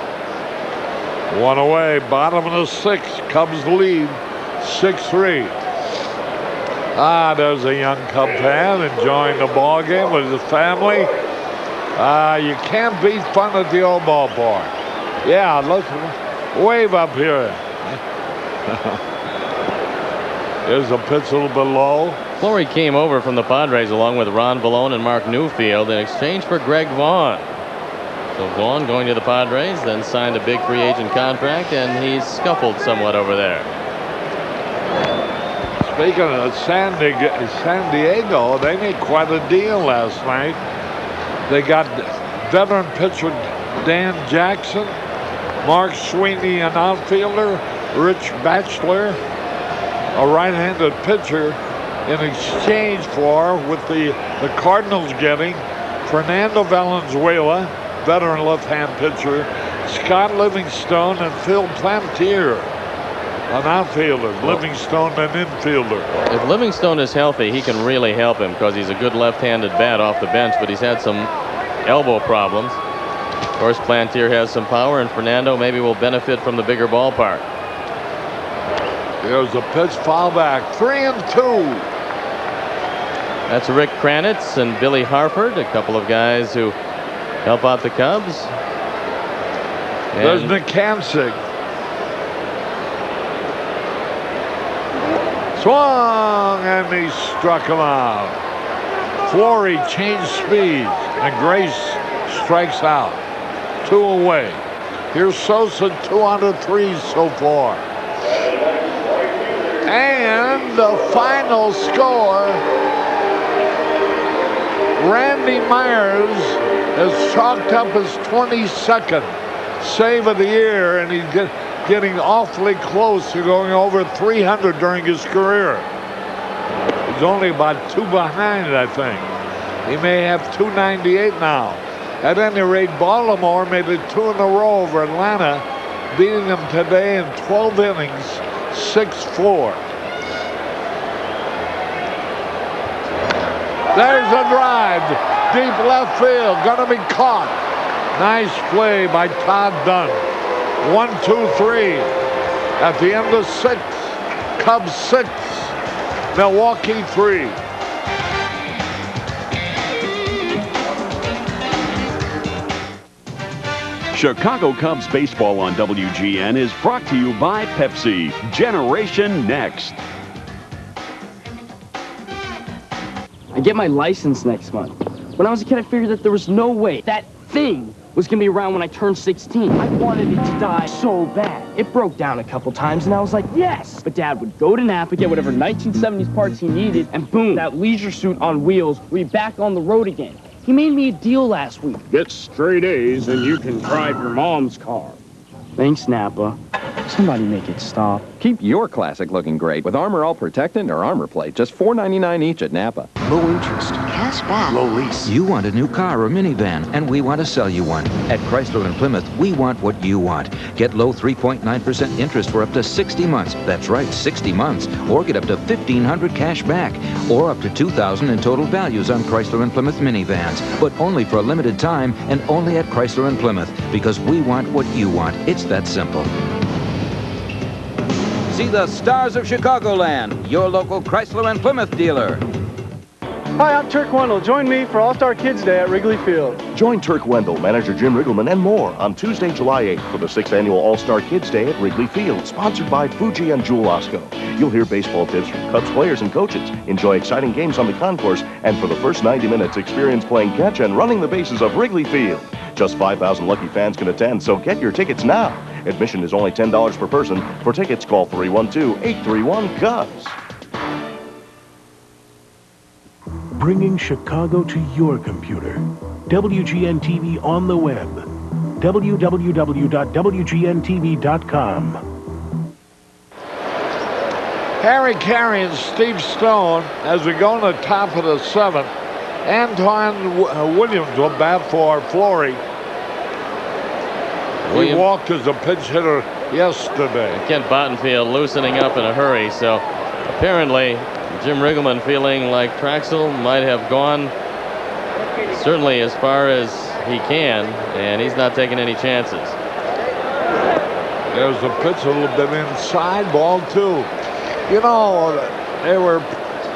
One away, bottom of the sixth. Cubs lead 6-3. There's a young Cub fan enjoying the ball game with his family. You can't beat fun at the old ballpark. Yeah, look, wave up here. There's a pitch a little bit low. Fleury came over from the Padres along with Ron Vallone and Mark Newfield in exchange for Greg Vaughn. So Vaughn going to the Padres, then signed a big free agent contract, and he's scuffled somewhat over there. Speaking of San Diego, they made quite a deal last night. They got veteran pitcher Dan Jackson, Mark Sweeney, an outfielder, Rich Batchelor, a right-handed pitcher, in exchange for, with the Cardinals getting, Fernando Valenzuela, veteran left-hand pitcher, Scott Livingstone, and Phil Plantier, an outfielder. Livingstone, an infielder. If Livingstone is healthy, he can really help him because he's a good left-handed bat off the bench, but he's had some elbow problems. Of course, Plantier has some power, and Fernando maybe will benefit from the bigger ballpark. There's a pitch, foul back, 3-2. That's Rick Kranitz and Billy Harford, a couple of guys who help out the Cubs. There's McCansick. Swung, and he struck him out. Fleury changed speed, and Grace strikes out. 2 away. Here's Sosa, 2 out of 3 so far. And the final score, Randy Myers has chalked up his 22nd save of the year, and he's getting awfully close to going over 300 during his career. He's only about 2 behind, I think. He may have 298 now. At any rate, Baltimore made it 2 in a row over Atlanta, beating them today in 12 innings, 6-4. There's a drive, deep left field, gonna be caught. Nice play by Todd Dunn. 1-2-3. At the end of 6, Cubs 6, Milwaukee 3. Chicago Cubs baseball on WGN is brought to you by Pepsi. Generation Next. I get my license next month. When I was a kid, I figured that there was no way that thing was going to be around when I turned 16. I wanted it to die so bad. It broke down a couple times, and I was like, yes! But Dad would go to Napa, get whatever 1970s parts he needed, and boom, that leisure suit on wheels would be back on the road again. He made me a deal last week. Get straight A's and you can drive your mom's car. Thanks, Napa. Somebody make it stop. Keep your classic looking great with Armor All Protectant or Armor Plate. Just $4.99 each at Napa. Low interest. Cash back. Low lease. You want a new car or minivan, and we want to sell you one. At Chrysler and Plymouth, we want what you want. Get low 3.9% interest for up to 60 months. That's right, 60 months. Or get up to $1,500 cash back. Or up to $2,000 in total values on Chrysler and Plymouth minivans. But only for a limited time and only at Chrysler and Plymouth. Because we want what you want. It's that simple. See the stars of Chicagoland, your local Chrysler and Plymouth dealer. Hi, I'm Turk Wendell. Join me for All-Star Kids Day at Wrigley Field. Join Turk Wendell, manager Jim Riggleman, and more on Tuesday, July 8th for the 6th Annual All-Star Kids Day at Wrigley Field, sponsored by Fuji and Jewel Osco. You'll hear baseball tips from Cubs players and coaches, enjoy exciting games on the concourse, and for the first 90 minutes, experience playing catch and running the bases of Wrigley Field. Just 5,000 lucky fans can attend, so get your tickets now. Admission is only $10 per person. For tickets, call 312-831-CUBS. Bringing Chicago to your computer. WGN-TV on the web. www.wgntv.com. Harry Carey and Steve Stone as we go in the top of the 7th. Antoine Williams will bat for Flory. He walked as a pinch hitter yesterday. Kent Bottenfield loosening up in a hurry, so apparently Jim Riggleman feeling like Traxel might have gone certainly as far as he can, and he's not taking any chances. There's a pitch a little bit inside, ball 2. You know, they were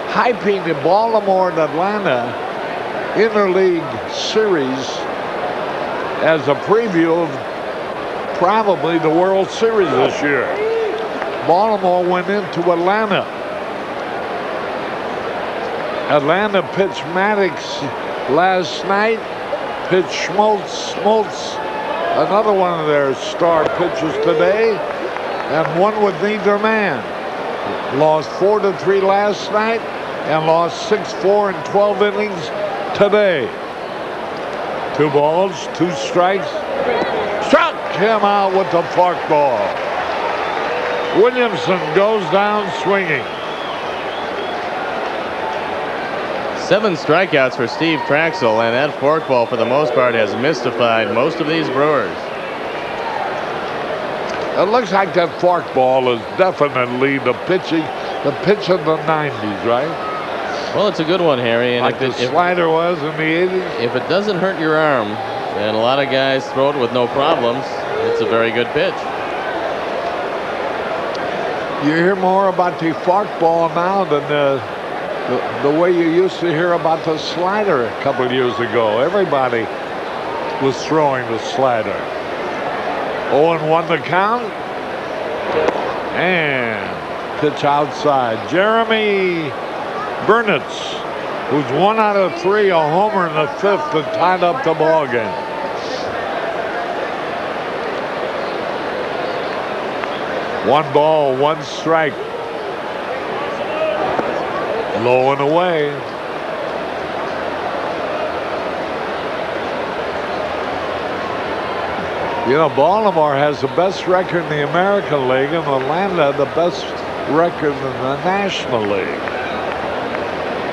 hyping the Baltimore and Atlanta interleague series as a preview of probably the World Series this year. Baltimore went into Atlanta. Atlanta pitched Maddox last night, pitched Schmaltz, another one of their star pitchers today, and won with neither man. Lost 4-3 last night and lost 6-4 in 12 innings today. 2 balls, 2 strikes. Struck him out with the forkball. Williamson goes down swinging. 7 strikeouts for Steve Traxel, and that forkball for the most part has mystified most of these Brewers. It looks like that forkball is definitely the pitch of the 90s, right? Well, it's a good one, Harry. And like the slider was in the 80s? If it doesn't hurt your arm, and a lot of guys throw it with no problems, it's a very good pitch. You hear more about the forkball now than the way you used to hear about the slider a couple of years ago. Everybody was throwing the slider. 0-1 the count. And pitch outside. Jeremy Burnitz, who's 1 out of 3, a homer in the 5th that tied up the ball game. One ball, 1 strike. Low and away. You know, Baltimore has the best record in the American League, and Atlanta the best record in the National League.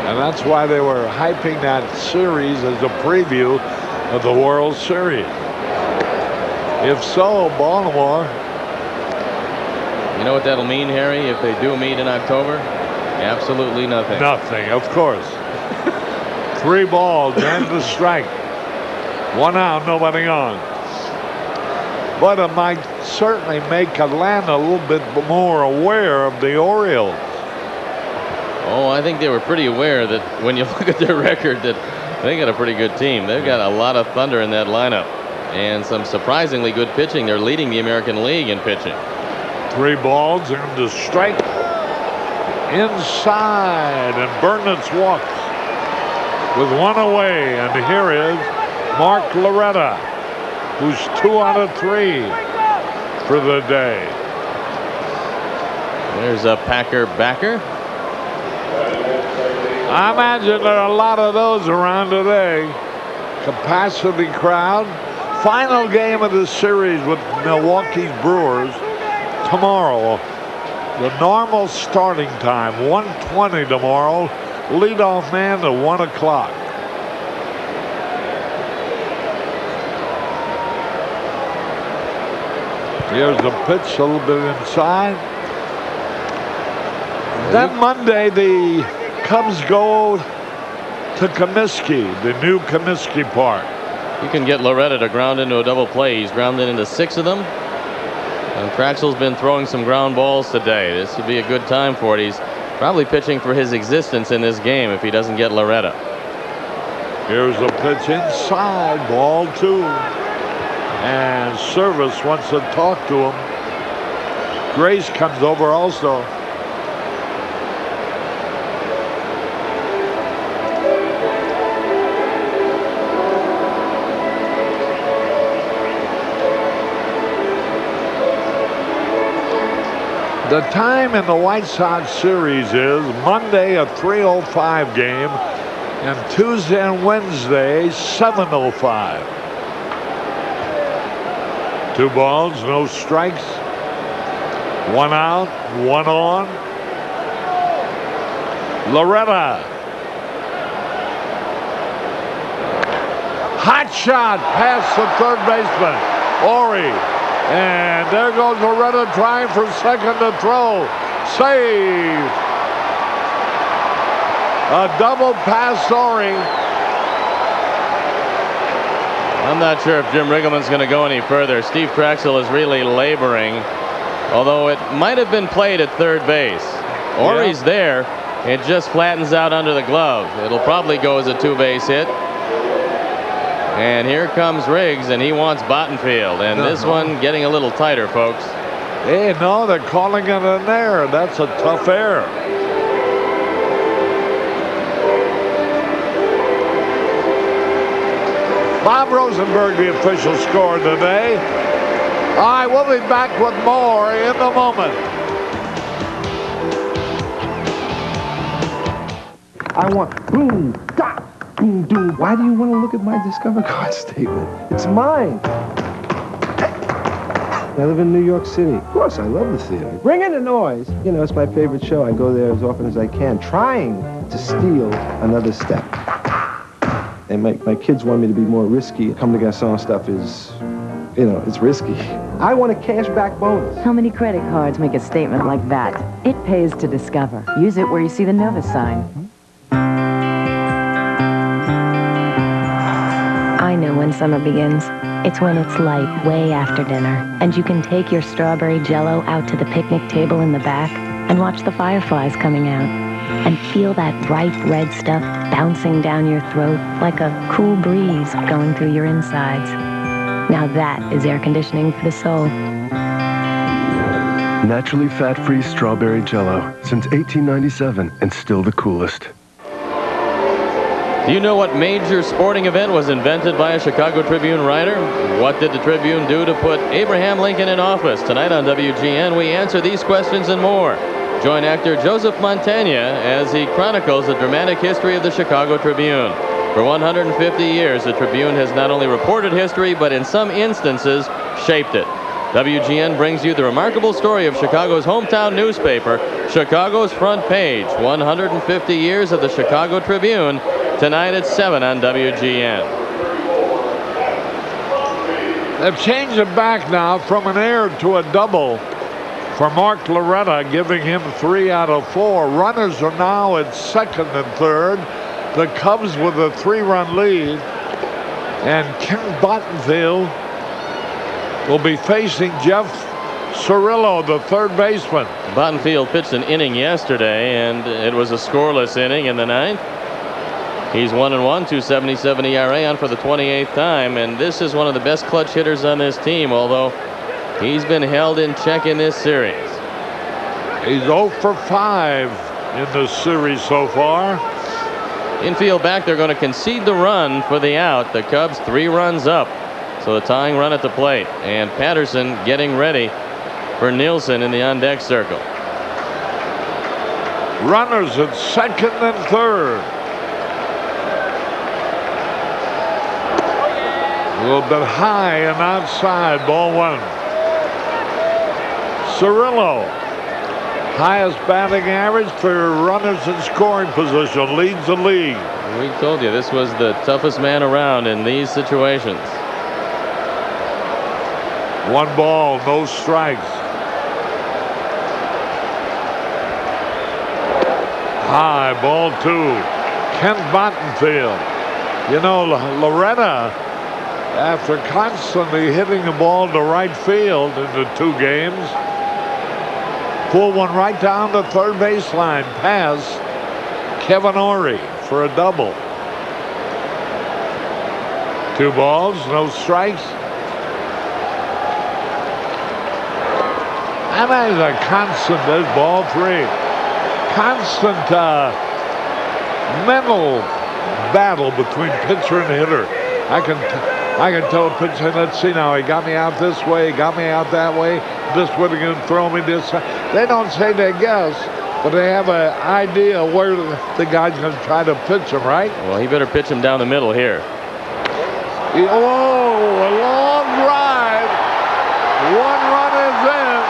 And that's why they were hyping that series as a preview of the World Series. If so, Baltimore. You know what that'll mean, Harry, if they do meet in October? Absolutely nothing. Nothing, of course. 3 balls and the strike. 1 out, nobody on. But it might certainly make Atlanta a little bit more aware of the Orioles. Oh, I think they were pretty aware that when you look at their record that they got a pretty good team. They've got a lot of thunder in that lineup and some surprisingly good pitching. They're leading the American League in pitching. 3 balls and the strike. Inside, and Burnitz walks with 1 away, and here is Mark Loretta, who's 2 out of 3 for the day. There's a Packer backer. I imagine there are a lot of those around today. capacity crowd. Final game of the series with Milwaukee's Brewers tomorrow. The normal starting time, 1:20 tomorrow. Leadoff man at 1 o'clock. Here's the pitch, a little bit inside. Then Monday, the Cubs go to Comiskey, the new Comiskey Park. You can get Loretta to ground into a double play. He's grounded into 6 of them. And Traxel's been throwing some ground balls today. This would be a good time for it. He's probably pitching for his existence in this game if he doesn't get Loretta. Here's the pitch inside, ball 2. And Service wants to talk to him. Grace comes over also. The time in the White Sox series is Monday a 3:05 game and Tuesday and Wednesday 7:05. 2 balls, no strikes. 1 out, 1 on. Loretta. Hot shot past the third baseman. Ori. And there goes Loretta trying for second to throw. Save. A double pass Ori. I'm not sure if Jim Riggleman's going to go any further. Steve Traxel is really laboring, although it might have been played at third base. Ori's there. It just flattens out under the glove. It'll probably go as a 2-base hit. And here comes Riggs, and he wants Bottenfield. And this one getting a little tighter, folks. Hey, no, they're calling it an error. That's a tough error. Bob Rosenberg, the official score today. All right, we'll be back with more in a moment. I want boom, dot, boom, doom. Why do you want to look at my Discover card statement? It's mine. I live in New York City. Of course, I love the theater. Bring in the noise. You know, it's my favorite show. I go there as often as I can, trying to steal another step. And my kids want me to be more risky. Come to Garçon stuff is, you know, it's risky. I want a cashback bonus. How many credit cards make a statement like that? It pays to Discover. Use it where you see the Novus sign. I know when summer begins. It's when it's light way after dinner, and you can take your strawberry Jell-O out to the picnic table in the back and watch the fireflies coming out, and feel that ripe red stuff bouncing down your throat like a cool breeze going through your insides. Now that is air conditioning for the soul. Naturally fat-free strawberry Jell-O since 1897, and still the coolest. Do you know what major sporting event was invented by a Chicago Tribune writer? What did the Tribune do to put Abraham Lincoln in office? Tonight on WGN, we answer these questions and more. Join actor Joseph Montaigne as he chronicles the dramatic history of the Chicago Tribune. For 150 years, the Tribune has not only reported history, but in some instances, shaped it. WGN brings you the remarkable story of Chicago's hometown newspaper, Chicago's Front Page, 150 years of the Chicago Tribune, tonight at 7 on WGN. They've changed it back now from an error to a double for Mark Loretta, giving him 3 out of 4. Runners are now at second and third. The Cubs with a 3-run lead. And Ken Bottenfield will be facing Jeff Cirillo, the third baseman. Bottenfield pitched an inning yesterday, and it was a scoreless inning in the ninth. He's 1-1, 2.77 ERA on for the 28th time, and this is one of the best clutch hitters on this team, although he's been held in check in this series. He's 0 for 5 in this series so far. Infield back, they're going to concede the run for the out. The Cubs 3 runs up, so the tying run at the plate, and Patterson getting ready for Nielsen in the on-deck circle. Runners at second and third. A little bit high and outside, ball one. Cirillo, highest batting average for runners in scoring position, leads the league. We told you this was the toughest man around in these situations. 1 ball, no strikes. High, ball 2. Kent Bottenfield. You know, Loretta, after constantly hitting the ball to right field in the 2 games, pulled one right down the third baseline past Kevin Ory for a double. 2 balls, no strikes. And that is a constant, there's ball 3. Constant mental battle between pitcher and hitter. I can tell a pitcher, let's see now, he got me out this way, he got me out that way, this way they're going to throw me this. They don't say they guess, but they have an idea where the guy's going to try to pitch him, right? Well, he better pitch him down the middle here. Oh, a long drive. 1 run is in.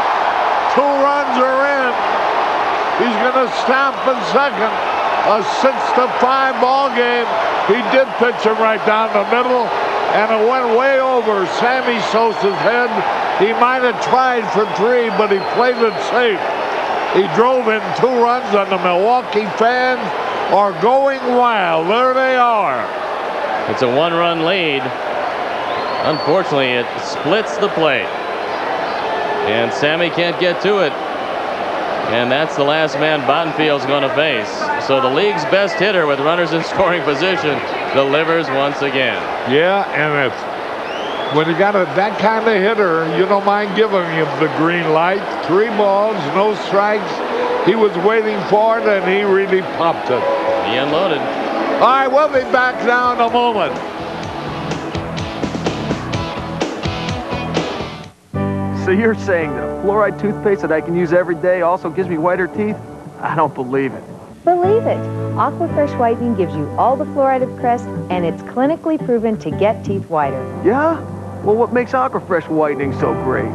2 runs are in. He's going to stop in second. A 6-5 ball game. He did pitch him right down the middle, and it went way over Sammy Sosa's head. He might have tried for 3, but he played it safe. He drove in 2 runs, and the Milwaukee fans are going wild. There they are. It's a 1-run lead. Unfortunately, it splits the plate. And Sammy can't get to it. And that's the last man Bottenfield's going to face. So the league's best hitter with runners in scoring position delivers once again. Yeah, and when you got that kind of hitter, you don't mind giving him the green light. 3 balls, no strikes. He was waiting for it, and he really popped it. He unloaded. All right, we'll be back now in a moment. So you're saying that a fluoride toothpaste that I can use every day also gives me whiter teeth? I don't believe it. Believe it. Aquafresh Whitening gives you all the fluoride of Crest, and it's clinically proven to get teeth whiter. Yeah? Well, what makes Aquafresh Whitening so great?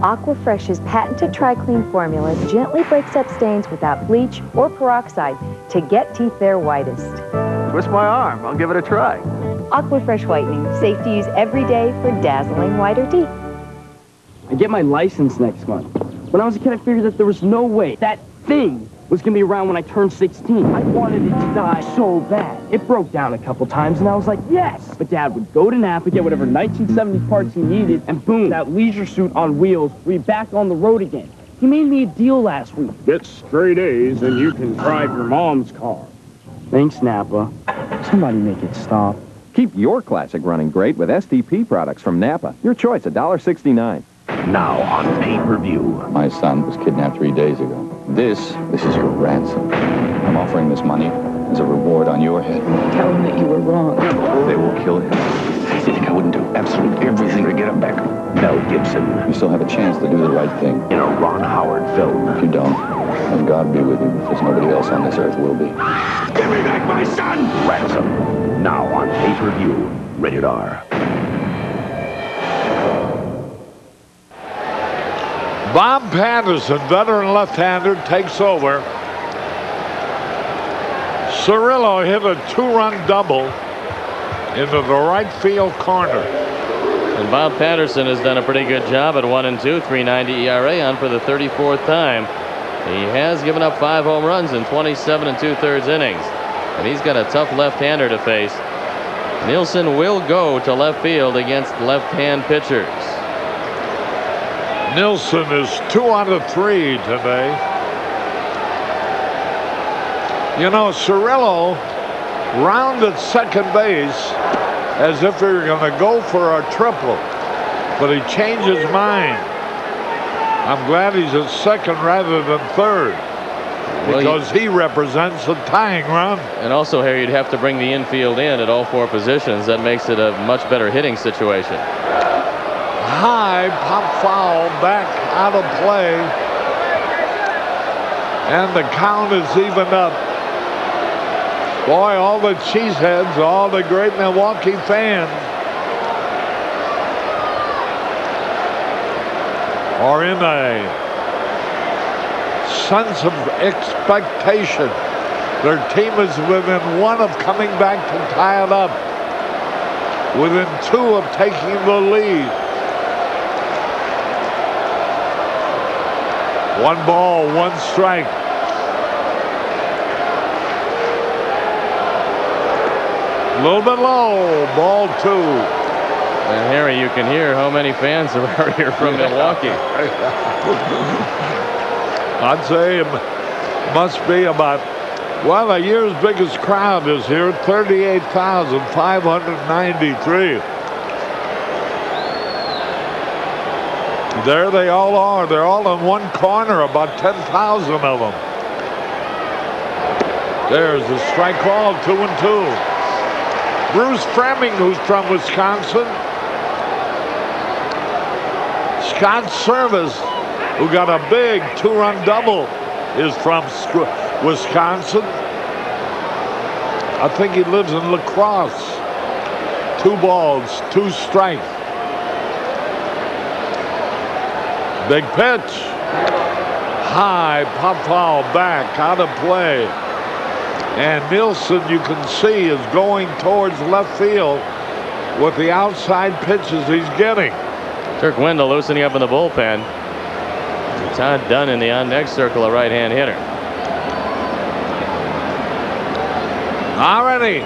Aquafresh's patented Tri-Clean formula gently breaks up stains without bleach or peroxide to get teeth their whitest. Twist my arm. I'll give it a try. Aquafresh Whitening, safe to use every day for dazzling whiter teeth. I get my license next month. When I was a kid, I figured that there was no way that thing was going to be around when I turned 16. I wanted it to die so bad. It broke down a couple times, and I was like, yes! But Dad would go to Napa, get whatever 1970s parts he needed, and boom, that leisure suit on wheels, we'd be back on the road again. He made me a deal last week. Get straight A's, and you can drive your mom's car. Thanks, Napa. Somebody make it stop. Keep your classic running great with STP products from Napa. Your choice, $1.69. Now on pay-per-view. My son was kidnapped 3 days ago. This is your ransom. I'm offering this money as a reward on your head. Tell him that you were wrong. They will kill him. You think I wouldn't do absolutely everything to get him back? Mel Gibson. You still have a chance to do the right thing. In a Ron Howard film. If you don't, then God be with you, because nobody else on this earth will be. Give me back my son! Ransom. Now on pay-per-view. Rated R. Bob Patterson, veteran left-hander, takes over. Cirillo hit a 2-run double into the right field corner. And Bob Patterson has done a pretty good job at 1-2, 3.90 ERA on for the 34th time. He has given up 5 home runs in 27 2/3 innings. And he's got a tough left-hander to face. Nielsen will go to left field against left-hand pitchers. Nielsen is 2 out of 3 today. You know, Cirillo rounded second base as if he were going to go for a triple, but he changed his mind. I'm glad he's at second rather than third, because he represents a tying run. And also, Harry, you'd have to bring the infield in at all 4 positions. That makes it a much better hitting situation. High pop foul, back out of play, and the count is evened up. Boy, all the cheeseheads, all the great Milwaukee fans are in a sense of expectation. Their team is within one of coming back to tie it up, within two of taking the lead. 1 ball, 1 strike. A little bit low, ball 2. And Harry, you can hear how many fans are here from Milwaukee. I'd say it must be about, well, the year's biggest crowd is here, 38,593. There they all are. They're all in one corner, about 10,000 of them. There's the strike call, 2-2. Bruce Framing, who's from Wisconsin. Scott Service, who got a big 2-run double, is from Wisconsin. I think he lives in La Crosse. 2 balls, 2 strikes. Big pitch. High, pop foul back, out of play. And Nielsen, you can see, is going towards left field with the outside pitches he's getting. Turk Wendell loosening up in the bullpen. Todd Dunn in the on-deck circle, a right-hand hitter. Already.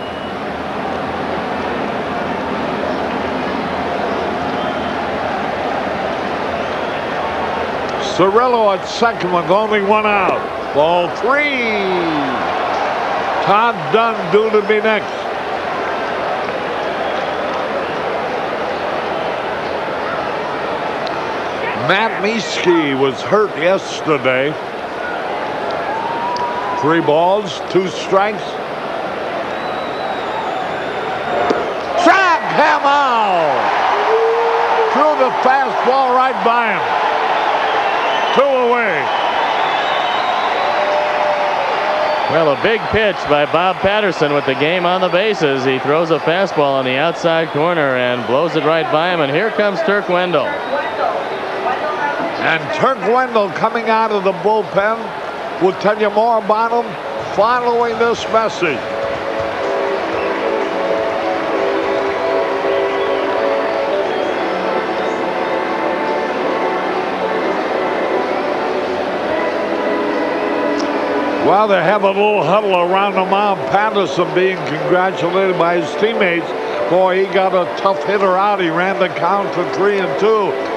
Cirillo at second with only 1 out. Ball 3. Todd Dunn due to be next. Matt Mieske was hurt yesterday. 3 balls, 2 strikes. Track him out! Threw the fastball right by him. 2 away. Well, a big pitch by Bob Patterson with the game on the bases. He throws a fastball on the outside corner and blows it right by him. And here comes Turk Wendell. And Turk Wendell coming out of the bullpen. We'll tell you more about him following this message. Well, they have a little huddle around the mound. Patterson being congratulated by his teammates. Boy, he got a tough hitter out. He ran the count to 3-2.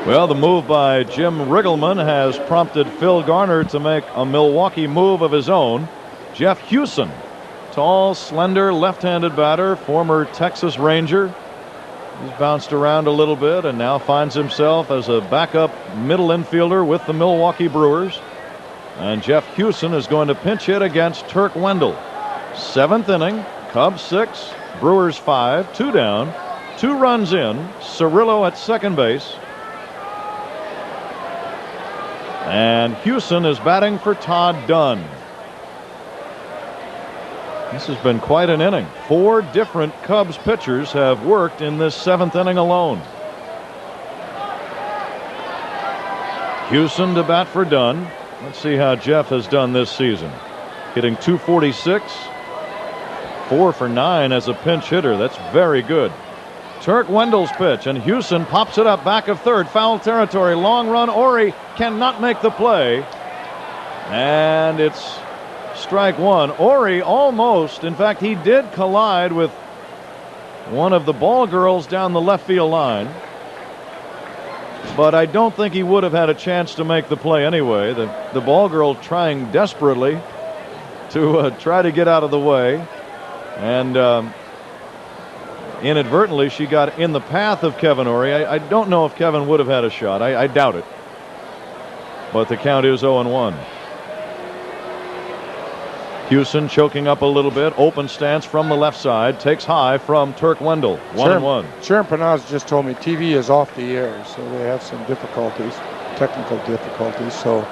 Well, the move by Jim Riggleman has prompted Phil Garner to make a Milwaukee move of his own. Jeff Hewson, tall, slender, left-handed batter, former Texas Ranger. He's bounced around a little bit and now finds himself as a backup middle infielder with the Milwaukee Brewers. And Jeff Hewson is going to pinch hit against Turk Wendell. 7th inning, Cubs 6, Brewers 5, 2 down. 2 runs in. Cirillo at second base. And Hewson is batting for Todd Dunn. This has been quite an inning. 4 different Cubs pitchers have worked in this 7th inning alone. Hewson to bat for Dunn. Let's see how Jeff has done this season. Hitting .246. 4 for 9 as a pinch hitter. That's very good. Turk Wendell's pitch, and Hewson pops it up back of third. Foul territory. Long run. Ori cannot make the play. And it's strike 1. Ori almost, in fact, he did collide with one of the ball girls down the left field line. But I don't think he would have had a chance to make the play anyway. The ball girl trying desperately to try to get out of the way. And inadvertently, she got in the path of Kevin Ori. I don't know if Kevin would have had a shot. I doubt it. But the count is 0-1. Hewson choking up a little bit. Open stance from the left side. Takes high from Turk Wendell. 1-1. Sharon Panaz just told me TV is off the air, so they have some difficulties, technical difficulties. So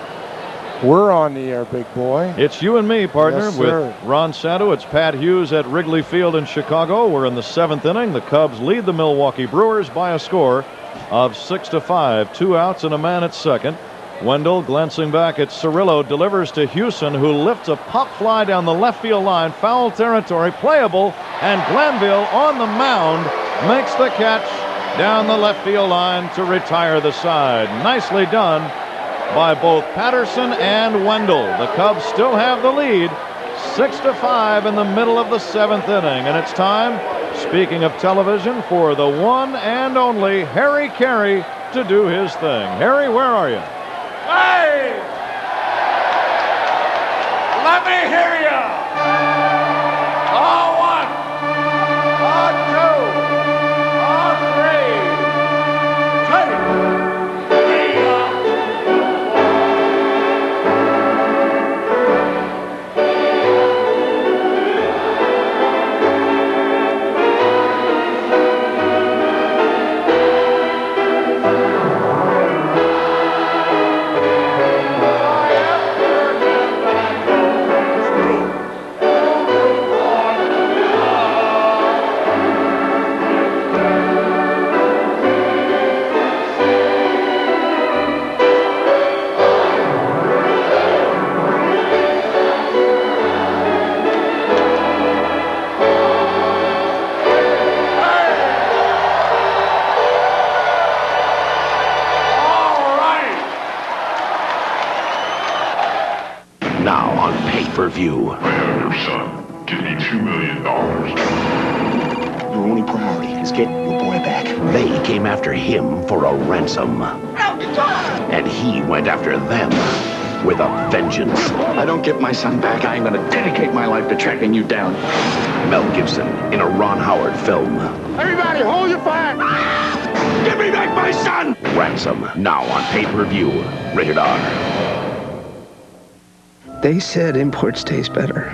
we're on the air, big boy. It's you and me, partner, yes, with Ron Santo. It's Pat Hughes at Wrigley Field in Chicago. We're in the 7th inning. The Cubs lead the Milwaukee Brewers by a score of 6-5. 2 outs and a man at second. Wendell glancing back at Cirillo, delivers to Hewson, who lifts a pop fly down the left field line. Foul territory, playable, and Glanville on the mound makes the catch down the left field line to retire the side. Nicely done by both Patterson and Wendell. The Cubs still have the lead, 6-5 in the middle of the 7th inning. And it's time, speaking of television, for the one and only Harry Carey to do his thing. Harry, where are you? Hey! Let me hear you! All 1, all 2, all 3. Take me up. Now on pay-per-view. I have your son. Give me $2 million. Your only priority is get your boy back. They came after him for a ransom. And he went after them with a vengeance. I don't get my son back, I'm going to dedicate my life to tracking you down. Mel Gibson in a Ron Howard film. Everybody, hold your fire! Give me back my son! Ransom, now on pay-per-view. Rated R. They said imports taste better.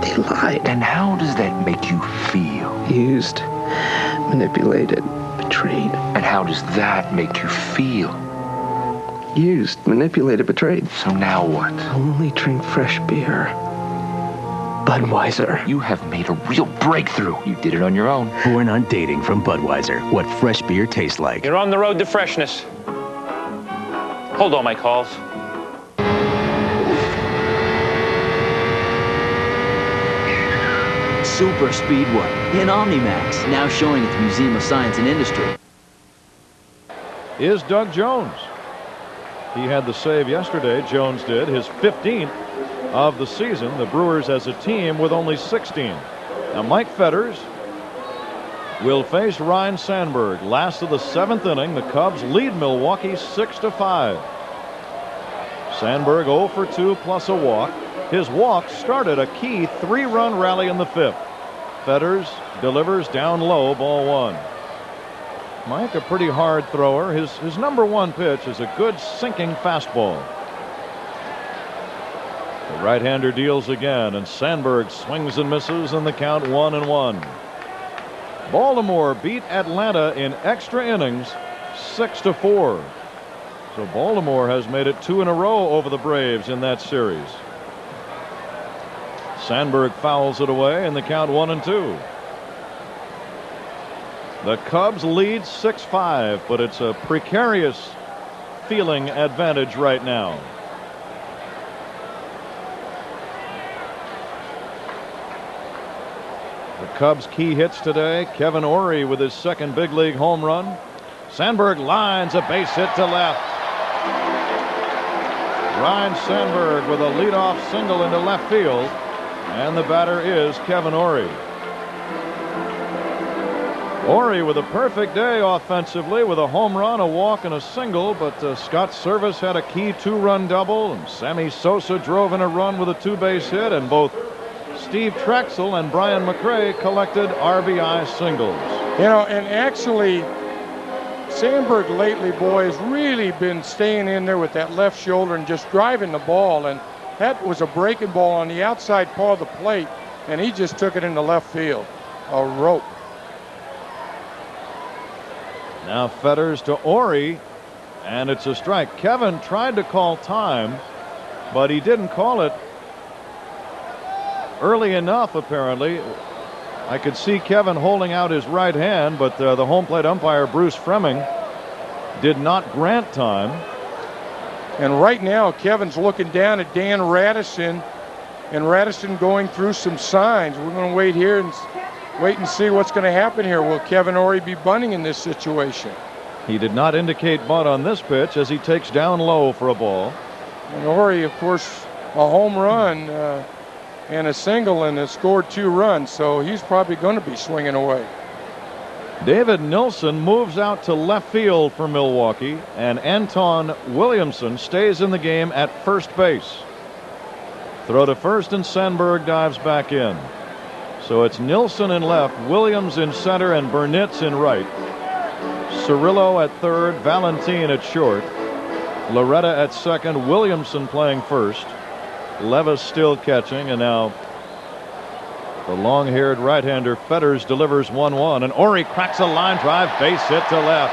They lied. And how does that make you feel? Used, manipulated, betrayed. And how does that make you feel? Used, manipulated, betrayed. So now what? Only drink fresh beer. Budweiser. You have made a real breakthrough. You did it on your own. Born on Dating from Budweiser. What fresh beer tastes like. You're on the road to freshness. Hold all my calls. Super Speedway in Omnimax, now showing at the Museum of Science and Industry. Is Doug Jones. He had the save yesterday, Jones did, his 15th of the season. The Brewers as a team with only 16. Now Mike Fetters will face Ryne Sandberg. Last of the 7th inning, the Cubs lead Milwaukee 6-5. Sandberg 0 for 2 plus a walk. His walk started a key 3-run rally in the 5th. Fetters delivers down low, ball 1. Mike, a pretty hard thrower. His number 1 pitch is a good sinking fastball. The right-hander deals again, and Sandberg swings and misses, and the count 1-1. Baltimore beat Atlanta in extra innings 6-4. So Baltimore has made it 2 in a row over the Braves in that series. Sandberg fouls it away and the count 1-2. The Cubs lead 6-5, but it's a precarious feeling advantage right now. The Cubs' key hits today. Kevin Orie with his second big league home run. Sandberg lines a base hit to left. Ryne Sandberg with a leadoff single into left field. And the batter is Kevin Orie. Orie with a perfect day offensively with a home run, a walk, and a single. But Scott Service had a key 2-run double. And Sammy Sosa drove in a run with a 2-base hit. And both Steve Trexel and Brian McRae collected RBI singles. You know, and actually, Sandberg lately, boy, has really been staying in there with that left shoulder and just driving the ball. And that was a breaking ball on the outside part of the plate, and he just took it into left field. A rope. Now Fetters to Orie, and it's a strike. Kevin tried to call time, but he didn't call it early enough, apparently. I could see Kevin holding out his right hand, but the home plate umpire, Bruce Fremming, did not grant time. And right now, Kevin's looking down at Dan Radisson, and Radisson going through some signs. We're going to wait here and wait and see what's going to happen here. Will Kevin Orie be bunting in this situation? He did not indicate bunt on this pitch as he takes down low for a ball. And Orie, of course, a home run and a single, and has scored 2 runs, so he's probably going to be swinging away. David Nilsson moves out to left field for Milwaukee, and Anton Williamson stays in the game at first base. Throw to first, and Sandberg dives back in. So it's Nilsson in left, Williams in center, and Burnitz in right. Cirillo at third, Valentin at short, Loretta at second, Williamson playing first, Levis still catching, and now the long-haired right-hander Fetters delivers 1-1, and Orie cracks a line drive, base hit to left.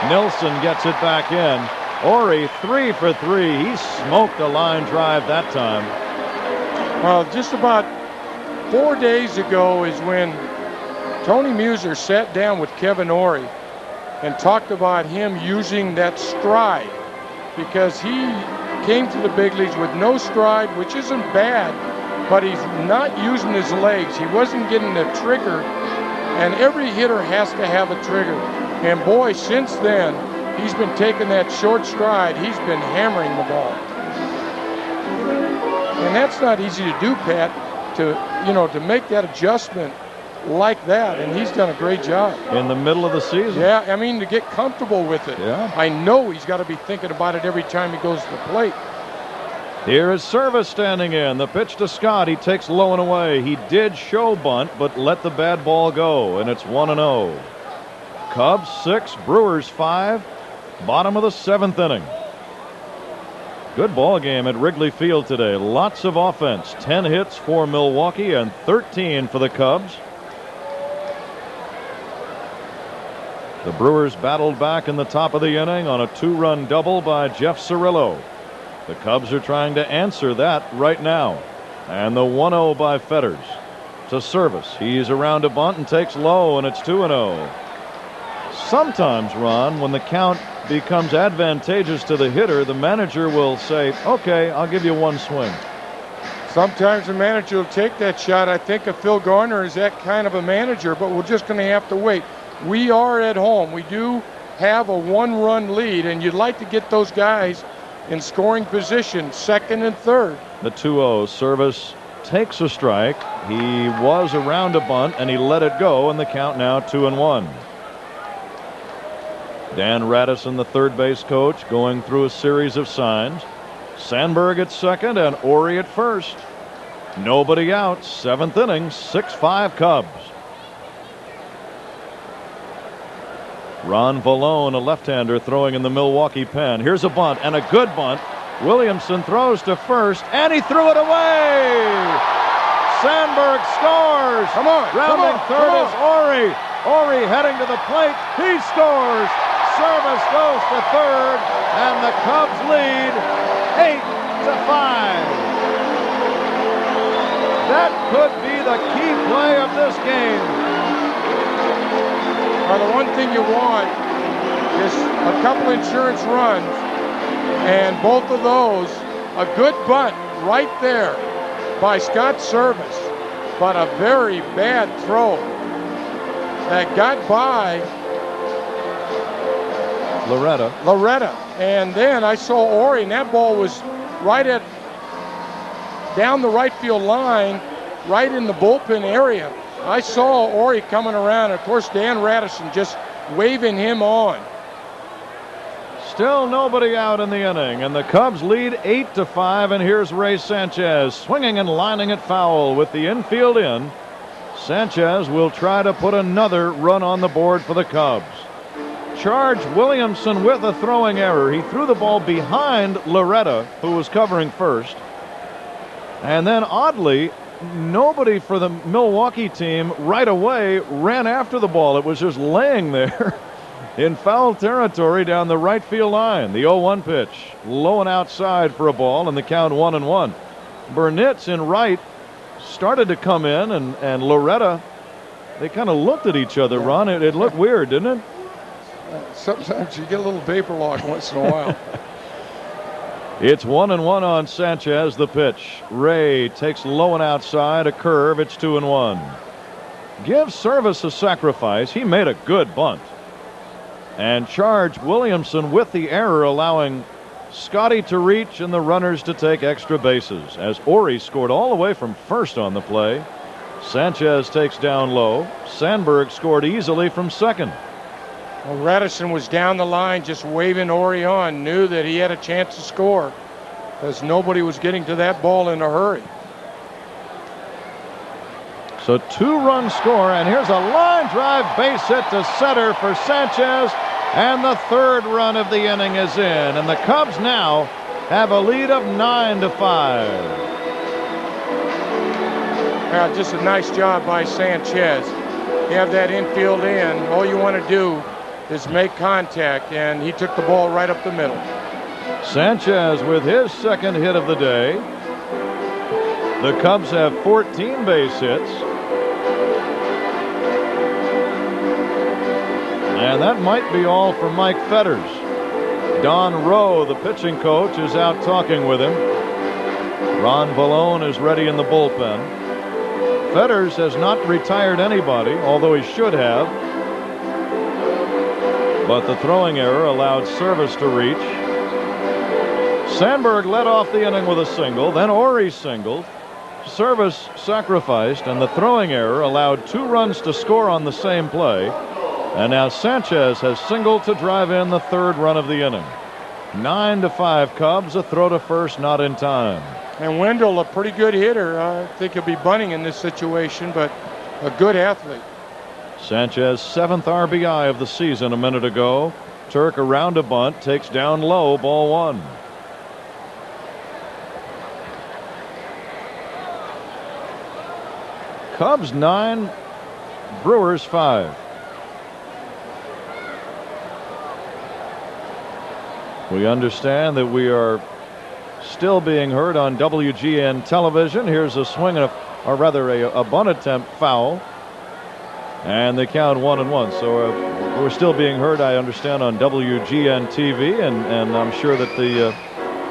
Nilsson gets it back in. Orie 3 for 3. He smoked a line drive that time. Well, just about 4 days ago is when Tony Muser sat down with Kevin Orie and talked about him using that stride, because he came to the big leagues with no stride, which isn't bad, but he's not using his legs. He wasn't getting the trigger, and every hitter has to have a trigger. And boy, since then, he's been taking that short stride. He's been hammering the ball. And that's not easy to do, Pat, to make that adjustment like that, and he's done a great job. In the middle of the season. Yeah, I mean, to get comfortable with it. Yeah. I know he's got to be thinking about it every time he goes to the plate. Here is Service standing in. The pitch to Scott. He takes low and away. He did show bunt, but let the bad ball go, and it's 1-0. Cubs 6, Brewers 5. Bottom of the 7th inning. Good ball game at Wrigley Field today. Lots of offense. 10 hits for Milwaukee and 13 for the Cubs. The Brewers battled back in the top of the inning on a 2-run double by Jeff Cirillo. The Cubs are trying to answer that right now. And the 1-0 by Fetters to Service. He's around a bunt and takes low, and it's 2-0. Sometimes, Ron, when the count becomes advantageous to the hitter, the manager will say, okay, I'll give you one swing. Sometimes the manager will take that shot. I think Phil Garner is that kind of a manager, but we're just going to have to wait. We are at home. We do have a 1-run lead, and you'd like to get those guys in scoring position, second and third. The 2-0. Service takes a strike. He was around a bunt, and he let it go, and the count now 2-1. Dan Radisson, the third base coach, going through a series of signs. Sandberg at second and Orie at first. Nobody out. 7th inning, 6-5 Cubs. Ron Vallone, a left-hander, throwing in the Milwaukee pen. Here's a bunt, and a good bunt. Williamson throws to first, and he threw it away! Sandberg scores. Come on. Rounding third is Ori. Ori heading to the plate. He scores. Service goes to third, and the Cubs lead 8-5. That could be the key play of this game. Well, the one thing you want is a couple insurance runs, and both of those, a good bunt right there by Scott Service, but a very bad throw that got by Loretta. And then I saw Ori, and that ball was right down the right field line, right in the bullpen area. I saw Ori coming around. Of course, Dan Radisson just waving him on. Still nobody out in the inning, and the Cubs lead 8-5, and here's Ray Sanchez swinging and lining it foul with the infield in. Sanchez will try to put another run on the board for the Cubs. Charge Williamson with a throwing error. He threw the ball behind Loretta, who was covering first. And then oddly, nobody for the Milwaukee team right away ran after the ball. It was just laying there in foul territory down the right field line. The 0-1 pitch, low and outside for a ball, and the count 1-1. Burnitz in right started to come in, and Loretta, they kind of looked at each other, Ron. It looked weird, didn't it? Sometimes you get a little vapor lock once in a while. It's 1-1 on Sanchez. The pitch. Ray takes low and outside, a curve. It's 2-1. Give Service a sacrifice. He made a good bunt. And Charge Williamson with the error, allowing Scotty to reach and the runners to take extra bases, as Ori scored all the way from first on the play. Sanchez takes down low. Sandberg scored easily from second. Well, Radisson was down the line just waving Ori on, knew that he had a chance to score because nobody was getting to that ball in a hurry. So 2-run score, and here's a line drive base hit to center for Sanchez, and the third run of the inning is in, and the Cubs now have a lead of 9-5. Well, just a nice job by Sanchez. You have that infield in, all you want to do is make contact, and he took the ball right up the middle. Sanchez with his second hit of the day. The Cubs have 14 base hits. And that might be all for Mike Fetters. Don Rowe, the pitching coach, is out talking with him. Ron Vallone is ready in the bullpen. Fetters has not retired anybody, although he should have. But the throwing error allowed Service to reach. Sandberg led off the inning with a single, then Ori singled. Service sacrificed, and the throwing error allowed 2 runs to score on the same play. And now Sanchez has singled to drive in the third run of the inning. 9-5 Cubs, a throw to first not in time. And Wendell, a pretty good hitter. I think he'll be bunting in this situation, but a good athlete. Sanchez 7th RBI of the season a minute ago. Turk around a bunt, takes down low, ball 1. Cubs 9, Brewers 5. We understand that we are still being heard on WGN television. Here's a swing, a bunt attempt foul. And they count 1-1. So we're still being heard, I understand, on WGN TV. And I'm sure that the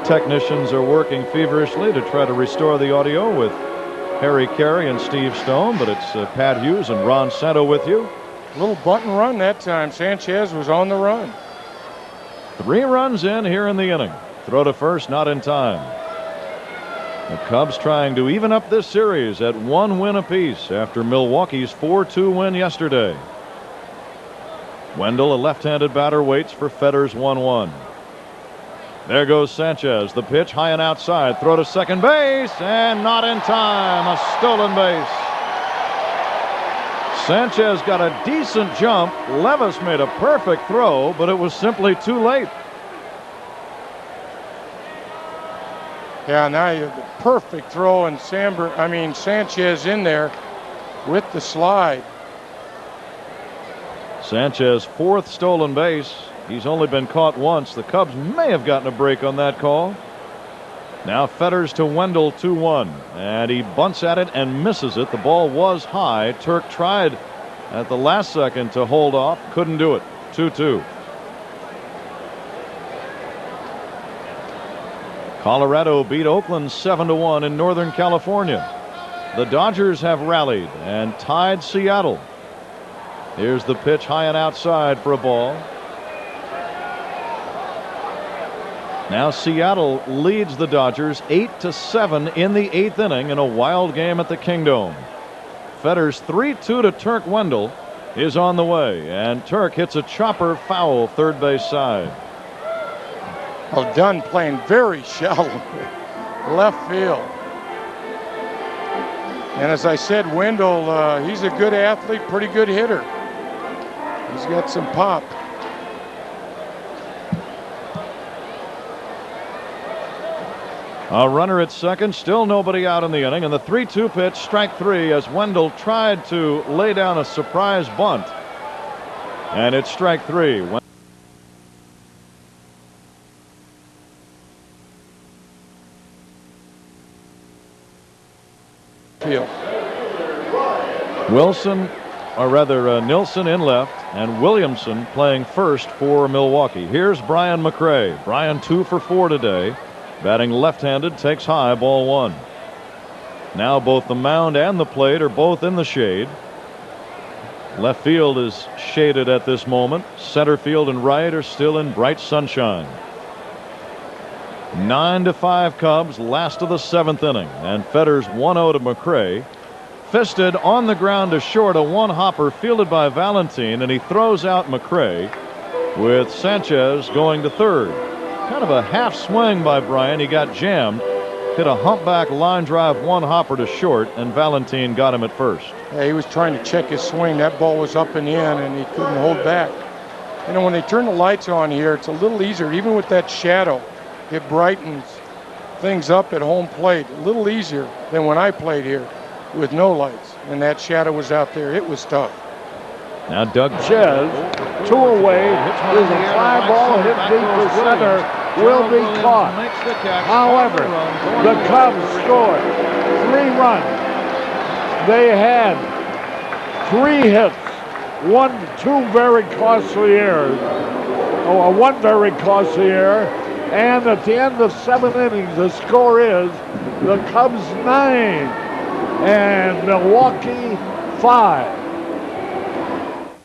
technicians are working feverishly to try to restore the audio with Harry Carey and Steve Stone. But it's Pat Hughes and Ron Santo with you. A little bunt and run that time. Sanchez was on the run. 3 runs in here in the inning. Throw to first, not in time. The Cubs trying to even up this series at 1 win apiece after Milwaukee's 4-2 win yesterday. Wendell, a left-handed batter, waits for Fetters 1-1. There goes Sanchez. The pitch high and outside. Throw to second base, and not in time. A stolen base. Sanchez got a decent jump. Levis made a perfect throw, but it was simply too late. Yeah, now you have the perfect throw, and Sanchez in there with the slide. Sanchez, 4th stolen base. He's only been caught once. The Cubs may have gotten a break on that call. Now Fetters to Wendell, 2-1, and he bunts at it and misses it. The ball was high. Turk tried at the last second to hold off, couldn't do it. 2-2. Colorado beat Oakland 7-1 in Northern California. The Dodgers have rallied and tied Seattle. Here's the pitch, high and outside for a ball. Now Seattle leads the Dodgers 8-7 in the 8th inning in a wild game at the Kingdome. Fetters 3-2 to Turk Wendell is on the way, and Turk hits a chopper foul third base side. Well, Dunn playing very shallow left field. And as I said, Wendell, he's a good athlete, pretty good hitter. He's got some pop. A runner at second, still nobody out in the inning, and the 3-2 pitch, strike 3, as Wendell tried to lay down a surprise bunt. And it's strike 3. Wilson, or rather Nilsson in left, and Williamson playing first for Milwaukee. Here's Brian McRae. Brian 2 for 4 today. Batting left-handed, takes high, ball 1. Now both the mound and the plate are both in the shade. Left field is shaded at this moment. Center field and right are still in bright sunshine. 9-5 Cubs, last of the 7th inning, and Fetters 1-0 to McRae. Fisted on the ground to short, a one-hopper fielded by Valentin, and he throws out McRae with Sanchez going to third. Kind of a half swing by Brian. He got jammed, hit a humpback line drive one-hopper to short, and Valentin got him at first. Yeah, he was trying to check his swing. That ball was up and in, and he couldn't hold back. You know, when they turn the lights on here, it's a little easier, even with that shadow. It brightens things up at home plate a little easier than when I played here with no lights, and that shadow was out there. It was tough. Now Doug Sanchez, 2 away, is a fly ball hit deep to center, will be caught. However, the Cubs scored 3 runs. They had 3 hits, 2 very costly errors, or 1 very costly error, and at the end of 7 innings, the score is the Cubs 9 and Milwaukee 5.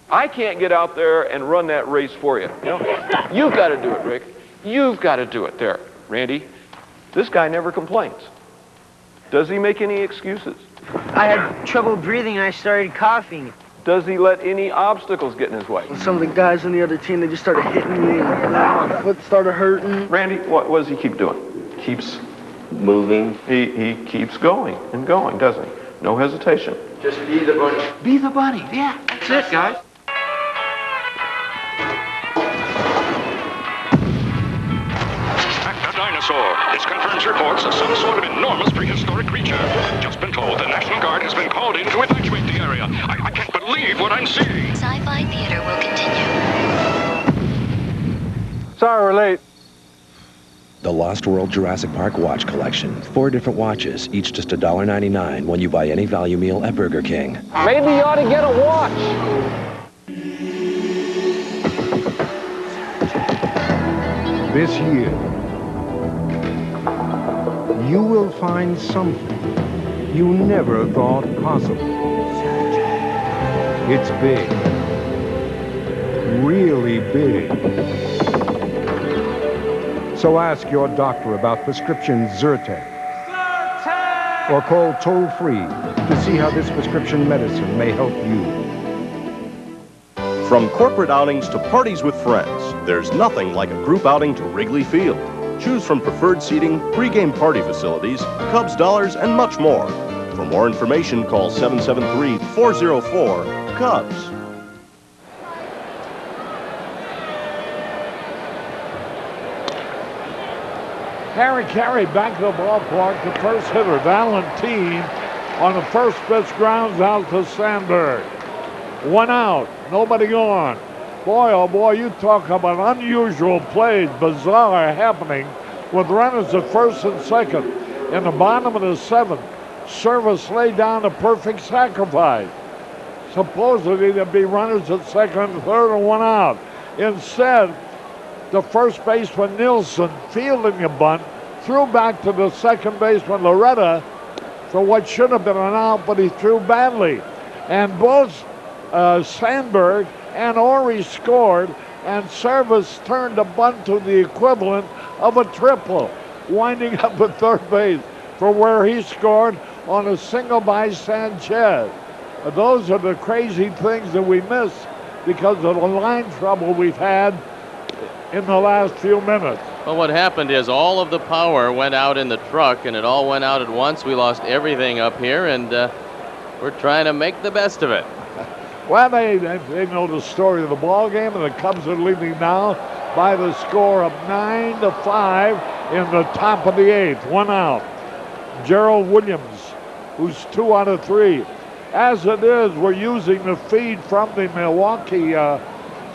I can't get out there and run that race for you. You've got to do it, Rick. You've got to do it. There, Randy. This guy never complains. Does he make any excuses? I had trouble breathing and I started coughing. Does he let any obstacles get in his way? Some of the guys on the other team, they just started hitting me and my foot started hurting. Randy, what does he keep doing? Keeps moving. He keeps going and going, doesn't he? No hesitation. Just be the bunny. Be the bunny. Yeah, that's it, guys. Dinosaur. This confirms reports of some sort of enormous prehistoric creature. Just been told the National Guard has been called in to evacuate the area. I can't believe what I'm seeing. Sci-Fi Theater will continue. Sorry we're late. The Lost World Jurassic Park Watch Collection. 4 different watches, each just $1.99 when you buy any value meal at Burger King. Maybe you ought to get a watch. This year, you will find something you never thought possible. It's big. Really big. So ask your doctor about prescription Zyrtec. Or call toll-free to see how this prescription medicine may help you. From corporate outings to parties with friends, there's nothing like a group outing to Wrigley Field. Choose from preferred seating, pregame party facilities, Cubs dollars, and much more. For more information, call 773-404-CUBS. Harry Carey back to the ballpark. The first hitter, Valentine, on the first pitch, grounds out to Sandberg. 1 out, nobody on. Boy, oh boy, you talk about unusual plays, bizarre happening with runners at first and second. In the bottom of the 7th, Service laid down a perfect sacrifice. Supposedly there'd be runners at second and third and 1 out. Instead, the first baseman Nielsen, fielding a bunt, threw back to the second baseman Loretta for what should have been an out, but he threw badly. And both Sandberg and Ori scored, and Service turned the bunt to the equivalent of a triple, winding up at third base for where he scored on a single by Sanchez. Those are the crazy things that we miss because of the line trouble we've had in the last few minutes. Well, what happened is all of the power went out in the truck, and it all went out at once. We lost everything up here, and we're trying to make the best of it. Well, they know the story of the ball game, and the Cubs are leading now by the score of 9-5 in the top of the 8th. 1 out. Gerald Williams, who's 2 out of 3. As it is, we're using the feed from the Milwaukee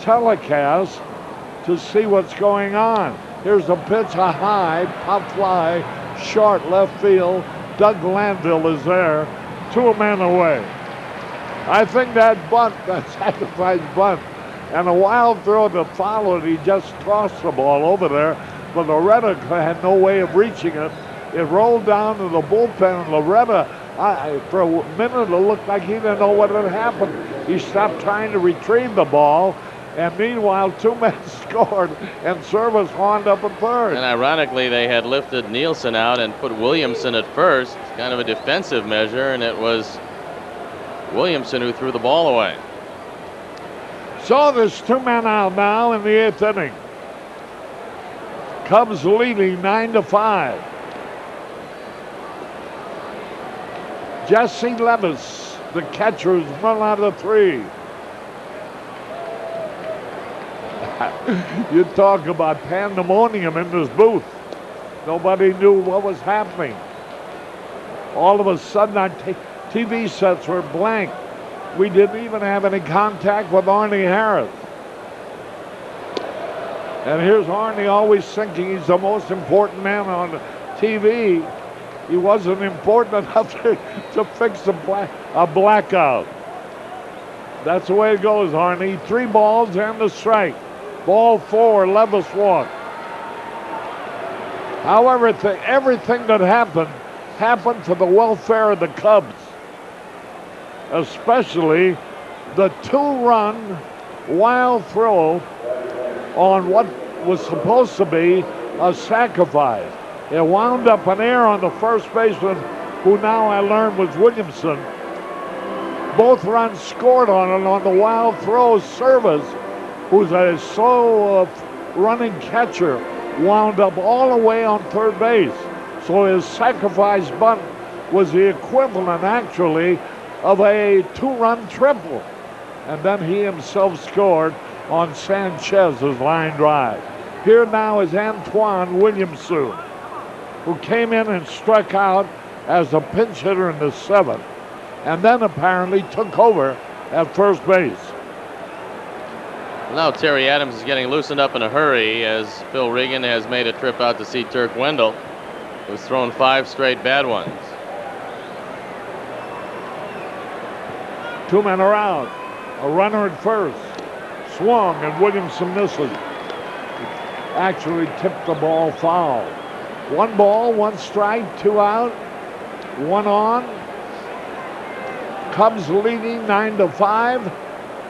telecast to see what's going on. Here's a pitch, a high, pop fly, short left field. Doug Glanville is there, 2 men away. I think that bunt, that sacrifice bunt, and a wild throw that followed, he just tossed the ball over there, but Loretta had no way of reaching it. It rolled down to the bullpen, and Loretta, for a minute, it looked like he didn't know what had happened. He stopped trying to retrieve the ball, and meanwhile, 2 men scored, and Service wound up at third. And ironically, they had lifted Nielsen out and put Williamson at first, kind of a defensive measure, and it was Williamson who threw the ball away. So there's 2 men out now in the 8th inning. Cubs leading 9-5. Jesse Levis, the catcher, has run out of 3. You talk about pandemonium in this booth. Nobody knew what was happening. All of a sudden, our TV sets were blank. We didn't even have any contact with Arnie Harris. And here's Arnie always thinking he's the most important man on TV. He wasn't important enough to fix a blackout. That's the way it goes, Arnie. 3 balls and a strike. Ball 4, Levis walk. However, everything that happened for the welfare of the Cubs. Especially the 2-run wild throw on what was supposed to be a sacrifice. It wound up an error on the first baseman, who now I learned was Williamson. Both runs scored on it on the wild throw. Service, who's a slow running catcher, wound up all the way on third base. So his sacrifice bunt was the equivalent, actually, of a 2-run triple. And then he himself scored on Sanchez's line drive. Here now is Antoine Williamson, who came in and struck out as a pinch hitter in the 7th, and then apparently took over at first base. Now Terry Adams is getting loosened up in a hurry as Phil Regan has made a trip out to see Turk Wendell, who's thrown 5 straight bad ones. 2 men are out. A runner at first. Swung, and Williamson misses. Actually tipped the ball foul. 1 ball, 1 strike, 2 out, 1 on. Cubs leading 9-5,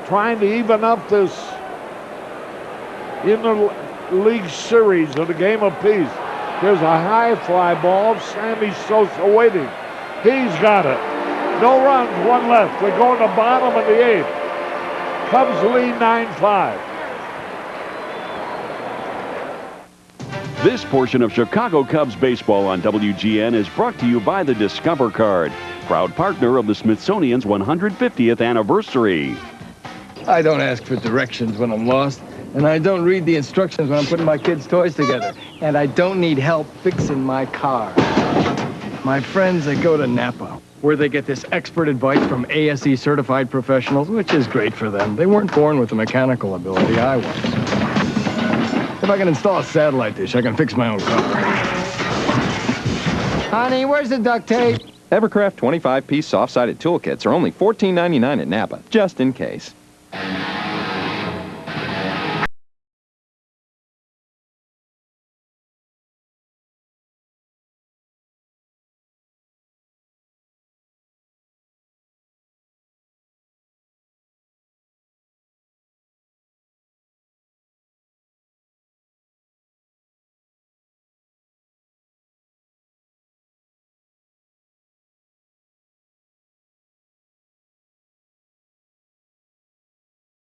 trying to even up this inter-league series of the game apiece. Here's a high fly ball. Sammy Sosa waiting. He's got it. No runs, 1 left. We're going to the bottom of the 8th. Cubs lead 9-5. This portion of Chicago Cubs baseball on WGN is brought to you by the Discover Card, proud partner of the Smithsonian's 150th anniversary. I don't ask for directions when I'm lost. And I don't read the instructions when I'm putting my kids' toys together. And I don't need help fixing my car. My friends, they go to Napa, where they get this expert advice from ASE certified professionals, which is great for them. They weren't born with the mechanical ability I was. If I can install a satellite dish, I can fix my own car. Honey, where's the duct tape? Evercraft 25-piece soft-sided toolkits are only $14.99 at Napa, just in case.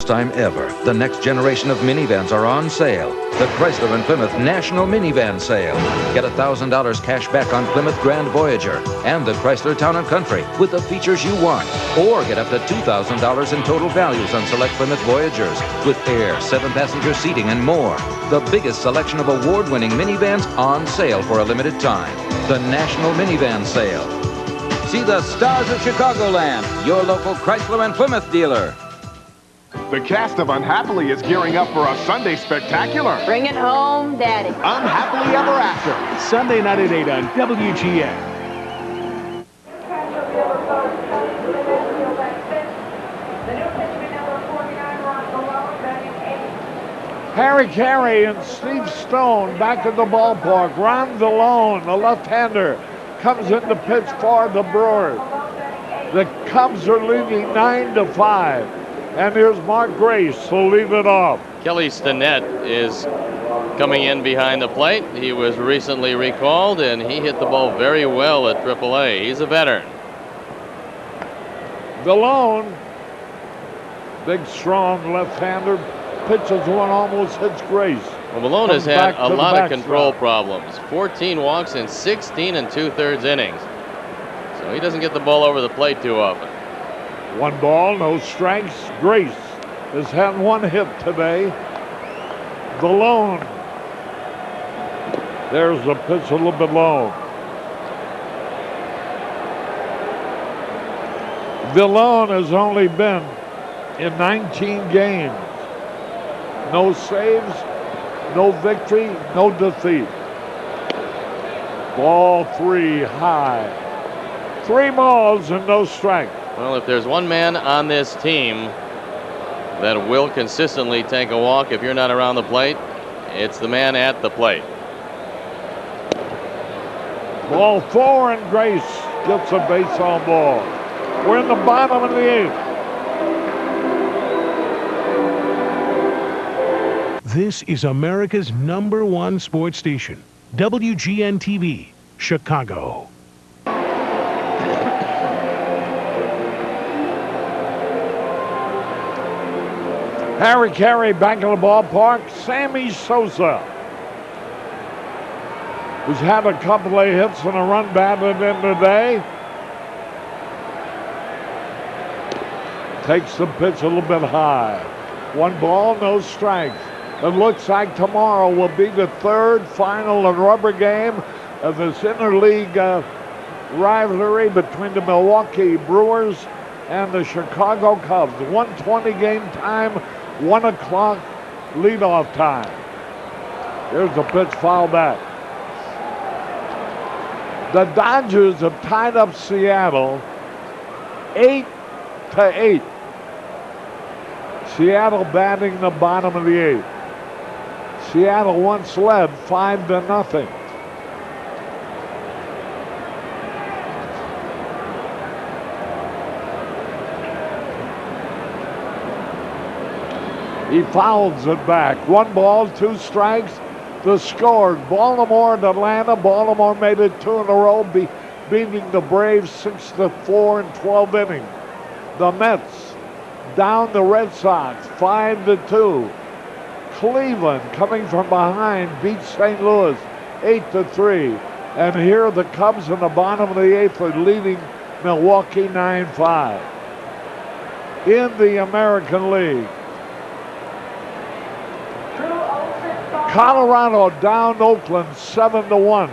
Time ever, the next generation of minivans are on sale. The Chrysler and Plymouth National Minivan Sale. Get $1,000 cash back on Plymouth Grand Voyager and the Chrysler Town & Country with the features you want. Or get up to $2,000 in total values on select Plymouth Voyagers with air, 7-passenger seating, and more. The biggest selection of award-winning minivans on sale for a limited time. The National Minivan Sale. See the stars of Chicagoland, your local Chrysler and Plymouth dealer. The cast of Unhappily is gearing up for a Sunday spectacular. Bring it home, Daddy. Unhappily Ever After. Sunday night at 8 on WGN. Harry Carey and Steve Stone back at the ballpark. Ron Delone, the left-hander, comes in to pitch for the Brewers. The Cubs are leading 9-5. And here's Mark Grace to lead it off. Kelly Stinnett is coming in behind the plate. He was recently recalled, and he hit the ball very well at AAA. He's a veteran. Delone, big, strong left-hander, pitches one, almost hits Grace. Well, Malone has had a lot of control problems. 14 walks in 16 2/3 innings. So he doesn't get the ball over the plate too often. 1 ball, no strikes. Grace has had 1 hit today. Delone. There's the pitch a little bit low. Delone has only been in 19 games. No saves, no victory, no defeat. Ball 3 high. 3 balls and no strikes. Well, if there's one man on this team that will consistently take a walk if you're not around the plate, it's the man at the plate. Ball 4 and Grace gets a base on ball. We're in the bottom of the 8th. This is America's #1 sports station, WGN-TV, Chicago. Harry Carey back in the ballpark. Sammy Sosa, who's had a couple of hits and a run batted in today, takes the pitch a little bit high. 1 ball, no strikes. It looks like tomorrow will be the 3rd final and rubber game of this interleague rivalry between the Milwaukee Brewers and the Chicago Cubs. 1:20 game time, 1 o'clock leadoff time. Here's the pitch, foul back. The Dodgers have tied up Seattle 8-8. Seattle batting the bottom of the 8th. Seattle once led 5-0. He fouls it back. 1 ball, 2 strikes. The score, Baltimore and Atlanta. Baltimore made it 2 in a row, beating the Braves 6-4 in 12 innings. The Mets down the Red Sox 5-2. Cleveland, coming from behind, beats St. Louis 8-3. And here are the Cubs in the bottom of the 8th are leading Milwaukee 9-5. In the American League, Colorado down Oakland 7-1.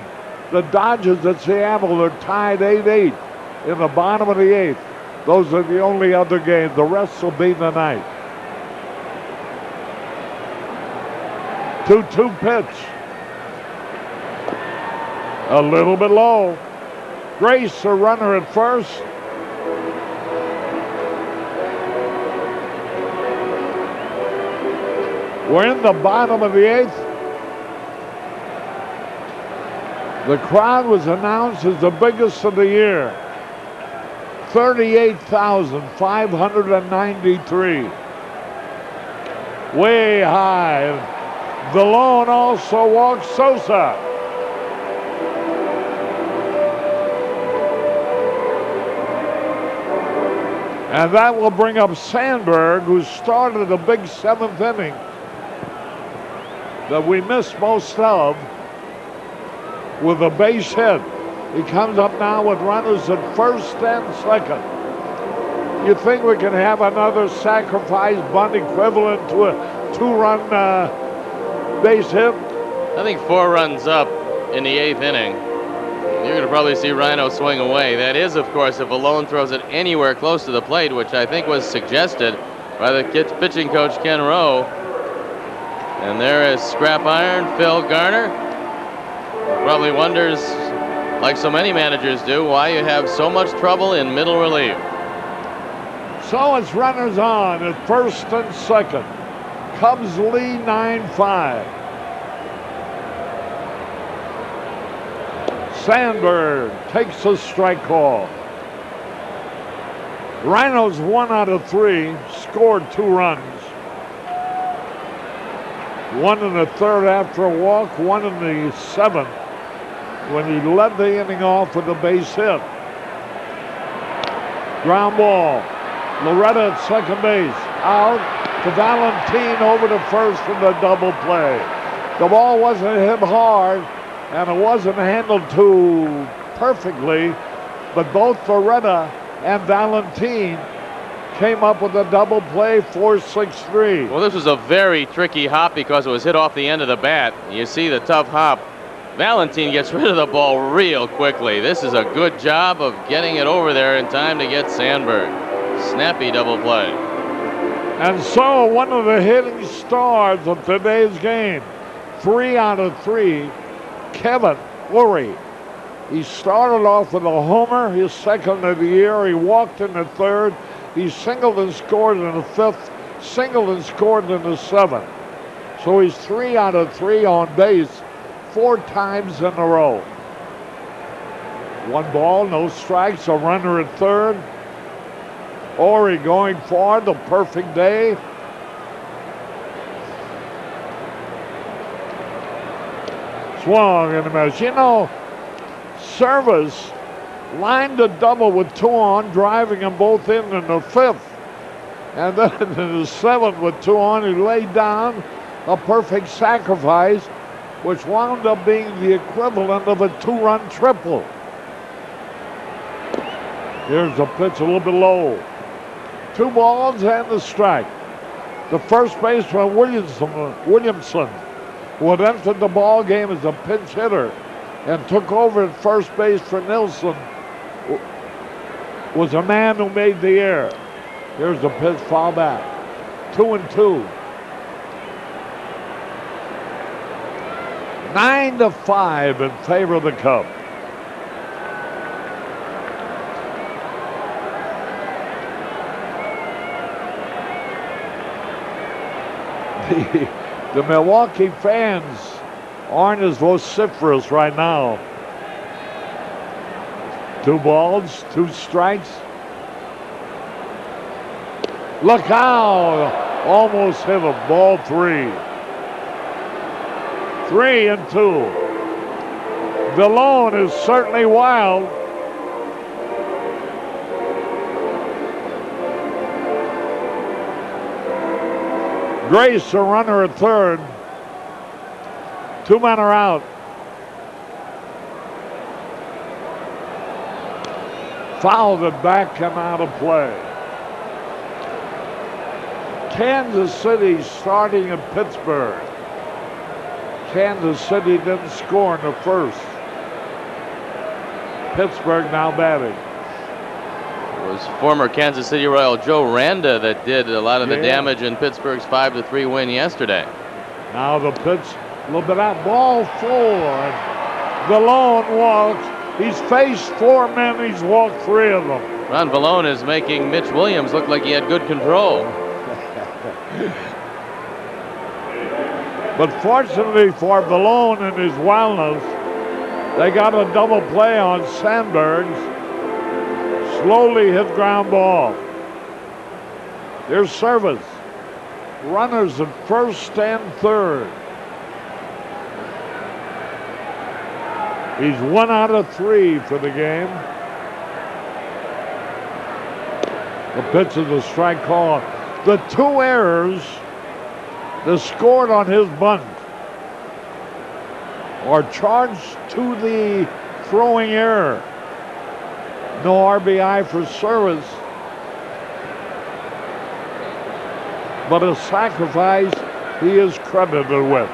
The Dodgers at Seattle are tied 8-8 in the bottom of the 8th. Those are the only other games. The rest will be tonight. 2-2 pitch. A little bit low. Grace, a runner at first. We're in the bottom of the 8th. The crowd was announced as the biggest of the year. 38,593. Way high. Vallone also walks Sosa. And that will bring up Sandberg, who started a big 7th inning that we missed most of, with a base hit. He comes up now with runners at first and second. You think we can have another sacrifice bunt equivalent to a 2-run base hit? I think 4 runs up in the 8th inning. You're going to probably see Rhino swing away. That is, of course, if Vallone throws it anywhere close to the plate, which I think was suggested by the pitching coach, Ken Rowe. And there is scrap iron, Phil Garner. Probably wonders, like so many managers do, why you have so much trouble in middle relief. So it's runners on at first and second. Cubs lead 9-5. Sandberg takes a strike call. Rhinos 1 out of 3, scored 2 runs. 1 in the 3rd after a walk, 1 in the 7th when he led the inning off with a base hit. Ground ball. Loretta at second base. Out to Valentine over to first in the double play. The ball wasn't hit hard and it wasn't handled too perfectly, but both Loretta and Valentine came up with a double play, 4-6-3. Well, this was a very tricky hop because it was hit off the end of the bat. You see the tough hop. Valentine gets rid of the ball real quickly. This is a good job of getting it over there in time to get Sandberg. Snappy double play. And so one of the hitting stars of today's game, 3 out of 3, Kevin Lurie. He started off with a homer, his 2nd of the year. He walked in the 3rd. He singled and scored in the 5th, singled and scored in the 7th. So he's 3 out of 3 on base 4 times in a row. 1 ball, no strikes, a runner at 3rd. Ori going for the perfect day. Swung and a miss. You know, Service lined a double with 2 on, driving them both in the 5th. And then in the 7th with 2 on, he laid down a perfect sacrifice, which wound up being the equivalent of a 2-run triple. Here's a pitch a little bit low. 2 balls and the strike. The first baseman, Williamson, who had entered the ball game as a pinch hitter and took over at first base for Nilsson, was a man who made the error. Here's the pitch, foul back. 2-2. 9-5 in favor of the Cubs. The Milwaukee fans aren't as vociferous right now. 2 balls, 2 strikes. Look out! Almost hit a ball 3. 3-2. Vallone is certainly wild. Grace, a runner at 3rd. 2 men are out. Fouled it back and out of play. Kansas City starting in Pittsburgh. Kansas City didn't score in the first. Pittsburgh now batting. It was former Kansas City Royal Joe Randa that did a lot of the damage in Pittsburgh's 5-3 win yesterday. Now the pitch, a little bit out, ball 4. Vallone walks. He's faced 4 men, he's walked 3 of them. Ron Vallone is making Mitch Williams look like he had good control. But fortunately for Vallone and his wildness, they got a double play on Sandberg's slowly hit ground ball. Here's service. Runners at first and third. He's 1 out of 3 for the game. The pitch is a strike call. The 2 errors that scored on his bunt are charged to the throwing error. No RBI for service, but a sacrifice he is credited with.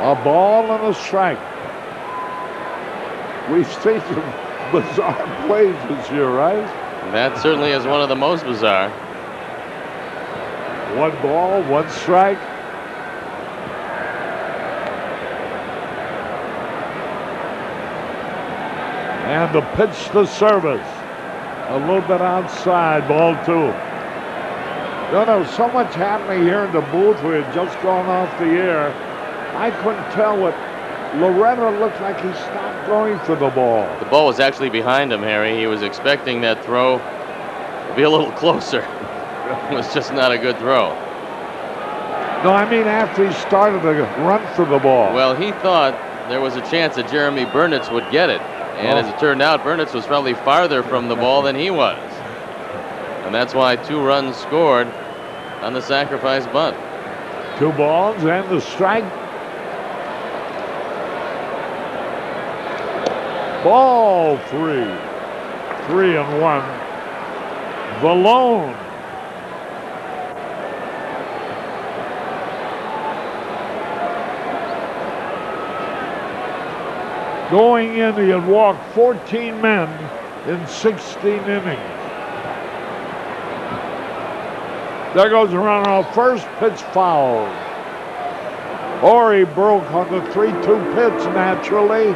A ball and a strike. We've seen some bizarre plays this year, right? That certainly is one of the most bizarre. 1 ball, 1 strike. And the pitch to service. A little bit outside, ball 2. There was so much happening here in the booth. We had just gone off the air. I couldn't tell what Loretta looked like. He stopped going for the ball. The ball was actually behind him, Harry. He was expecting that throw to be a little closer. It was just not a good throw. No, I mean after he started to run for the ball. Well, he thought there was a chance that Jeremy Burnitz would get it. And as it turned out, Burnitz was probably farther from the ball than he was. And that's why 2 runs scored on the sacrifice bunt. 2 balls and the strike. Ball 3. 3-1. Vallone. Going in, he had walked 14 men in 16 innings. There goes the runner off first, pitch fouled. Ori broke on the 3-2 pitch naturally,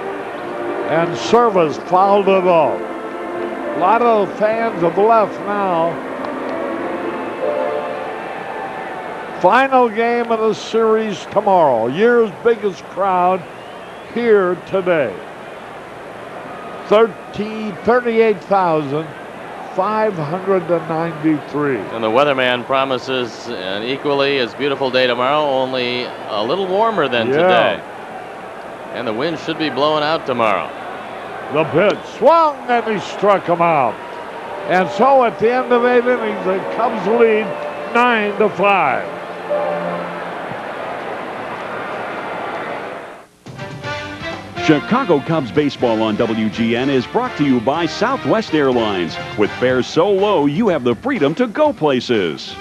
and Service fouled it off. A lot of the fans have left now. Final game of the series tomorrow. Year's biggest crowd here today. 38,593. And the weatherman promises an equally as beautiful day tomorrow, only a little warmer than today. And the wind should be blowing out tomorrow. The pitch swung and he struck him out. And so at the end of 8 innings, the Cubs lead 9-5. Chicago Cubs baseball on WGN is brought to you by Southwest Airlines. With fares so low, you have the freedom to go places.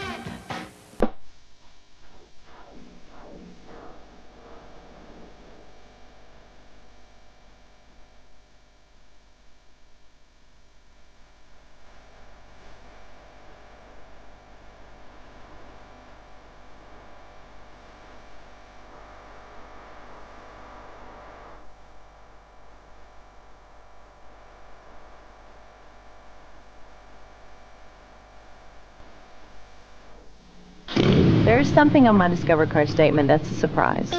There's something on my Discover Card statement that's a surprise.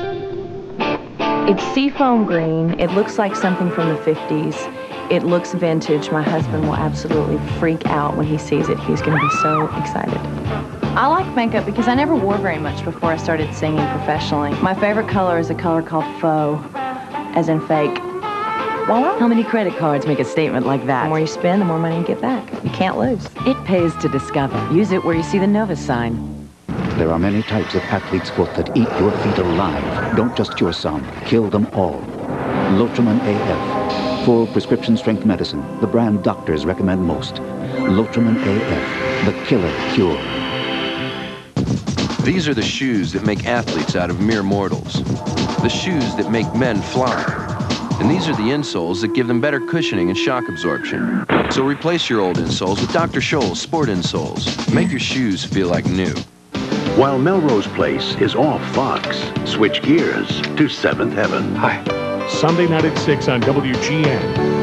It's seafoam green. It looks like something from the 50s. It looks vintage. My husband will absolutely freak out when he sees it. He's going to be so excited. I like makeup because I never wore very much before I started singing professionally. My favorite color is a color called faux, as in fake. Voila. How many credit cards make a statement like that? The more you spend, the more money you get back. You can't lose. It pays to discover. Use it where you see the Novus sign. There are many types of athlete's foot that eat your feet alive. Don't just cure some, kill them all. Lotramin AF. Full prescription strength medicine. The brand doctors recommend most. Lotramin AF. The killer cure. These are the shoes that make athletes out of mere mortals. The shoes that make men fly. And these are the insoles that give them better cushioning and shock absorption. So replace your old insoles with Dr. Scholl's Sport Insoles. Make your shoes feel like new. While Melrose Place is off Fox, switch gears to Seventh Heaven. Hi. Sunday night at 6 on WGN.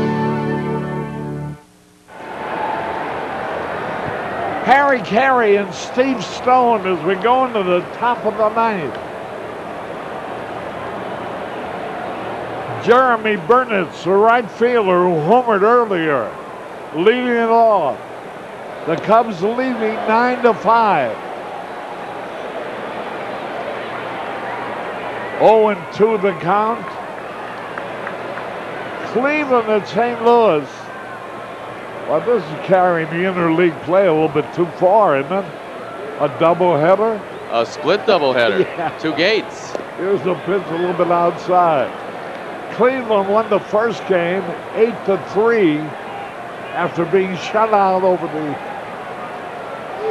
Harry Carey and Steve Stone as we go into the top of the ninth. Jeremy Burnitz, the right fielder who homered earlier, leading it off. The Cubs leading 9-5. 0-2 the count. Cleveland at St. Louis. Well, this is carrying the interleague play a little bit too far, isn't it? A doubleheader? A split doubleheader. Yeah. 2 gates. Here's the pitch a little bit outside. Cleveland won the first game 8-3 after being shut out over the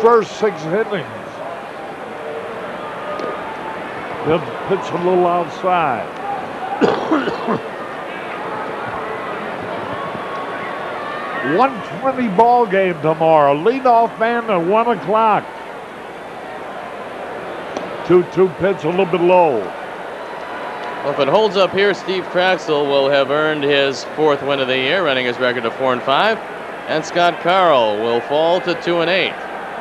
first 6 innings. They'll pitch a little outside. 1:20 ball game tomorrow. Leadoff man at 1 o'clock. 2-2 pitch a little bit low. Well, if it holds up here, Steve Traxel will have earned his 4th win of the year, running his record to 4-5. And Scott Carl will fall to 2-8.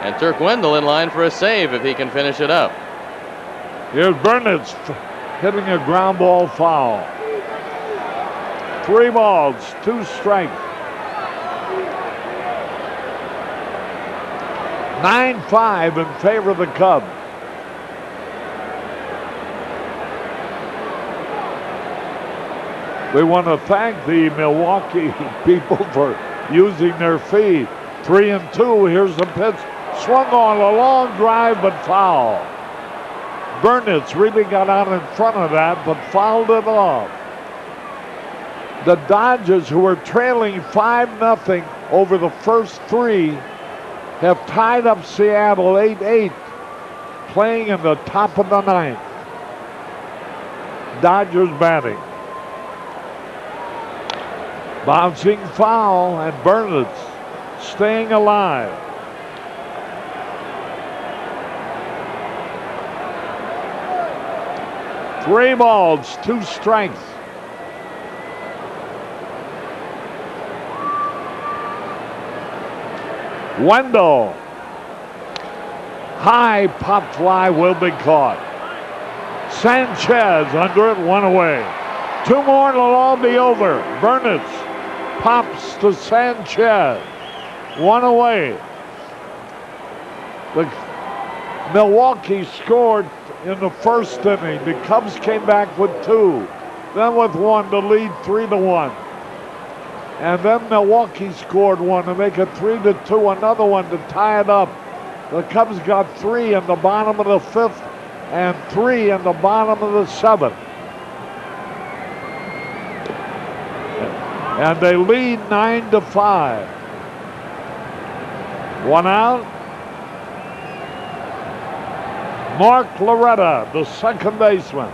And Turk Wendell in line for a save if he can finish it up. Here's Burnitz hitting a ground ball foul. 3 balls, 2 strikes. 9-5 in favor of the Cubs. We want to thank the Milwaukee people for using their feed. 3-2. Here's the pitch. Swung on a long drive, but foul. Burnitz really got out in front of that, but fouled it off. The Dodgers, who were trailing 5-0 over the first 3, have tied up Seattle 8-8, playing in the top of the ninth. Dodgers batting. Bouncing foul, and Burnitz staying alive. Three balls, 2 strikes. Wendell. High pop fly will be caught. Sanchez under it, 1 away. 2 more and it'll all be over. Burnitz pops to Sanchez. 1 away. The Milwaukee scored in the first inning. The Cubs came back with 2. Then with 1 to lead 3-1. And then Milwaukee scored 1 to make it 3-2. Another one to tie it up. The Cubs got 3 in the bottom of the 5th and 3 in the bottom of the 7th. And they lead 9-5. 1 out. Mark Loretta, the second baseman.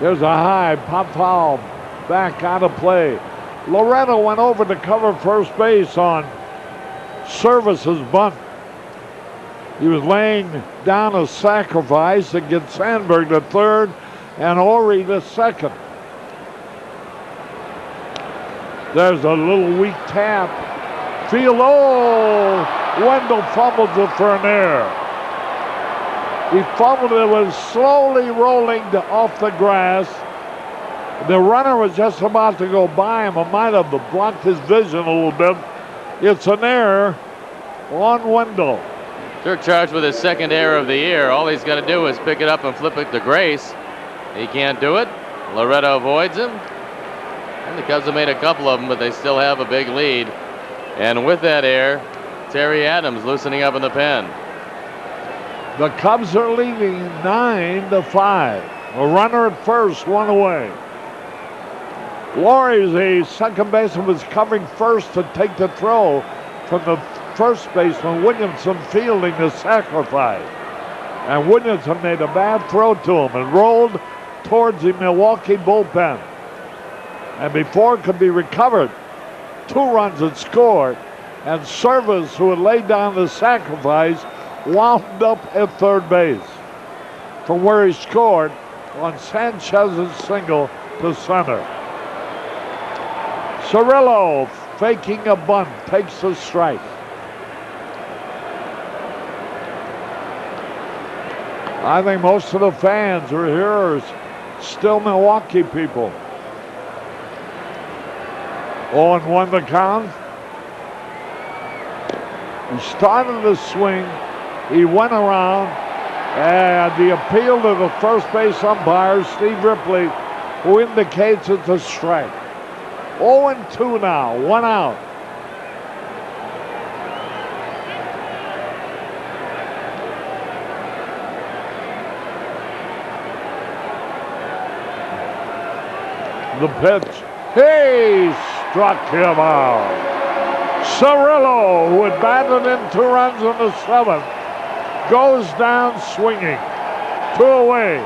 There's a high pop foul back out of play. Loretta went over to cover first base on Service's bunt. He was laying down a sacrifice to get Sandberg to third and Ori to second. There's a little weak tap. Field, Wendell fumbles it for an error. He fumbled it, was slowly rolling off the grass. The runner was just about to go by him. It might have blocked his vision a little bit. It's an error on Wendell. Turk charged with his 2nd error of the year. All he's got to do is pick it up and flip it to Grace. He can't do it. Loretta avoids him. And the Cubs have made a couple of them, but they still have a big lead. And with that error, Terry Adams loosening up in the pen. The Cubs are leading 9-5. A runner at first, 1 away. Laurie, the second baseman, was covering first to take the throw from the first baseman, Williamson, fielding the sacrifice. And Williamson made a bad throw to him and rolled towards the Milwaukee bullpen. And before it could be recovered, 2 runs had scored, and Service, who had laid down the sacrifice, wound up at third base from where he scored on Sanchez's single to center. Cirillo, faking a bunt, takes the strike. I think most of the fans who are here are still Milwaukee people. 0-1 the count. He started to swing. He went around, and the appeal to the first base umpire, Steve Ripley, who indicates it's a strike. 0-2 now, 1 out. The pitch. He struck him out. Cirillo, who had batted in 2 runs in the 7th, goes down swinging. 2 away.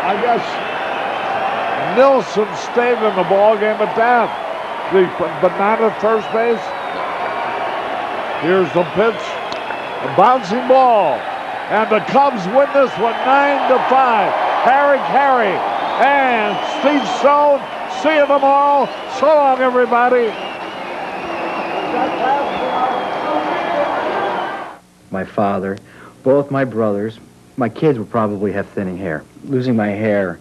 I guess Nilsson stayed in the ballgame at that. But not at first base. Here's the pitch. A bouncing ball. And the Cubs win this one 9-5. Harry and Steve Stone. See you tomorrow. So long, everybody. My father, both my brothers, my kids would probably have thinning hair. Losing my hair